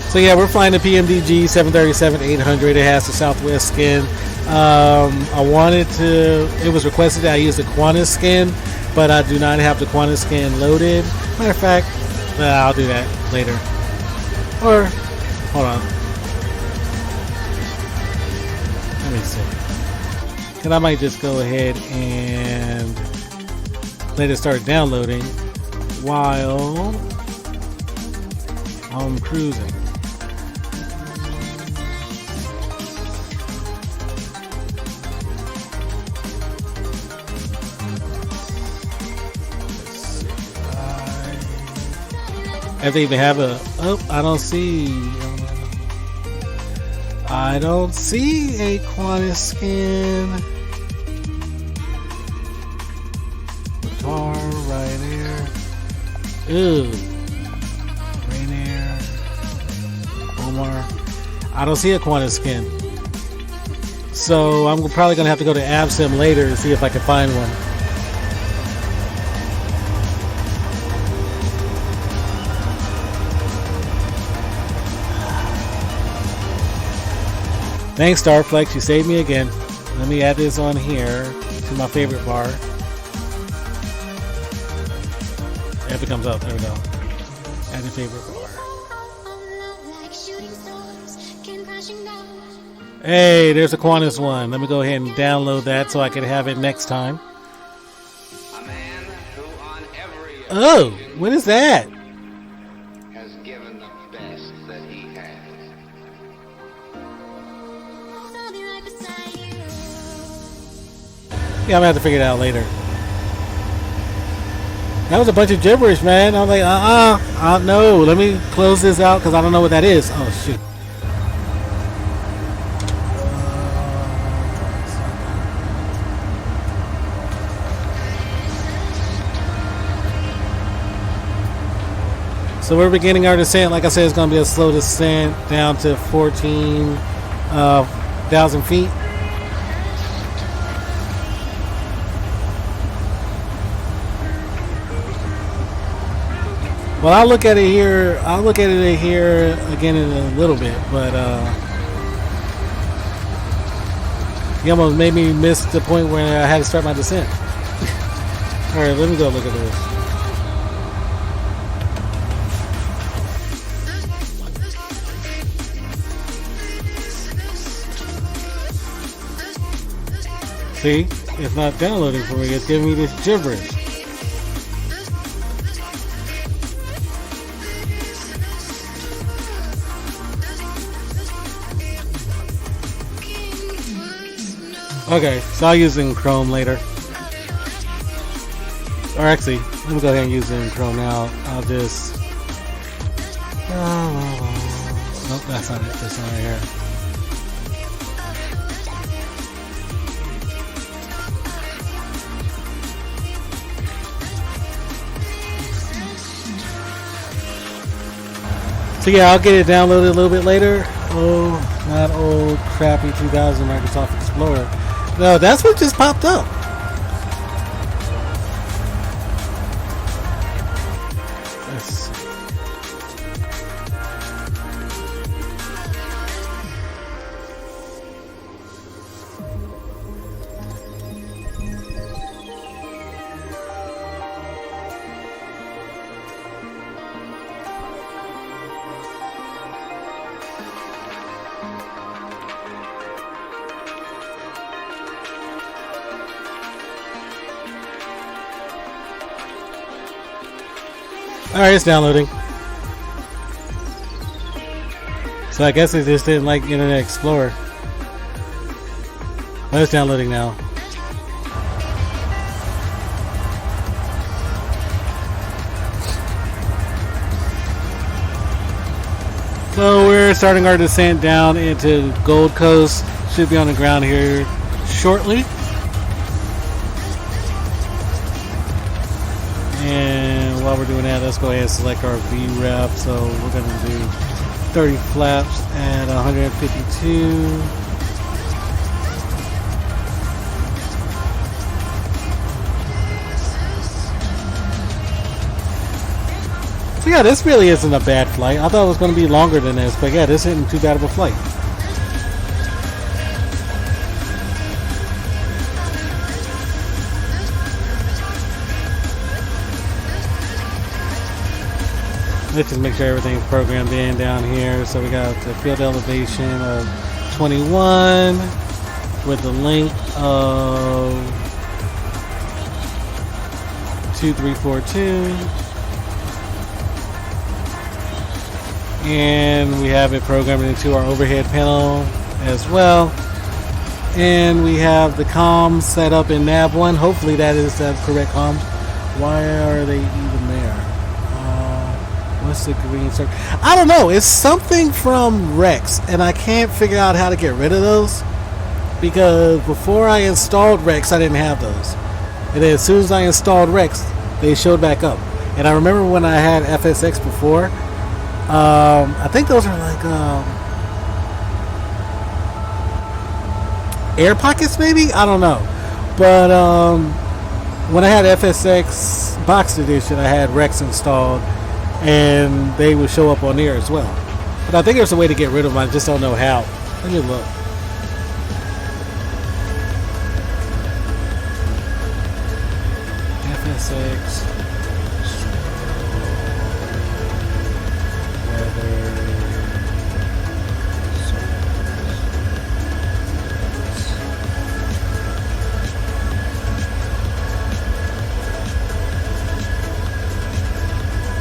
[SPEAKER 1] So yeah, we're flying the PMDG 737-800. It has the Southwest skin. It was requested that I use the Qantas skin, but I do not have the Qantas skin loaded. Matter of fact, I'll do that later. Or hold on. Let me see. And I might just go ahead and let it start downloading while I'm cruising. If they even have a... Oh, I don't see a Qantas skin. Guitar, Ryanair. Ooh. Ryanair. Omar. I don't see a Qantas skin. So I'm probably going to have to go to VATSIM later to see if I can find one. Thanks, Starflex. You saved me again. Let me add this on here to my favorite bar. If it comes up, there we go. Add a favorite bar. Hey, there's a Qantas one. Let me go ahead and download that so I can have it next time. Oh, what is that? Yeah, I'm gonna have to figure it out later. That was a bunch of gibberish, man. I was like, no. Let me close this out because I don't know what that is. Oh, shoot. So we're beginning our descent. Like I said, it's going to be a slow descent down to 14,000 feet. Well, I'll look at it here again in a little bit, but you almost made me miss the point where I had to start my descent. All right, let me go look at this. See, it's not downloading for me. It's giving me this gibberish. Okay, so I'll use it in Chrome later. Or actually, let me go ahead and use it in Chrome now. I'll just... nope, that's not it. This one right here. So yeah, I'll get it downloaded a little bit later. Oh, not old crappy 2000 Microsoft Explorer. No, that's what just popped up. Let's see. Alright, it's downloading. So I guess it just didn't like Internet Explorer. But it's downloading now. So we're starting our descent down into Gold Coast. Should be on the ground here shortly. And while we're doing that, let's go ahead and select our VREF. So we're going to do 30 flaps at 152. So yeah, this really isn't a bad flight. I thought it was going to be longer than this, but yeah, this isn't too bad of a flight. Let's just make sure everything's programmed in down here. So we got the field elevation of 21 with the length of 2342. And we have it programmed into our overhead panel as well. And we have the comms set up in nav1. Hopefully that is the correct comms. Why are they even there? What's the green circle? I don't know. It's something from Rex, and I can't figure out how to get rid of those. Because before I installed Rex, I didn't have those. And then as soon as I installed Rex, they showed back up. And I remember when I had FSX before, I think those are like air pockets maybe? I don't know. But when I had FSX box edition, I had Rex installed and they would show up on there as well. But I think there's a way to get rid of them. I just don't know how. Let me look. FSX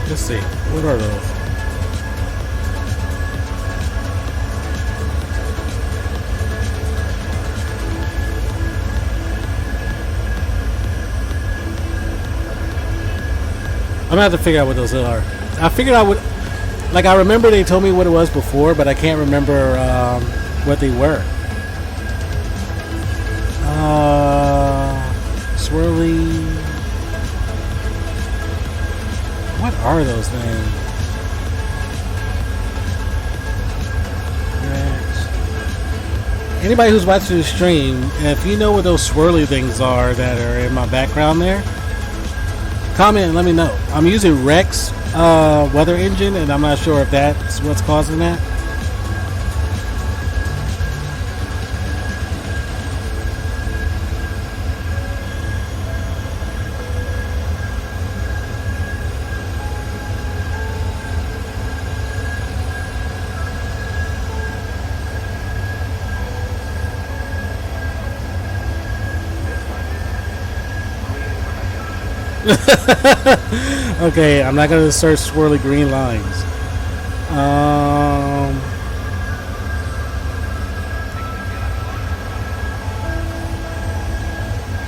[SPEAKER 1] Let's see. What are those? I'm gonna have to figure out what those are. I figured I would, like, I remember they told me what it was before, but I can't remember what they were. Swirly. What are those things? Anybody who's watching the stream, if you know what those swirly things are that are in my background there, comment and let me know. I'm using Rex weather engine, and I'm not sure if that's what's causing that. Okay, I'm not gonna search swirly green lines.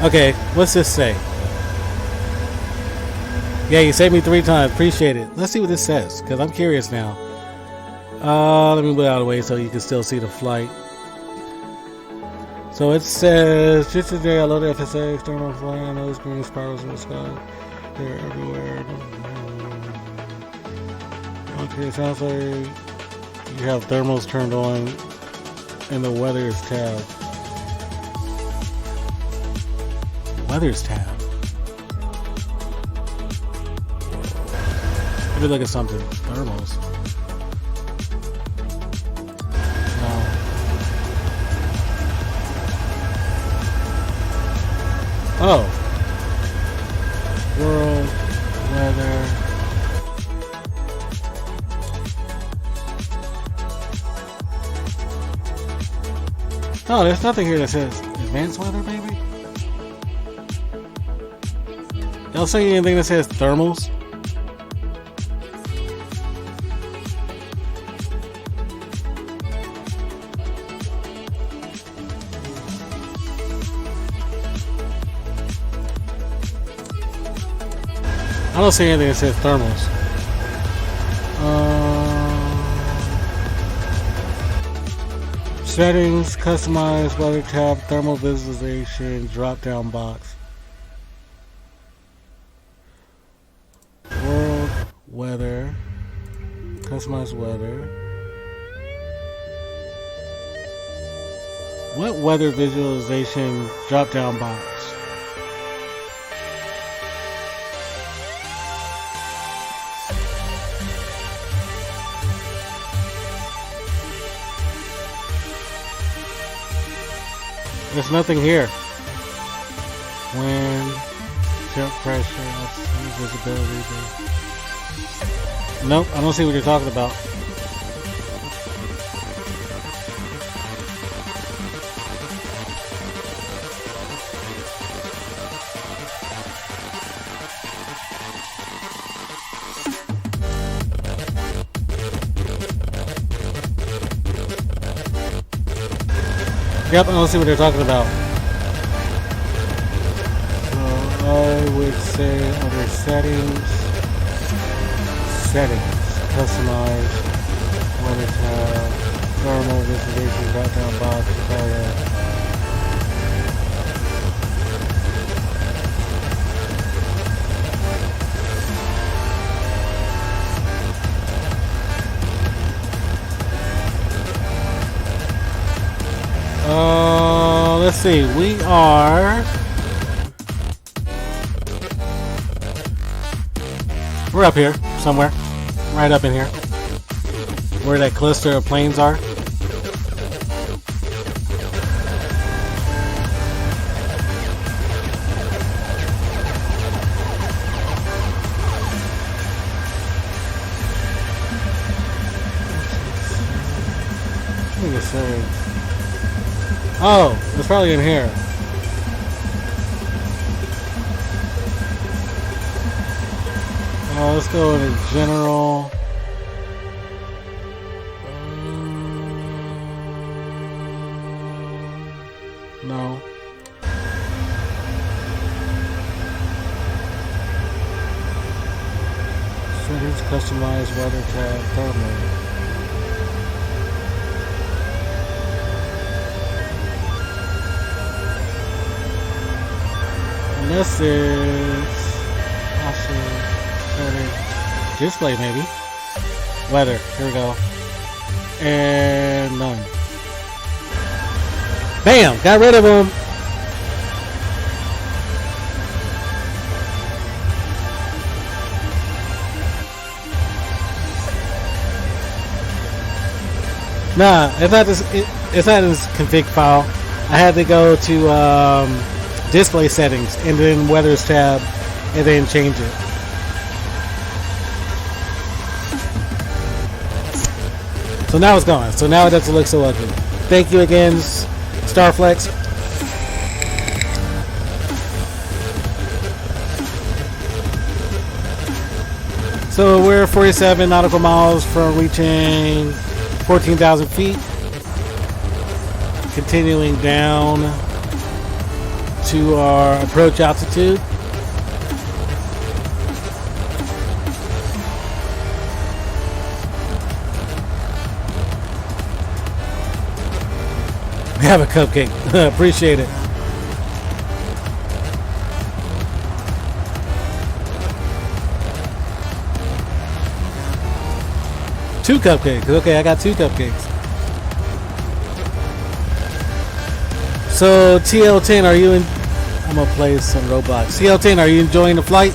[SPEAKER 1] Okay, what's this say? Yeah, you saved me 3 times. Appreciate it. Let's see what this says, because I'm curious now. Let me move out of the way so you can still see the flight. So it says, just today I loaded FSA, external flying, I know it's green spirals in the sky. They're everywhere. Okay, it sounds like you have thermals turned on in the weather's tab. Weather's tab. Let me look at something. Thermals. No. Oh. World weather. Oh, there's nothing here that says advanced weather, baby. Y'all see anything that says thermals? I don't see anything that says thermals. Settings, customize weather tab, thermal visualization, drop down box. World weather, customize weather. What weather visualization drop down box? There's nothing here. Wind, temp pressure, visibility. Nope, I don't see what you're talking about. Yep, I don't see what they're talking about. So I would say under settings, customize, weather tab, thermal visualization, drop down box, color. Let's see, we're up here, somewhere, right up in here, where that cluster of planes are. What are you saying? Oh, it's probably in here. Let's go into general. No. Settings, customize weather tab, thermal. This is display, maybe. Weather, here we go. And none. Bam! Got rid of them. Nah, it's not this config file. I had to go to display settings and then weathers tab and then change it. So now it's gone. So now it doesn't look so ugly. Thank you again, Starflex. So we're 47 nautical miles from reaching 14,000 feet. Continuing down to our approach altitude. Have a cupcake. Appreciate it. Two cupcakes. Okay, I got two cupcakes. So TL10, are you in? I'm gonna play some Roblox. TL10, are you enjoying the flight?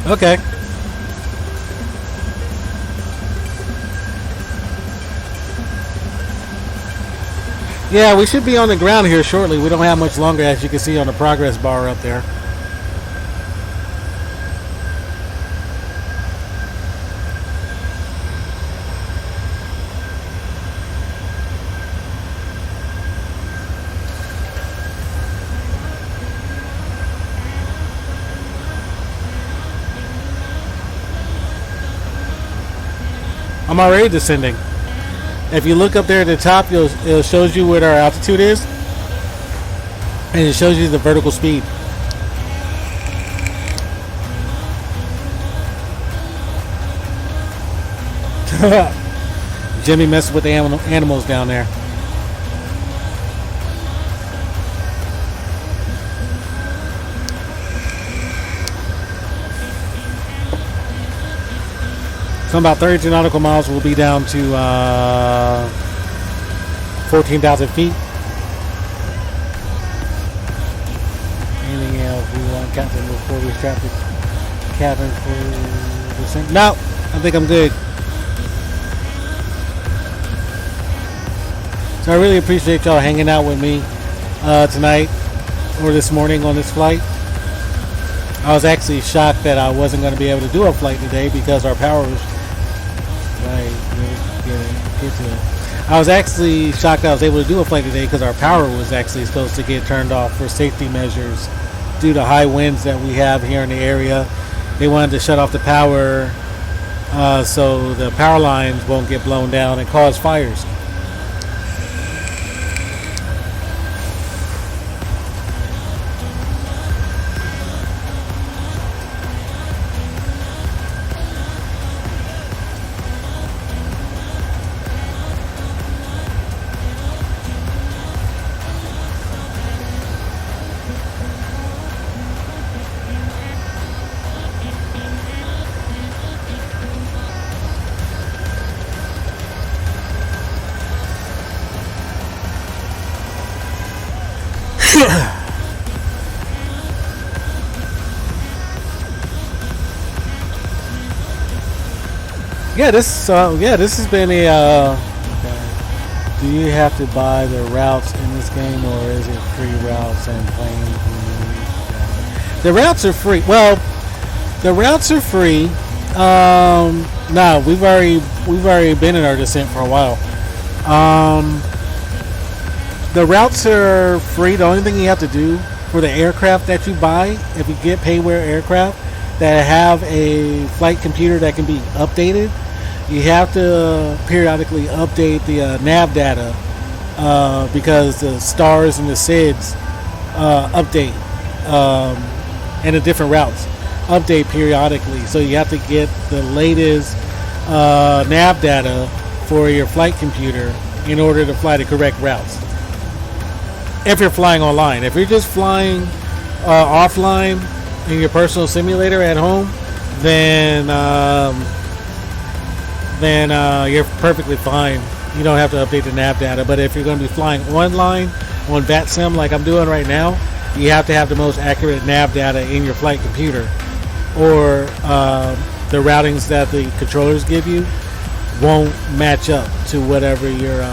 [SPEAKER 1] Okay. Yeah, we should be on the ground here shortly. We don't have much longer, as you can see on the progress bar up there. I'm already descending. If you look up there at the top, it shows you what our altitude is, and it shows you the vertical speed. Jimmy messes with the animals down there. So about 32 nautical miles, we'll be down to 14,000 feet. Anything else we want, Captain, before we strap the cabin for descent? No, I think I'm good. So I really appreciate y'all hanging out with me tonight or this morning on this flight. I was actually shocked that I wasn't going to be able to do a flight today because our power was... I was actually shocked I was able to do a flight today because our power was actually supposed to get turned off for safety measures due to high winds that we have here in the area. They wanted to shut off the power so the power lines won't get blown down and cause fires. This has been a okay. Do you have to buy the routes in this game, or is it free routes and planes? The routes are free. Well, the routes are free. No, we've already been in our descent for a while. The routes are free. The only thing you have to do for the aircraft that you buy, if you get payware aircraft that have a flight computer that can be updated, you have to periodically update the nav data because the stars and the SIDS update and the different routes update periodically. So you have to get the latest nav data for your flight computer in order to fly the correct routes. If you're flying online. If you're just flying offline in your personal simulator at home, then you're perfectly fine. You don't have to update the nav data. But if you're going to be flying online on VATSIM like I'm doing right now, you have to have the most accurate nav data in your flight computer, or the routings that the controllers give you won't match up to whatever you're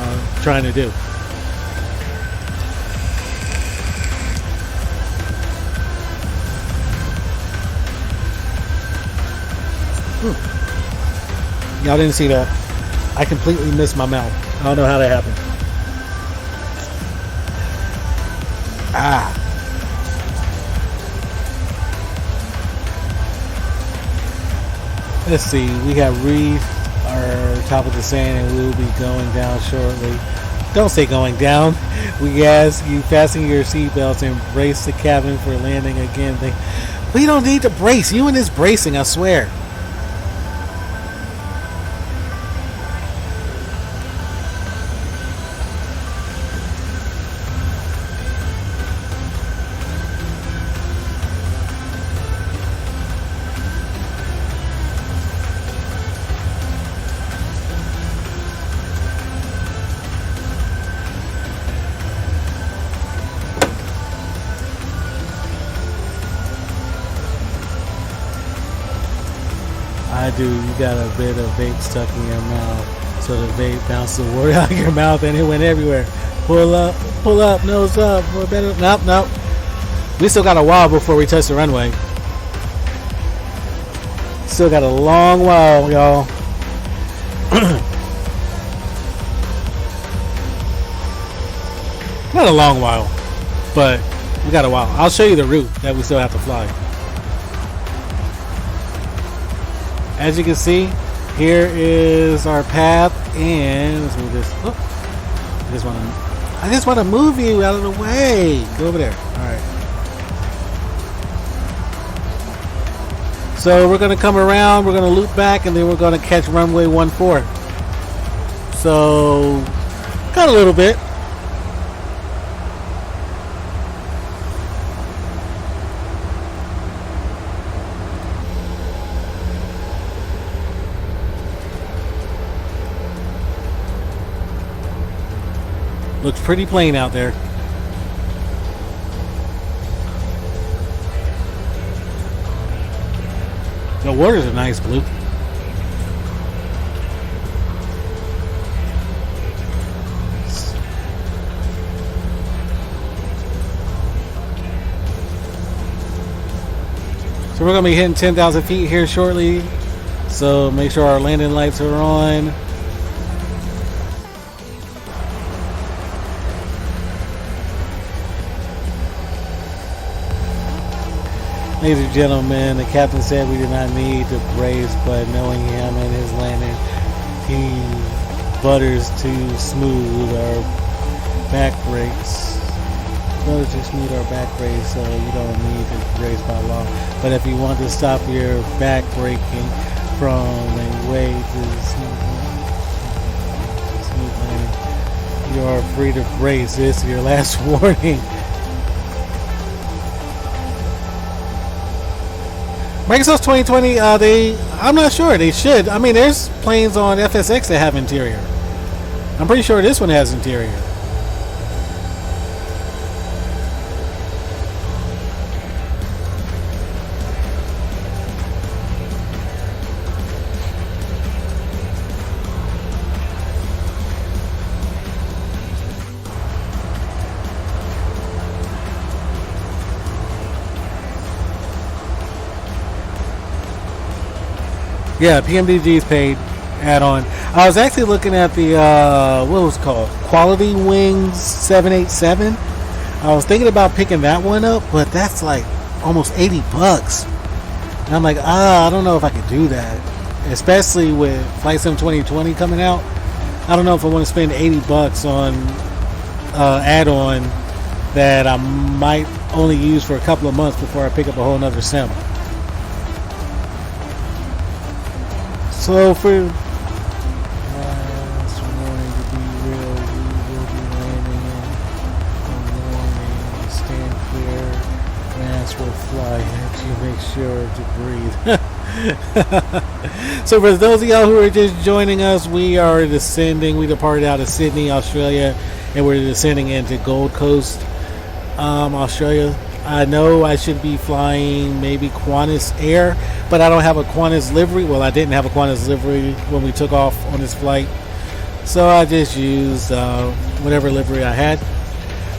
[SPEAKER 1] trying to do. Y'all didn't see that. I completely missed my mouth. I don't know how that happened. Let's see. We have reached our top of the sand and we'll be going down shortly. Don't say going down. We ask you fasten your seatbelts and brace the cabin for landing again. We don't need to brace. You and this bracing, I swear. I do. You got a bit of vape stuck in your mouth, so the vape bounced the water out of your mouth and it went everywhere. Pull up, nose up. We're better. Nope. We still got a while before we touch the runway. Still got a long while, y'all. Not a long while, but we got a while. I'll show you the route that we still have to fly. As you can see, here is our path, and let's move this. Oh, I just want to move you out of the way. Go over there. All right. So we're going to come around. We're going to loop back, and then we're going to catch runway 14. So got a little bit. Looks pretty plain out there. The water's a nice blue. So we're going to be hitting 10,000 feet here shortly. So make sure our landing lights are on. Ladies and gentlemen, the captain said we did not need to brace, but knowing him and his landing, he butters to smooth our back brakes. Butters to smooth our back brakes, so you don't need to brace by law. But if you want to stop your back braking from a way to smooth landing, you are free to brace. This is your last warning. Microsoft 2020, I'm not sure. They should. I mean, there's planes on FSX that have interior. I'm pretty sure this one has interior. Yeah, PMDG is paid add-on. I was actually looking at the what was it called, Quality Wings 787. I was thinking about picking that one up, but that's like almost $80. And I'm like, I don't know if I could do that, especially with Flight Sim 2020 coming out. I don't know if I want to spend $80 on add-on that I might only use for a couple of months before I pick up a whole nother sim. So for last warning to be real, we will be landing in the morning. Stand clear, mask will fly at you. Make sure to breathe. So for those of y'all who are just joining us, we are descending. We departed out of Sydney, Australia, and we're descending into Gold Coast, Australia. I know I should be flying maybe Qantas Air, but I don't have a Qantas livery. Well, I didn't have a Qantas livery when we took off on this flight, so I just used whatever livery I had.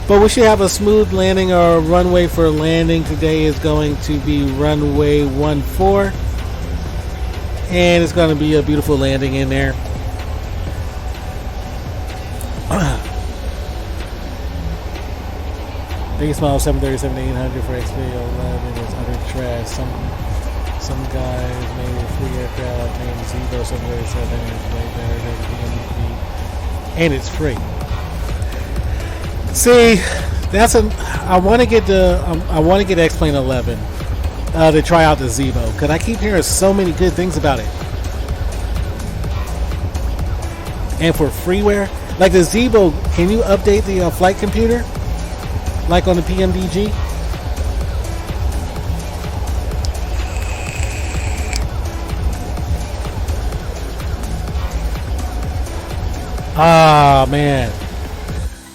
[SPEAKER 1] But we should have a smooth landing. Our runway for landing today is going to be runway 14, and it's going to be a beautiful landing in there. Big smile 737-800 for XP 11 is under trash. Some guys made a free aircraft named Zebo 737 is way better than PMDG, and it's free. See, that's I want to get X-Plane 11. to try out the Zebo, because I keep hearing so many good things about it. And for freeware, like the Zebo, can you update the flight computer like on the PMDG? Ah, man.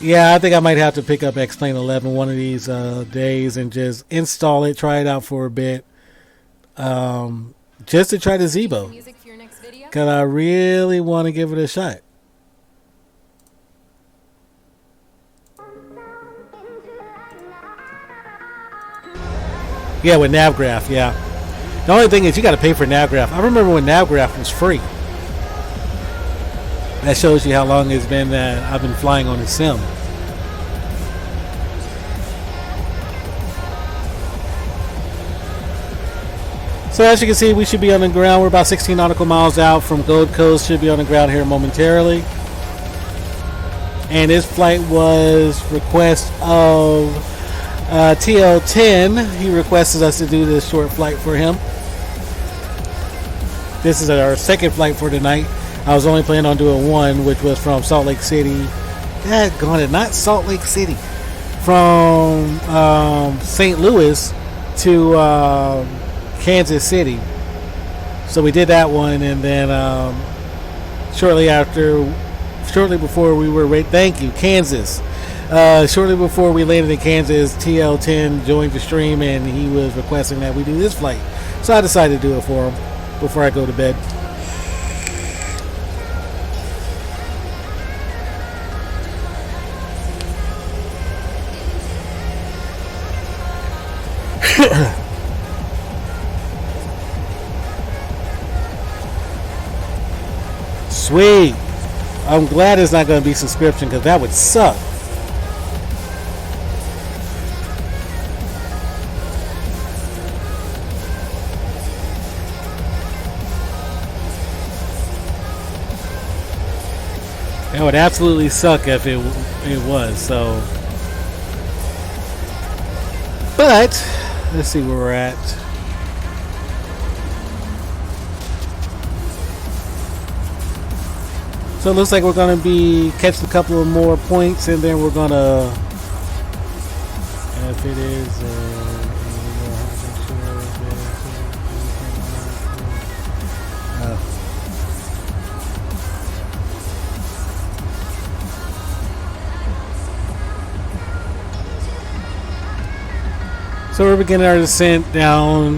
[SPEAKER 1] Yeah, I think I might have to pick up X-Plane 11 one of these days and just install it, try it out for a bit, just to try the Zebo, because I really want to give it a shot. Yeah, with NavGraph, yeah. The only thing is you got to pay for NavGraph. I remember when NavGraph was free. That shows you how long it's been that I've been flying on the sim. So as you can see, we should be on the ground. We're about 16 nautical miles out from Gold Coast. Should be on the ground here momentarily. And this flight was request of TL10. He requested us to do this short flight for him. This is our second flight for tonight. I was only planning on doing one, which was from Salt Lake City. Not Salt Lake City. From St. Louis to Kansas City. So we did that one, and then shortly before we were thank you, Kansas. Shortly before we landed in Kansas, TL10 joined the stream, and he was requesting that we do this flight. So I decided to do it for him before I go to bed. Sweet. I'm glad it's not going to be subscription, because that would suck. That would absolutely suck if it was. So, but let's see where we're at. So it looks like we're going to be catching a couple of more points, and then we're going to, if it is, so we're beginning our descent down,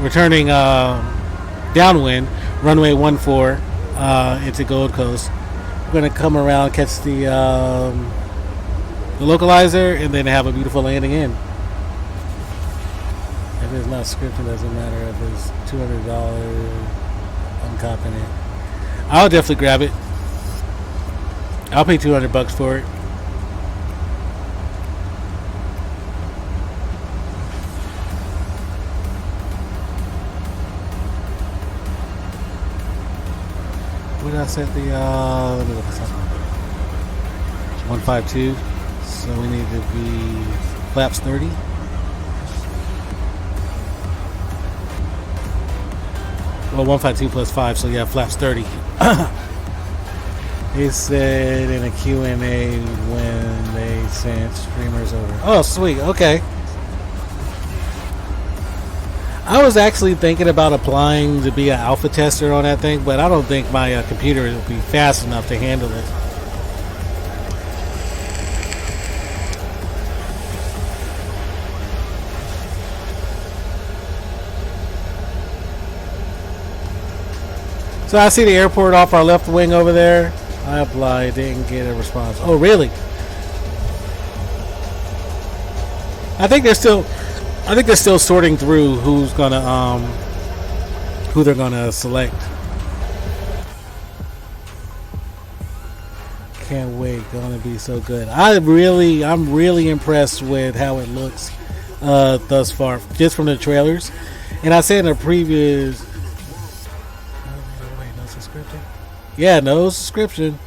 [SPEAKER 1] returning downwind, runway 14. Into Gold Coast. We're going to come around, catch the localizer, and then have a beautiful landing in. If it's not scripted, doesn't matter. If it's $200, I'm copping it. I'll definitely grab it. I'll pay $200 for it. What did I set the, let me look at something. 152. So we need to be flaps 30. Well, 152 plus 5, so yeah, flaps 30. He said in a Q&A when they sent streamers over. Oh, sweet. Okay. I was actually thinking about applying to be an alpha tester on that thing, but I don't think my computer will be fast enough to handle it. So I see the airport off our left wing over there. I applied, didn't get a response. Oh, really? I think they're still sorting through who's gonna who they're gonna select. Can't wait, gonna be so good. I'm really impressed with how it looks thus far, just from the trailers. And I said in a previous, wait, no subscription. Yeah, no subscription.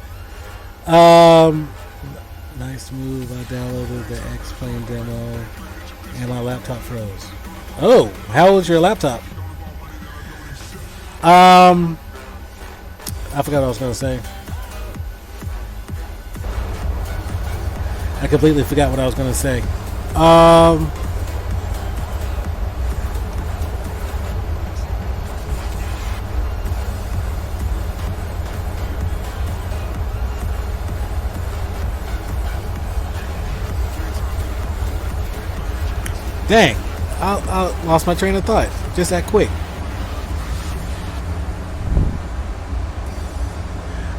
[SPEAKER 1] Nice move. I downloaded the X-Plane demo. And my laptop froze. Oh, how was your laptop? I forgot what I was going to say. I completely forgot what I was going to say. Dang, I lost my train of thought just that quick.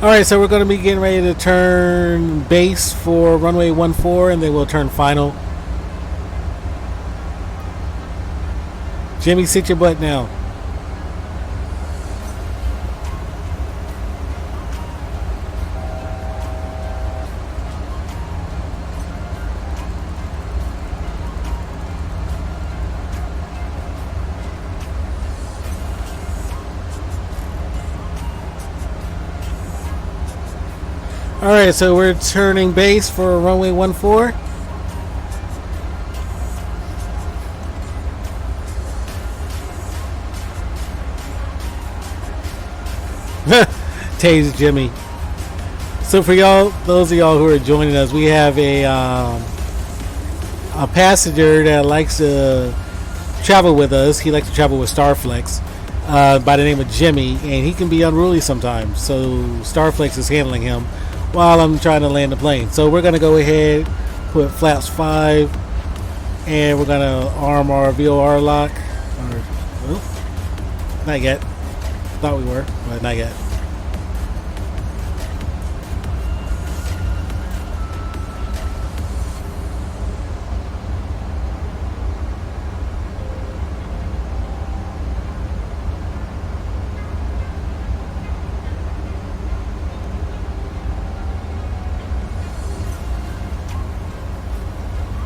[SPEAKER 1] Alright, so we're going to be getting ready to turn base for runway 14, and then we'll turn final. Jimmy, sit your butt now. Alright, so we're turning base for runway 14. Tase Jimmy. So for y'all, those of y'all who are joining us, we have a passenger that likes to travel with us. He likes to travel with Starflex by the name of Jimmy, and he can be unruly sometimes. So Starflex is handling him while I'm trying to land the plane. So we're going to go ahead, put flaps 5, and we're going to arm our VOR lock. Not yet. Thought we were, but not yet.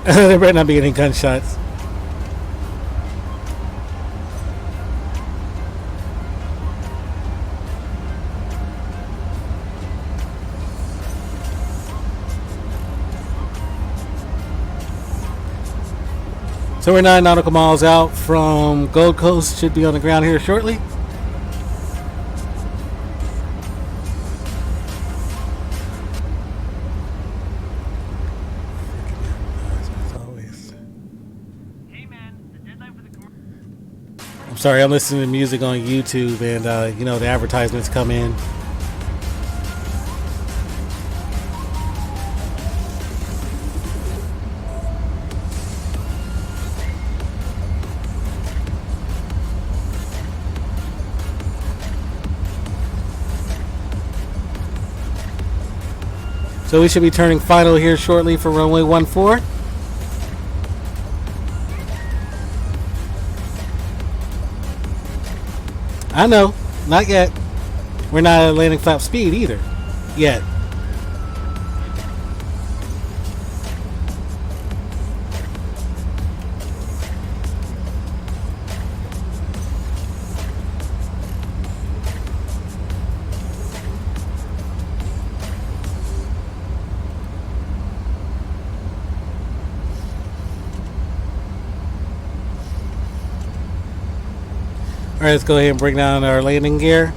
[SPEAKER 1] There better not be any gunshots. So we're 9 nautical miles out from Gold Coast. Should be on the ground here shortly. I'm sorry, I'm listening to music on YouTube, and you know, the advertisements come in. So we should be turning final here shortly for runway 14. I know, not yet. We're not at landing flap speed either, yet. Alright, let's go ahead and bring down our landing gear.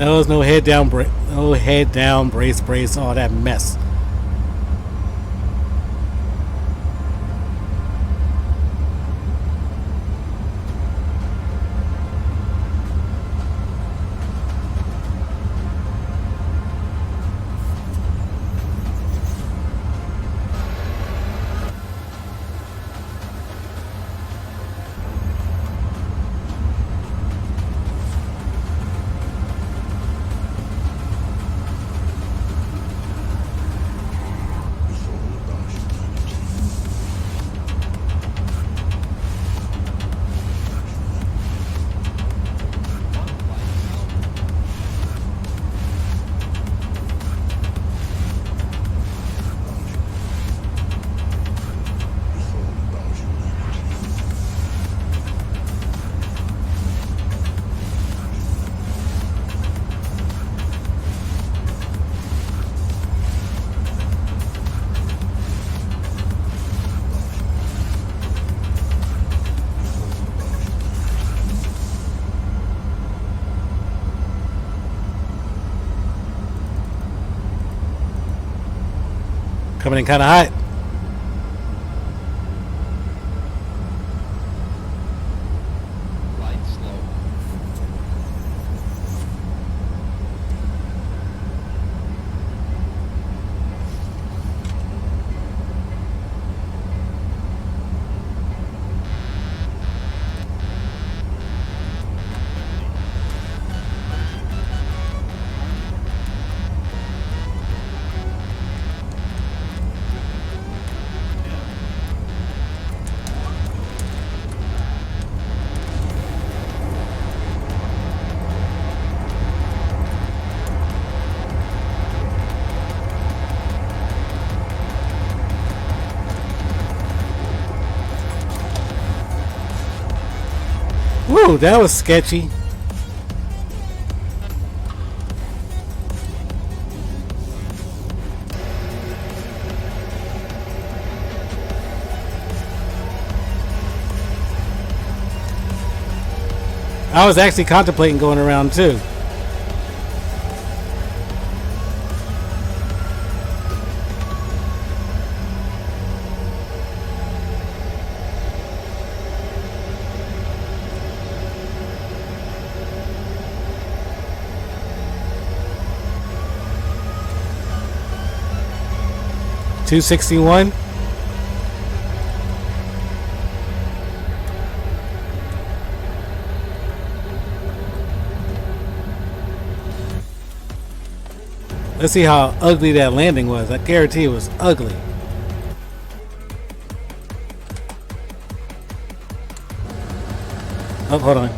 [SPEAKER 1] There was no head down, no head down, brace, all that mess. Coming in kind of hot.
[SPEAKER 4] Ride slow.
[SPEAKER 1] Woo, that was sketchy. I was actually contemplating going around too. $261. Let's see how ugly that landing was. I guarantee it was ugly. Oh, hold on.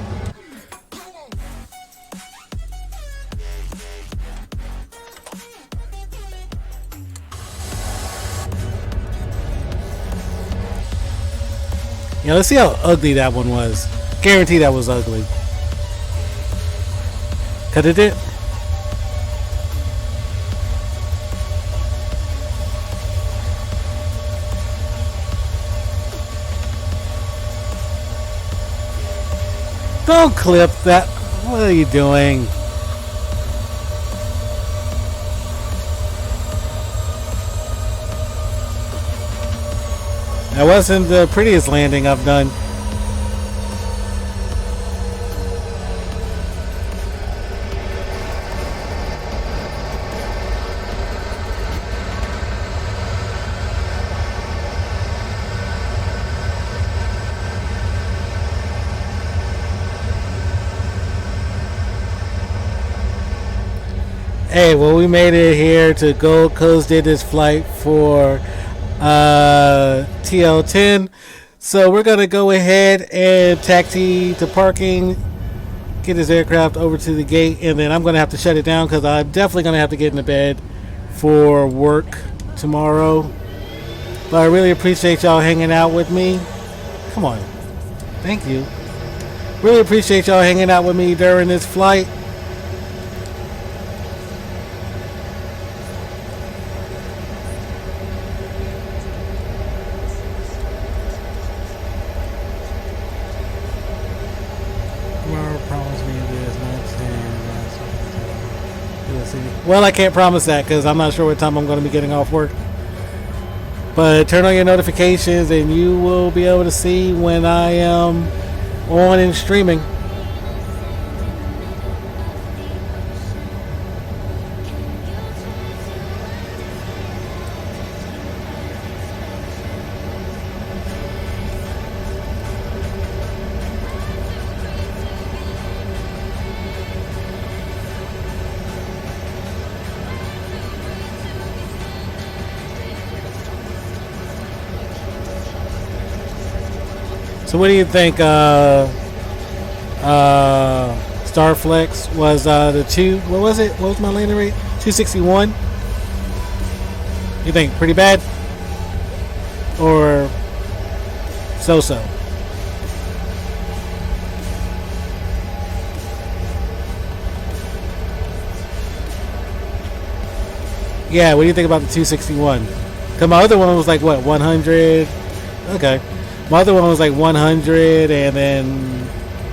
[SPEAKER 1] Yeah, let's see how ugly that one was. Guarantee that was ugly. Cut it in. Don't clip that. What are you doing? That wasn't the prettiest landing I've done. Hey, well, we made it here to Gold Coast. Did this flight for TL10. So we're going to go ahead and taxi to parking, get this aircraft over to the gate, and then I'm going to have to shut it down because I'm definitely going to have to get into bed for work tomorrow. But I really appreciate y'all hanging out with me. Come on. Thank you. Really appreciate y'all hanging out with me during this flight. Tomorrow promised me this, not 10. see. Well, I can't promise that because I'm not sure what time I'm going to be getting off work. But turn on your notifications and you will be able to see when I am on and streaming. So what do you think, Starflex was the two, what was it? What was my landing rate? 261? You think pretty bad? Or so-so? Yeah, what do you think about the 261? Because my other one was like, what, 100? Okay. My other one was like 100, and then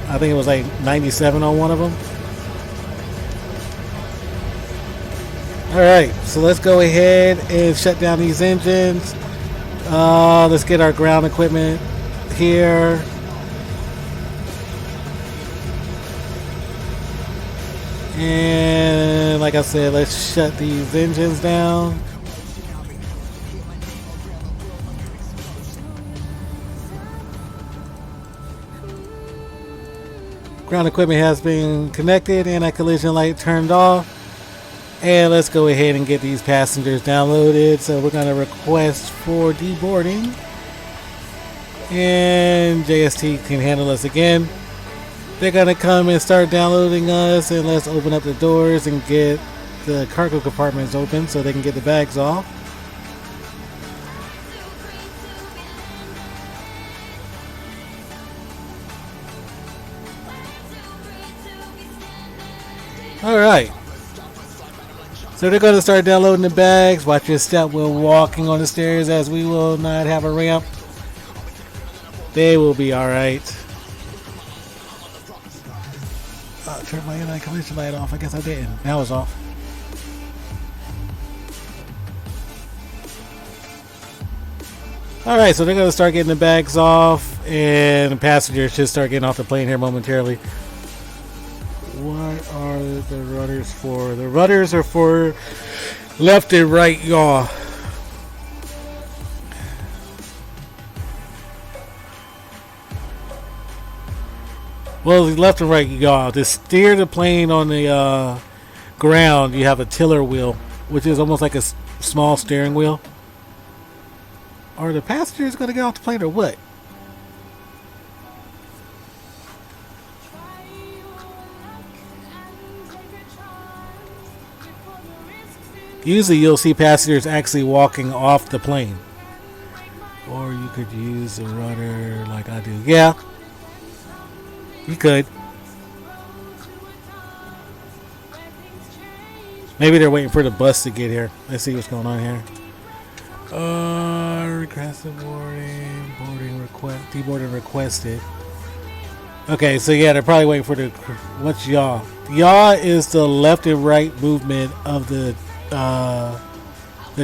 [SPEAKER 1] I think it was like 97 on one of them. Alright, so let's go ahead and shut down these engines. Let's get our ground equipment here. And like I said, let's shut these engines down. Ground equipment has been connected and that collision light turned off. And let's go ahead and get these passengers downloaded. So we're going to request for deboarding. And JST can handle us again. They're going to come and start downloading us. And let's open up the doors and get the cargo compartments open so they can get the bags off. Alright, so they're going to start downloading the bags. Watch your step when walking on the stairs, as we will not have a ramp. They will be alright. Turn my anti-collision light off. I guess I didn't. Now it's off. Alright, so they're going to start getting the bags off, and the passengers should start getting off the plane here momentarily. What are the rudders for? The rudders are for left and right yaw. Well, the left and right yaw. To steer the plane on the ground, you have a tiller wheel, which is almost like a small steering wheel. Are the passengers going to get off the plane or what? Usually you'll see passengers actually walking off the plane. Or you could use a rudder like I do. Yeah. You could. Maybe they're waiting for the bus to get here. Let's see what's going on here. Requested boarding. Boarding request. Deboarding requested. Okay, so yeah, they're probably waiting for the... What's yaw? Yaw is the left and right movement of the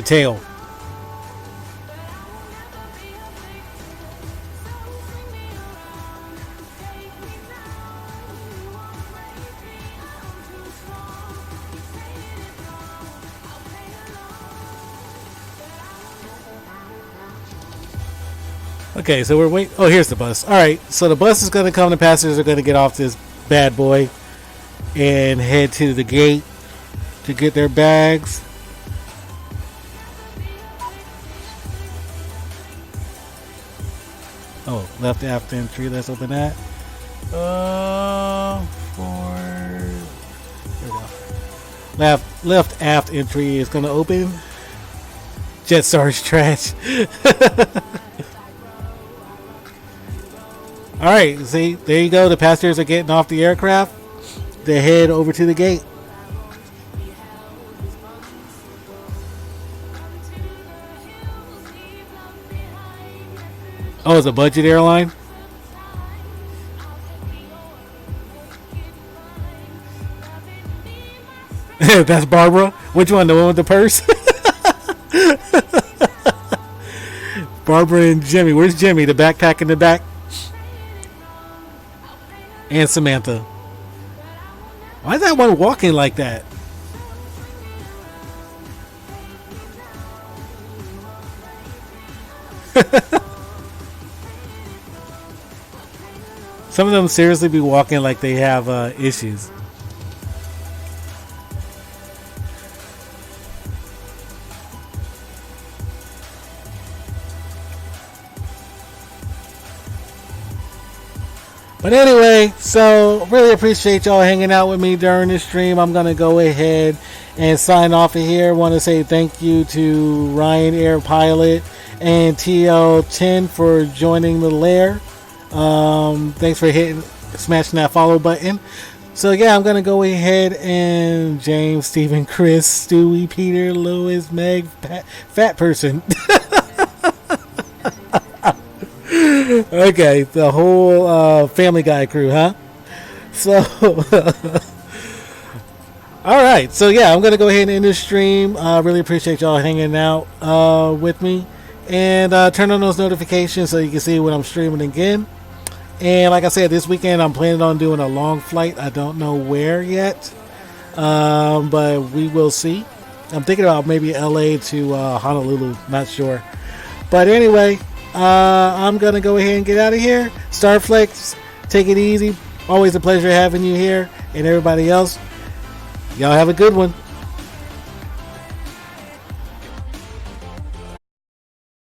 [SPEAKER 1] tail. Okay, so we're waiting. Oh, here's the bus. All right, so the bus is going to come. The passengers are going to get off this bad boy and head to the gate to get their bags. Oh, left aft entry. Let's open that. Here we go. Left aft entry is going to open. Jetstar's trash. All right, see, there you go. The passengers are getting off the aircraft. They head over to the gate. Oh, it's a budget airline? That's Barbara. Which one? The one with the purse? Barbara and Jimmy. Where's Jimmy? The backpack in the back? And Samantha. Why is that one walking like that? Some of them seriously be walking like they have issues. But anyway, so really appreciate y'all hanging out with me during this stream. I'm going to go ahead and sign off of here. Want to say thank you to Ryan Air Pilot and TL10 for joining the lair. Thanks for smashing that follow button. So yeah, I'm going to go ahead and James, Stephen, Chris, Stewie, Peter, Louis, Meg, Fat Person. Okay, the whole Family Guy crew, huh? So, alright, so yeah, I'm going to go ahead and end this stream. Really appreciate y'all hanging out with me. And turn on those notifications so you can see when I'm streaming again. And like I said, this weekend I'm planning on doing a long flight. I don't know where yet, but we will see. I'm thinking about maybe LA to Honolulu, not sure. But anyway, I'm going to go ahead and get out of here. Starflex, take it easy. Always a pleasure having you here. And everybody else, y'all have a good one.